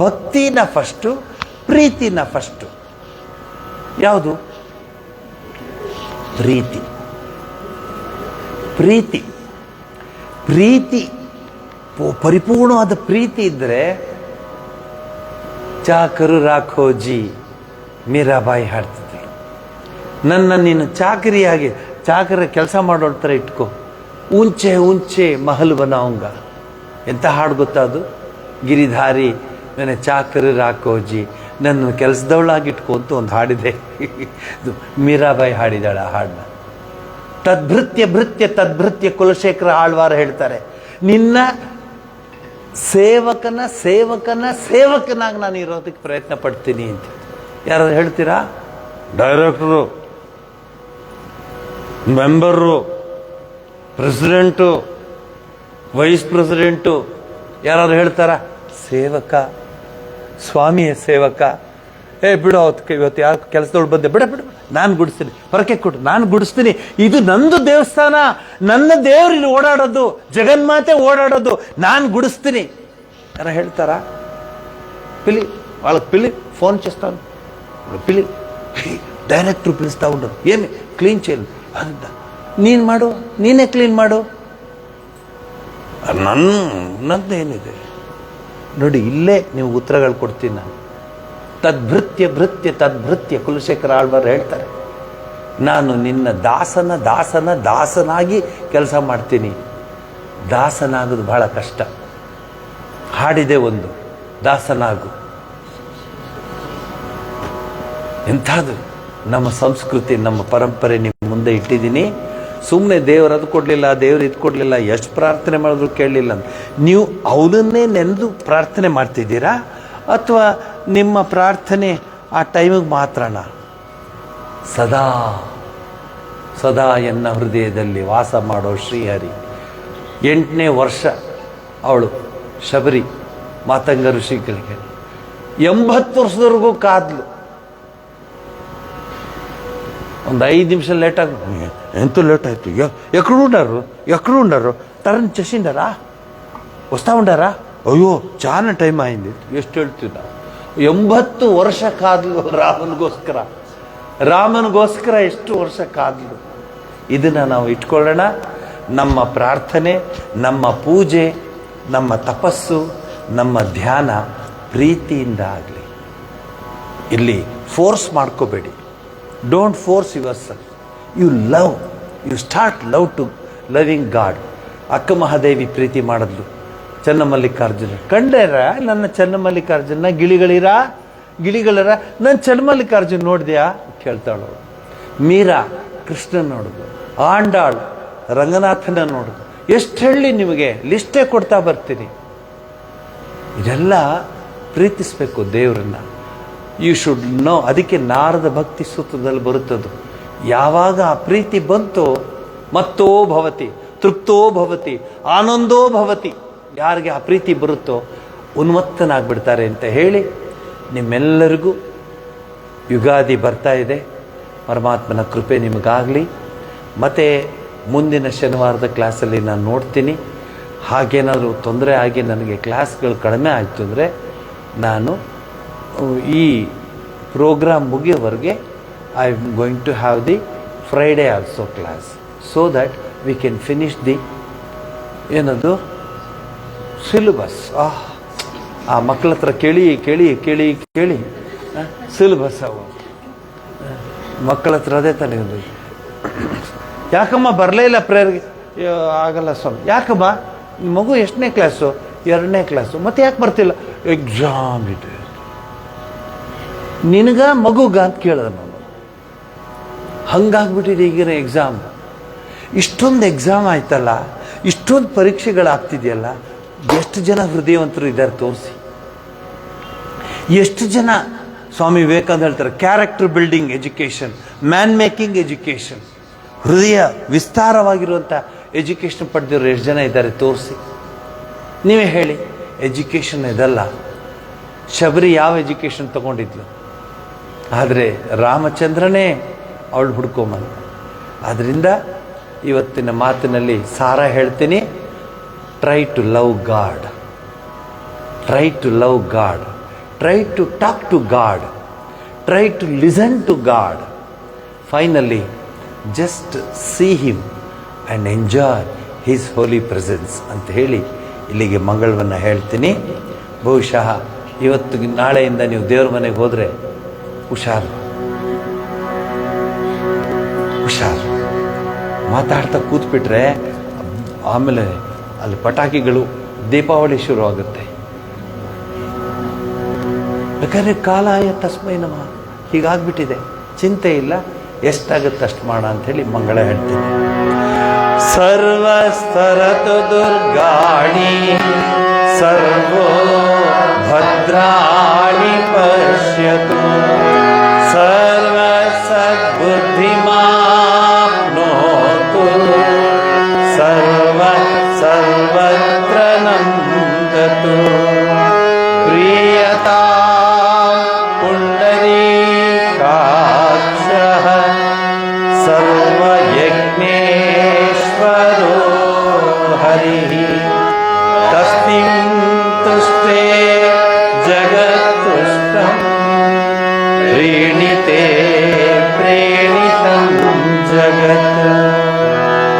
ಭಕ್ತಿನ ಫಸ್ಟು, ಪ್ರೀತಿನ ಫಸ್ಟು. ಯಾವುದು? ಪ್ರೀತಿ. ಪರಿಪೂರ್ಣವಾದ ಪ್ರೀತಿ ಇದ್ದರೆ ಚಾಕರು ರಾಖೋಜಿ ಮೀರಾಬಾಯಿ ಹಾಡ್ತಿದ್ದರು. ನನ್ನ ನೀನು ಚಾಕರ ಕೆಲಸ ಮಾಡೋರ ಥರ ಇಟ್ಕೋ, ಉಂಚೆ ಉಂಚೆ ಮಹಲ್ ಬನಾਉਂಗ. ಎಂಥ ಹಾಡು ಗೊತ್ತಾ ಅದು? ಗಿರಿಧಾರಿ ನನ್ನ ಚಾಕರು ರಾಖೋಜಿ, ನನ್ನ ಕೆಲಸದವಳಾಗಿ ಇಟ್ಕೋ ಅಂತ ಒಂದು ಹಾಡಿದೆ. ಮೀರಾಬಾಯಿ ಹಾಡಿದಾಳ ಆ ಹಾಡನ್ನ. ತದ್ಭೃತ್ಯ ಕುಲಶೇಖರ ಆಳ್ವಾರ ಹೇಳ್ತಾರೆ, ನಿನ್ನ ಸೇವಕನಾಗಿ ನಾನು ಇರೋದಕ್ಕೆ ಪ್ರಯತ್ನ ಪಡ್ತೀನಿ ಅಂತ. ಯಾರಾದ್ರು ಹೇಳ್ತೀರಾ? Director, member, president, wise president ಯಾರಾದ್ರು ಹೇಳ್ತಾರ? ಸೇವಕ, ಸ್ವಾಮಿಯ ಸೇವಕ. ಬಿಡು, ಇವತ್ತು ಯಾರು ಕೆಲಸದೊಳು ಬಂದೆ, ಬಿಡ ನಾನು ಗುಡಿಸ್ತೀನಿ, ಹೊರಕೆ ಕೊಡು, ನಾನು ಗುಡಿಸ್ತೀನಿ, ಇದು ನಂದು ದೇವಸ್ಥಾನ, ನನ್ನ ದೇವ್ರು ಇಲ್ಲಿ ಓಡಾಡೋದು, ಜಗನ್ಮಾತೆ ಓಡಾಡೋದು, ನಾನು ಗುಡಿಸ್ತೀನಿ ಯಾರ ಹೇಳ್ತಾರ? వాళ్ళకి పిలి ఫోన్ చేస్తాను, పిలి డైరెక్టర్ పిలుస్తా ఉండరు, ఏమి క్లీన్ చేయాలి ಅಂತ. ನೀನು ಮಾಡು, ನೀನೇ ಕ್ಲೀನ್ ಮಾಡು. ನನ್ನದೇನಿದೆ ನೋಡಿ, ಇಲ್ಲೇ ನೀವು ಉತ್ತರಗಳು ಕೊಡ್ತೀನಿ ನಾನು. ತದ್ಭೃತ್ಯ ಕುಲಶೇಖರ ಆಳ್ವಾರ್ ಹೇಳ್ತಾರೆ, ನಾನು ನಿನ್ನ ದಾಸನಾಗಿ ಕೆಲಸ ಮಾಡ್ತೀನಿ. ದಾಸನಾಗೋದು ಬಹಳ ಕಷ್ಟ. ಹಾಡಿದೆ ಒಂದು, ದಾಸನಾಗು. ಎಂಥದ್ದು ನಮ್ಮ ಸಂಸ್ಕೃತಿ, ನಮ್ಮ ಪರಂಪರೆ ನಿಮ್ಮ ಮುಂದೆ ಇಟ್ಟಿದ್ದೀನಿ. ಸುಮ್ಮನೆ ದೇವರು ಅದು ಕೊಡಲಿಲ್ಲ, ದೇವ್ರು ಇದು ಕೊಡಲಿಲ್ಲ, ಎಷ್ಟು ಪ್ರಾರ್ಥನೆ ಮಾಡಿದ್ರು ಕೇಳಲಿಲ್ಲ ಅಂತ ನೀವು ಅವನನ್ನೇ ನೆನೆದು ಪ್ರಾರ್ಥನೆ ಮಾಡ್ತಿದ್ದೀರಾ, ಅಥವಾ ನಿಮ್ಮ ಪ್ರಾರ್ಥನೆ ಆ ಟೈಮಿಗೆ ಮಾತ್ರನ? ಸದಾ ಎನ್ನ ಹೃದಯದಲ್ಲಿ ವಾಸ ಮಾಡೋ ಶ್ರೀಹರಿ. 8ನೇ ವರ್ಷ ಅವಳು ಶಬರಿ ಮಾತಂಗ ಋಷಿಗಳಿಗೆ 80 ವರ್ಷದವರೆಗೂ ಕಾದ್ಲು. ಒಂದು 5 ನಿಮಿಷ ಲೇಟಾಗಿ, ಎಂತೂ ಲೇಟ್ ಆಯ್ತು, ఎక్కడ ఉండారు తరని చేసిండారా, వస్తా ఉండారా, అయ్యో చాలా టైం అయింది. ಎಷ್ಟು ಹೇಳ್ತೀವಿ ನಾವು? 80 ವರ್ಷ ಕಾದ್ಲು ರಾಮನಿಗೋಸ್ಕರ ಎಷ್ಟು ವರ್ಷ ಕಾದ್ಲು. ಇದನ್ನ ನಾವು ಇಟ್ಕೊಳ್ಳೋಣ. ನಮ್ಮ ಪ್ರಾರ್ಥನೆ, ನಮ್ಮ ಪೂಜೆ, ನಮ್ಮ ತಪಸ್ಸು, ನಮ್ಮ ಧ್ಯಾನ ಪ್ರೀತಿಯಿಂದ ಆಗಲಿ. ಇಲ್ಲಿ ಫೋರ್ಸ್ ಮಾಡ್ಕೋಬೇಡಿ. Don't force yourself. You start loving God. Akka Mahadevi ಪ್ರೀತಿ ಮಾಡಿದ್ಲು ಚನ್ನಮಲ್ಲಿಕಾರ್ಜುನ. ಕಂಡೇರ ನನ್ನ ಚನ್ನಮಲ್ಲಿಕಾರ್ಜುನ? ಗಿಳಿಗಳಿರ ನನ್ನ ಚನ್ನಮಲ್ಲಿಕಾರ್ಜುನ ನೋಡಿದ್ಯಾ ಕೇಳ್ತಾಳು. ಮೀರಾ ಕೃಷ್ಣನ್ ನೋಡಿದ್ಲು, ಆಂಡಾಳ್ ರಂಗನಾಥನ ನೋಡಿದ್ಲು. ಎಷ್ಟು ಹೇಳಿ ನಿಮಗೆ, ಲಿಸ್ಟೇ ಕೊಡ್ತಾ ಬರ್ತೀನಿ. ಇದೆಲ್ಲ ಪ್ರೀತಿಸ್ಬೇಕು ದೇವರನ್ನ. You should know. ಅದಕ್ಕೆ ನಾರದ ಭಕ್ತಿ ಸೂತ್ರದಲ್ಲಿ ಬರುತ್ತದು. ಯಾವಾಗ ಆ ಪ್ರೀತಿ ಬಂತೋ ಮತ್ತೋ ಭವತಿ, ತೃಪ್ತೋ ಭವತಿ, ಆನಂದೋ ಭವತಿ. ಯಾರಿಗೆ ಆ ಪ್ರೀತಿ ಬರುತ್ತೋ ಉನ್ಮತ್ತನಾಗ್ಬಿಡ್ತಾರೆ ಅಂತ ಹೇಳಿ, ನಿಮ್ಮೆಲ್ಲರಿಗೂ ಯುಗಾದಿ ಬರ್ತಾ ಇದೆ. ಪರಮಾತ್ಮನ ಕೃಪೆ ನಿಮಗಾಗಲಿ. ಮತ್ತು ಮುಂದಿನ ಶನಿವಾರದ ಕ್ಲಾಸಲ್ಲಿ ನಾನು ನೋಡ್ತೀನಿ. ಹಾಗೇನಾದರೂ ತೊಂದರೆ ಆಗಿ ನನಗೆ ಕ್ಲಾಸ್ಗಳು ಕಡಿಮೆ ಆಯಿತು ಅಂದರೆ ನಾನು ಈ ಪ್ರೋಗ್ರಾಮ್ ಮುಗಿಯೋವರೆಗೆ I am going to have the Friday also class, so that we can finish the ಏನದು ಸಿಲೆಬಸ್. ಆ ಮಕ್ಕಳ ಹತ್ರ ಕೇಳಿ ಸಿಲೆಬಸ್ ಅವು ಮಕ್ಕಳ ಹತ್ರ ಅದೇ ತಾನೇ. ಯಾಕಮ್ಮ ಬರಲೇ ಇಲ್ಲ ಪ್ರೇಯರ್ಗೆ? ಆಗಲ್ಲ ಸ್ವಾಮಿ. ಯಾಕಮ್ಮ ಮಗು ಎಷ್ಟನೇ ಕ್ಲಾಸು? 2ನೇ ಕ್ಲಾಸು. ಮತ್ತೆ ಯಾಕೆ ಬರ್ತಿಲ್ಲ? ಎಕ್ಸಾಮ್ ಇದೆ. ನಿನಗ ಮಗುಗ ಅಂತ ಕೇಳಿದೆ ನಾನು. ಹಂಗಾಗ್ಬಿಟ್ಟಿದೆ ಈಗಿನ ಎಕ್ಸಾಮ್. ಇಷ್ಟೊಂದು ಎಕ್ಸಾಮ್ ಆಯ್ತಲ್ಲ, ಇಷ್ಟೊಂದು ಪರೀಕ್ಷೆಗಳಾಗ್ತಿದೆಯಲ್ಲ, ಎಷ್ಟು ಜನ ಹೃದಯವಂತರು ಇದ್ದಾರೆ ತೋರಿಸಿ. ಎಷ್ಟು ಜನ ಸ್ವಾಮಿ ವಿವೇಕಾನಂದ ಹೇಳ್ತಾರೆ, character building education, man making education, ಹೃದಯ ವಿಸ್ತಾರವಾಗಿರುವಂಥ ಎಜುಕೇಷನ್ ಪಡೆದಿರೋ ಎಷ್ಟು ಜನ ಇದ್ದಾರೆ ತೋರಿಸಿ. ನೀವೇ ಹೇಳಿ. ಎಜುಕೇಷನ್ ಇದಲ್ಲ. ಶಬರಿ ಯಾವ ಎಜುಕೇಷನ್ ತಗೊಂಡಿದ್ಲು? ಆದರೆ ರಾಮಚಂದ್ರನೇ ಅವಳು ಹುಡ್ಕೊಂಬಂದ. ಆದ್ದರಿಂದ ಇವತ್ತಿನ ಮಾತಿನಲ್ಲಿ ಸಾರ ಹೇಳ್ತೀನಿ, try to love God, try to love God, try to talk to God, try to listen to God. Finally just see him and enjoy his holy presence ಅಂತ ಹೇಳಿ ಇಲ್ಲಿಗೆ ಮಂಗಳವನ್ನು ಹೇಳ್ತೀನಿ. ಬಹುಶಃ ಇವತ್ತು ನಾಳೆಯಿಂದ ನೀವು ದೇವ್ರ ಮನೆಗೆ ಹೋದರೆ ಹುಷಾರು, ಮಾತಾಡ್ತಾ ಕೂತ್ಬಿಟ್ರೆ ಆಮೇಲೆ ಅಲ್ಲಿ ಪಟಾಕಿಗಳು, ದೀಪಾವಳಿ ಶುರು ಆಗುತ್ತೆ. ಬೇಕಾದ್ರೆ ಕಾಲಾಯ ತಸ್ಮೈ ನಮಃ ಹೀಗಾಗ್ಬಿಟ್ಟಿದೆ. ಚಿಂತೆ ಇಲ್ಲ, ಎಷ್ಟಾಗುತ್ತೆ ಅಷ್ಟು ಮಾಡ ಅಂಥೇಳಿ ಮಂಗಳ ಹೇಳ್ತೀನಿ. ಸರ್ವಸ್ತರತು ದುರ್ಗಾಣಿ ಸರ್ವೋ ಭದ್ರಾಣಿ ಪಶ್ಯತು ಸರ್ವ ಸದ್ಬುದ್ಧಿಮಾಪ್ನೋತು ಸರ್ವತ್ರ ನಂದತು ಪ್ರಿಯತಾ ಪುಂಡರೀಕಾಕ್ಷಃ ಸರ್ವಯಜ್ಞೇಶ್ವರೋ ಹರಿಃ ತಸ್ಮಿನ್ ತುಷ್ಟೇ ಜಗತ್ತುಷ್ಟಂ ಪ್ರೇಣಿತೆ ಪ್ರೇಣಿತಂ ಜಗತ್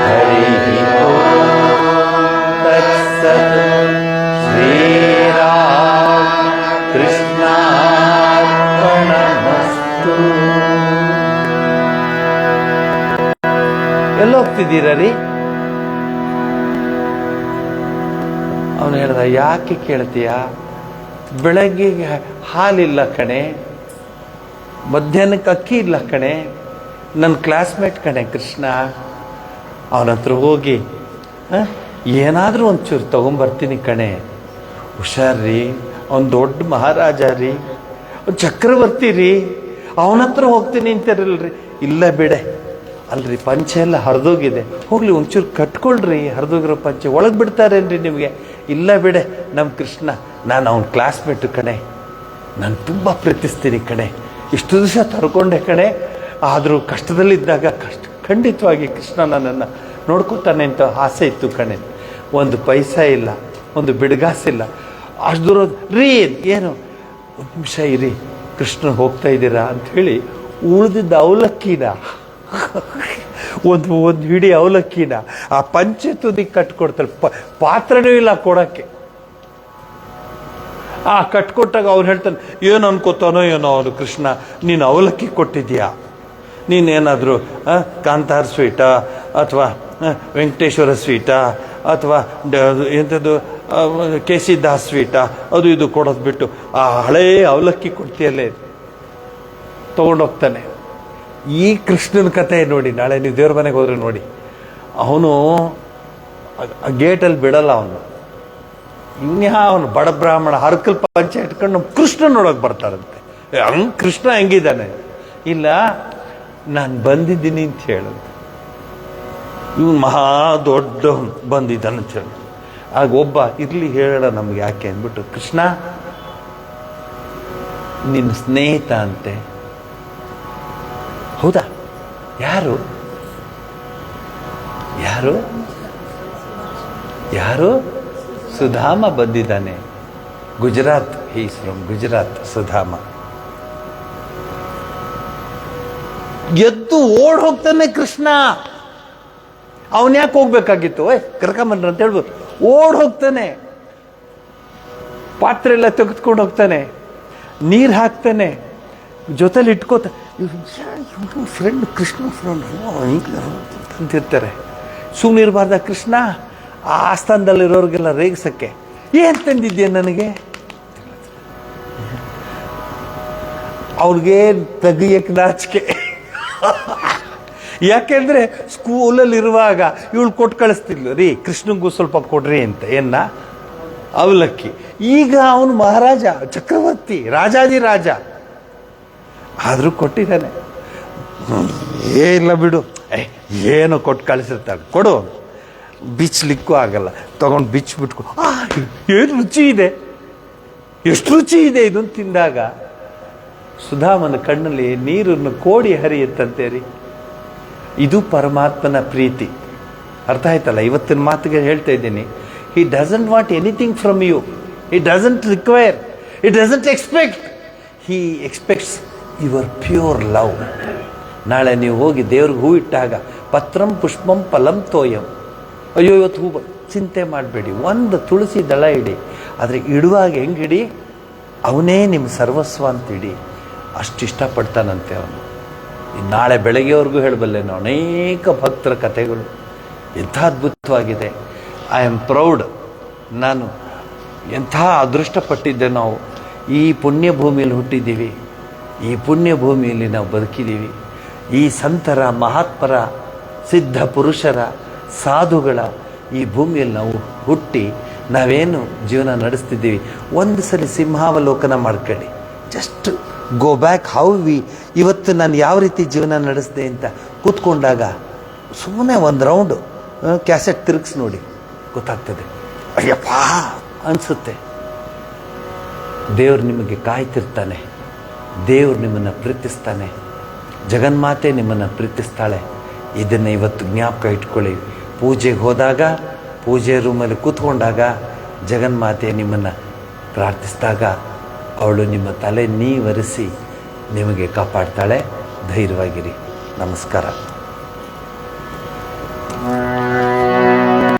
ಹರಿಃ ಓಂ ತತ್ಸತ್ ಶ್ರೀರಾಮ ಕೃಷ್ಣಾರ್ಪಣಮಸ್ತು. ಎಲ್ಲೋಗ್ತಿದ್ದೀರ ರೀ? ಅವನು ಹೇಳ್ದ, ಯಾಕೆ ಕೇಳ್ತೀಯ? ಬೆಳಗ್ಗೆ ಹಾಲಿಲ್ಲ ಕಣೆ, ಮಧ್ಯಾಹ್ನಕ್ಕೆ ಅಕ್ಕಿ ಇಲ್ಲ ಕಣೆ, ನನ್ನ ಕ್ಲಾಸ್ಮೇಟ್ ಕಣೆ ಕೃಷ್ಣ. ಅವನ ಹತ್ರ ಹೋಗಿ ಏನಾದರೂ ಒಂಚೂರು ತೊಗೊಂಬರ್ತೀನಿ ಕಣೆ. ಹುಷಾರ್ರಿ, ಅವನು ದೊಡ್ಡ ಮಹಾರಾಜ ರೀ, ಅವ್ನು ಚಕ್ರವರ್ತಿ ರೀ, ಅವನ ಹತ್ರ ಹೋಗ್ತೀನಿ ಅಂತಾರಲ್ರಿ. ಇಲ್ಲ ಬಿಡೆ, ಅಲ್ರಿ ಪಂಚೆ ಎಲ್ಲ ಹರಿದೋಗಿದೆ, ಹೋಗ್ಲಿ ಒಂಚೂರು ಕಟ್ಕೊಳ್ರಿ, ಹರಿದೋಗಿರೋ ಪಂಚೆ ಒಳಗೆ ಬಿಡ್ತಾರೇನ್ರಿ ನಿಮಗೆ? ಇಲ್ಲ ಬಿಡೆ, ನಮ್ಮ ಕೃಷ್ಣ, ನಾನು ಅವನ ಕ್ಲಾಸ್ಮೇಟು ಕಣೆ, ನಾನು ತುಂಬ ಪ್ರೀತಿಸ್ತೀನಿ ಕಣೆ, ಇಷ್ಟು ದಿವಸ ತರ್ಕೊಂಡೆ ಕಣೆ, ಆದರೂ ಕಷ್ಟದಲ್ಲಿದ್ದಾಗ ಖಂಡಿತವಾಗಿ ಕೃಷ್ಣ ನನ್ನನ್ನು ನೋಡ್ಕೊತಾನೆ ಅಂತ ಆಸೆ ಇತ್ತು ಕಣೆ. ಒಂದು ಪೈಸಾ ಇಲ್ಲ, ಒಂದು ಬಿಡ್ಗಾಸಿಲ್ಲ, ಅಷ್ಟು ದೂರ ರೀ. ಏನು ಒಂದು ನಿಮಿಷ ಇರಿ, ಕೃಷ್ಣ ಹೋಗ್ತಾ ಇದ್ದೀರಾ ಅಂಥೇಳಿ ಉಳಿದಿದ್ದ ಅವಲಕ್ಕಿನ ಒಂದು ಹಿಡಿ ಅವಲಕ್ಕಿನ ಆ ಪಂಚೆ ತುದಿಗೆ ಕಟ್ಕೊಡ್ತಾಳೆ. ಪಾತ್ರನೂ ಇಲ್ಲ ಕೊಡೋಕ್ಕೆ. ಆ ಕಟ್ಕೊಟ್ಟಾಗ ಅವ್ರು ಹೇಳ್ತಾನೆ, ಏನು ಅನ್ಕೋತಾನೋ ಏನೋ ಅವನು ಕೃಷ್ಣ, ನೀನು ಅವಲಕ್ಕಿ ಕೊಟ್ಟಿದ್ಯಾ, ನೀನೇನಾದರೂ ಕಾಂತಾರ ಸ್ವೀಟಾ ಅಥವಾ ವೆಂಕಟೇಶ್ವರ ಸ್ವೀಟಾ ಅಥವಾ ಎಂಥದ್ದು ಕೇಸಿದಾಸ್ ಸ್ವೀಟಾ ಅದು ಇದು ಕೊಡೋದು ಬಿಟ್ಟು ಆ ಹಳೇ ಅವಲಕ್ಕಿ ಕೊಡ್ತೀಯಲ್ಲೇ ತೊಗೊಂಡೋಗ್ತಾನೆ. ಈ ಕೃಷ್ಣನ ಕಥೆ ನೋಡಿ, ನಾಳೆ ನೀವು ದೇವ್ರ ಮನೆಗೆ ಹೋದ್ರೆ ನೋಡಿ, ಅವನು ಗೇಟಲ್ಲಿ ಬಿಡಲ್ಲ. ಅವನು ಬಡ ಬ್ರಾಹ್ಮಣ ಹರಕಲ್ ಪಂಚೆ ಇಟ್ಕೊಂಡು ನಮ್ಮ ಕೃಷ್ಣ ನೋಡೋಕೆ ಬರ್ತಾರಂತೆ. ಕೃಷ್ಣ ಹೆಂಗಿದ್ದಾನೆ? ಇಲ್ಲ, ನಾನು ಬಂದಿದ್ದೀನಿ ಅಂತ ಹೇಳೋದು. ಇವನು ಮಹಾ ದೊಡ್ಡ ಬಂದಿದ್ದಾನೆ ಅಂತ ಹೇಳಿ. ಆಗ ಒಬ್ಬ ಇರ್ಲಿ ಹೇಳೋಣ ನಮ್ಗೆ ಯಾಕೆ ಅಂದ್ಬಿಟ್ಟು, ಕೃಷ್ಣ ನಿನ್ನ ಸ್ನೇಹಿತ ಅಂತೆ. ಹೌದಾ? ಯಾರು ಯಾರು ಯಾರು? ಸುಧಾಮ ಬಂದಿದ್ದಾನೆ. Gujarat, is from Gujarat Sudama. ಎದ್ದು ಓಡ್ ಹೋಗ್ತಾನೆ ಕೃಷ್ಣ. ಅವನ್ ಯಾಕೆ ಹೋಗ್ಬೇಕಾಗಿತ್ತು? ಕರ್ಕೊಂಬನ್ರ ಅಂತ ಹೇಳ್ಬೋದು. ಓಡ್ ಹೋಗ್ತಾನೆ, ಪಾತ್ರೆ ಎಲ್ಲ ತೆಗೆದುಕೊಂಡು ಹೋಗ್ತಾನೆ, ನೀರು ಹಾಕ್ತಾನೆ, ಜೊತೆಲಿ ಇಟ್ಕೋತ ಫ್ರೆಂಡ್ ಕೃಷ್ಣ ಫ್ರೆಂಡ್ ಅಂತಿರ್ತಾರೆ. ಸುಮ್ಮನಿರ್ಬಾರ್ದ ಕೃಷ್ಣ? ಆ ಆಸ್ಥಾನದಲ್ಲಿರೋರಿಗೆಲ್ಲ ರೇಗಿಸಕ್ಕೆ, ಏನ್ ತಂದಿದ್ಯಾ ನನಗೆ? ಅವ್ರಿಗೆ ತೆಗಿಯಕ್ಕೆ ನಾಚಿಕೆ. ಯಾಕೆಂದ್ರೆ ಸ್ಕೂಲಲ್ಲಿ ಇರುವಾಗ ಇವಳು ಕೊಟ್ಟು ಕಳಿಸ್ತಿದ್ಲು, ರೀ ಕೃಷ್ಣಂಗೂ ಸ್ವಲ್ಪ ಕೊಡ್ರಿ ಅಂತ. ಏನ ಅವಲಕ್ಕಿ. ಈಗ ಅವನು ಮಹಾರಾಜ, ಚಕ್ರವರ್ತಿ, ರಾಜಾದಿ ರಾಜ, ಆದರೂ ಕೊಟ್ಟಿದ್ದಾನೆ. ಇಲ್ಲ ಬಿಡು, ಏನು ಕೊಟ್ಟು ಕಳಿಸಿರ್ತಾರೆ, ಕೊಡು. ಬಿಚ್ಚಲಿಕ್ಕೂ ಆಗಲ್ಲ, ತಗೊಂಡು ಬಿಚ್ಚಿಬಿಟ್ಕೊ. ಏನು ರುಚಿ ಇದೆ, ಎಷ್ಟು ರುಚಿ ಇದೆ ಇದು ತಿಂದಾಗ. ಸುಧಾಮನ ಕಣ್ಣಲ್ಲಿ ನೀರನ್ನು ಕೋಡಿ ಹರಿಯುತ್ತಂತೆ ರೀ. ಇದು ಪರಮಾತ್ಮನ ಪ್ರೀತಿ. ಅರ್ಥ ಆಯ್ತಲ್ಲ? ಇವತ್ತಿನ ಮಾತಿಗೆ ಹೇಳ್ತಾ ಇದ್ದೀನಿ. He doesn't want anything from you. He doesn't require, he doesn't expect. He expects your pure love. ನಾಳೆ ನೀವು ಹೋಗಿ ದೇವ್ರಿಗೆ ಹೂ ಇಟ್ಟಾಗ ಪತ್ರಂ ಪುಷ್ಪಂ ಫಲಂ ತೋಯಂ. ಅಯ್ಯೋ ಇವತ್ತು ಹೂ ಚಿಂತೆ ಮಾಡಬೇಡಿ. ಒಂದು ತುಳಸಿ ದಳ ಇಡಿ, ಆದರೆ ಇಡುವಾಗ ಹೆಂಗೆ ಇಡಿ, ಅವನೇ ನಿಮ್ಮ ಸರ್ವಸ್ವ ಅಂತ ಇಡಿ. ಅಷ್ಟು ಇಷ್ಟಪಡ್ತಾನಂತೆ ಅವನು. ನಾಳೆ ಬೆಳಗ್ಗೆವರೆಗೂ ಹೇಳಬಲ್ಲೆನು ಅನೇಕ ಭಕ್ತರ ಕಥೆಗಳು. ಎಂಥ ಅದ್ಭುತವಾಗಿದೆ. I am proud. ನಾನು ಎಂಥ ಅದೃಷ್ಟಪಟ್ಟಿದ್ದೆ. ನಾವು ಈ ಪುಣ್ಯ ಭೂಮಿಯಲ್ಲಿ ಹುಟ್ಟಿದ್ದೀವಿ, ಈ ಪುಣ್ಯ ಭೂಮಿಯಲ್ಲಿ ನಾವು ಬದುಕಿದ್ದೀವಿ. ಈ ಸಂತರ, ಮಹಾತ್ಮರ, ಸಿದ್ಧ ಪುರುಷರ, ಸಾಧುಗಳ ಈ ಭೂಮಿಯಲ್ಲಿ ನಾವು ಹುಟ್ಟಿ ನಾವೇನು ಜೀವನ ನಡೆಸ್ತಿದ್ದೀವಿ. ಒಂದು ಸಲ ಸಿಂಹಾವಲೋಕನ ಮಾಡ್ಕೊಳ್ಳಿ. ಜಸ್ಟ್ ಗೋ ಬ್ಯಾಕ್ ಹೌ ಇವತ್ತು ನಾನು ಯಾವ ರೀತಿ ಜೀವನ ನಡೆಸಿದೆ ಅಂತ ಕೂತ್ಕೊಂಡಾಗ ಸುಮ್ಮನೆ ಒಂದು ರೌಂಡು ಕ್ಯಾಸೆಟ್ ತಿರುಗಿಸಿ ನೋಡಿ, ಗೊತ್ತಾಗ್ತದೆ. ಅಯ್ಯಪ್ಪ ಅನಿಸುತ್ತೆ. ದೇವ್ರು ನಿಮಗೆ ಕಾಯ್ತಿರ್ತಾನೆ. ದೇವ್ರು ನಿಮ್ಮನ್ನು ಪ್ರೀತಿಸ್ತಾನೆ. ಜಗನ್ಮಾತೆ ನಿಮ್ಮನ್ನು ಪ್ರೀತಿಸ್ತಾಳೆ. ಇದನ್ನು ಇವತ್ತು ಜ್ಞಾಪಕ ಇಟ್ಕೊಳ್ಳಿ. ಪೂಜೆಗೆ ಹೋದಾಗ, ಪೂಜೆ ರೂಮಲ್ಲಿ ಕೂತ್ಕೊಂಡಾಗ ಜಗನ್ಮಾತೆ ನಿಮ್ಮನ್ನು ಪ್ರಾರ್ಥಿಸಿದಾಗ ಅವಳು ನಿಮ್ಮ ತಲೆ ನೀವರಿಸಿ ನಿಮಗೆ ಕಾಪಾಡ್ತಾಳೆ. ಧೈರ್ಯವಾಗಿರಿ. ನಮಸ್ಕಾರ.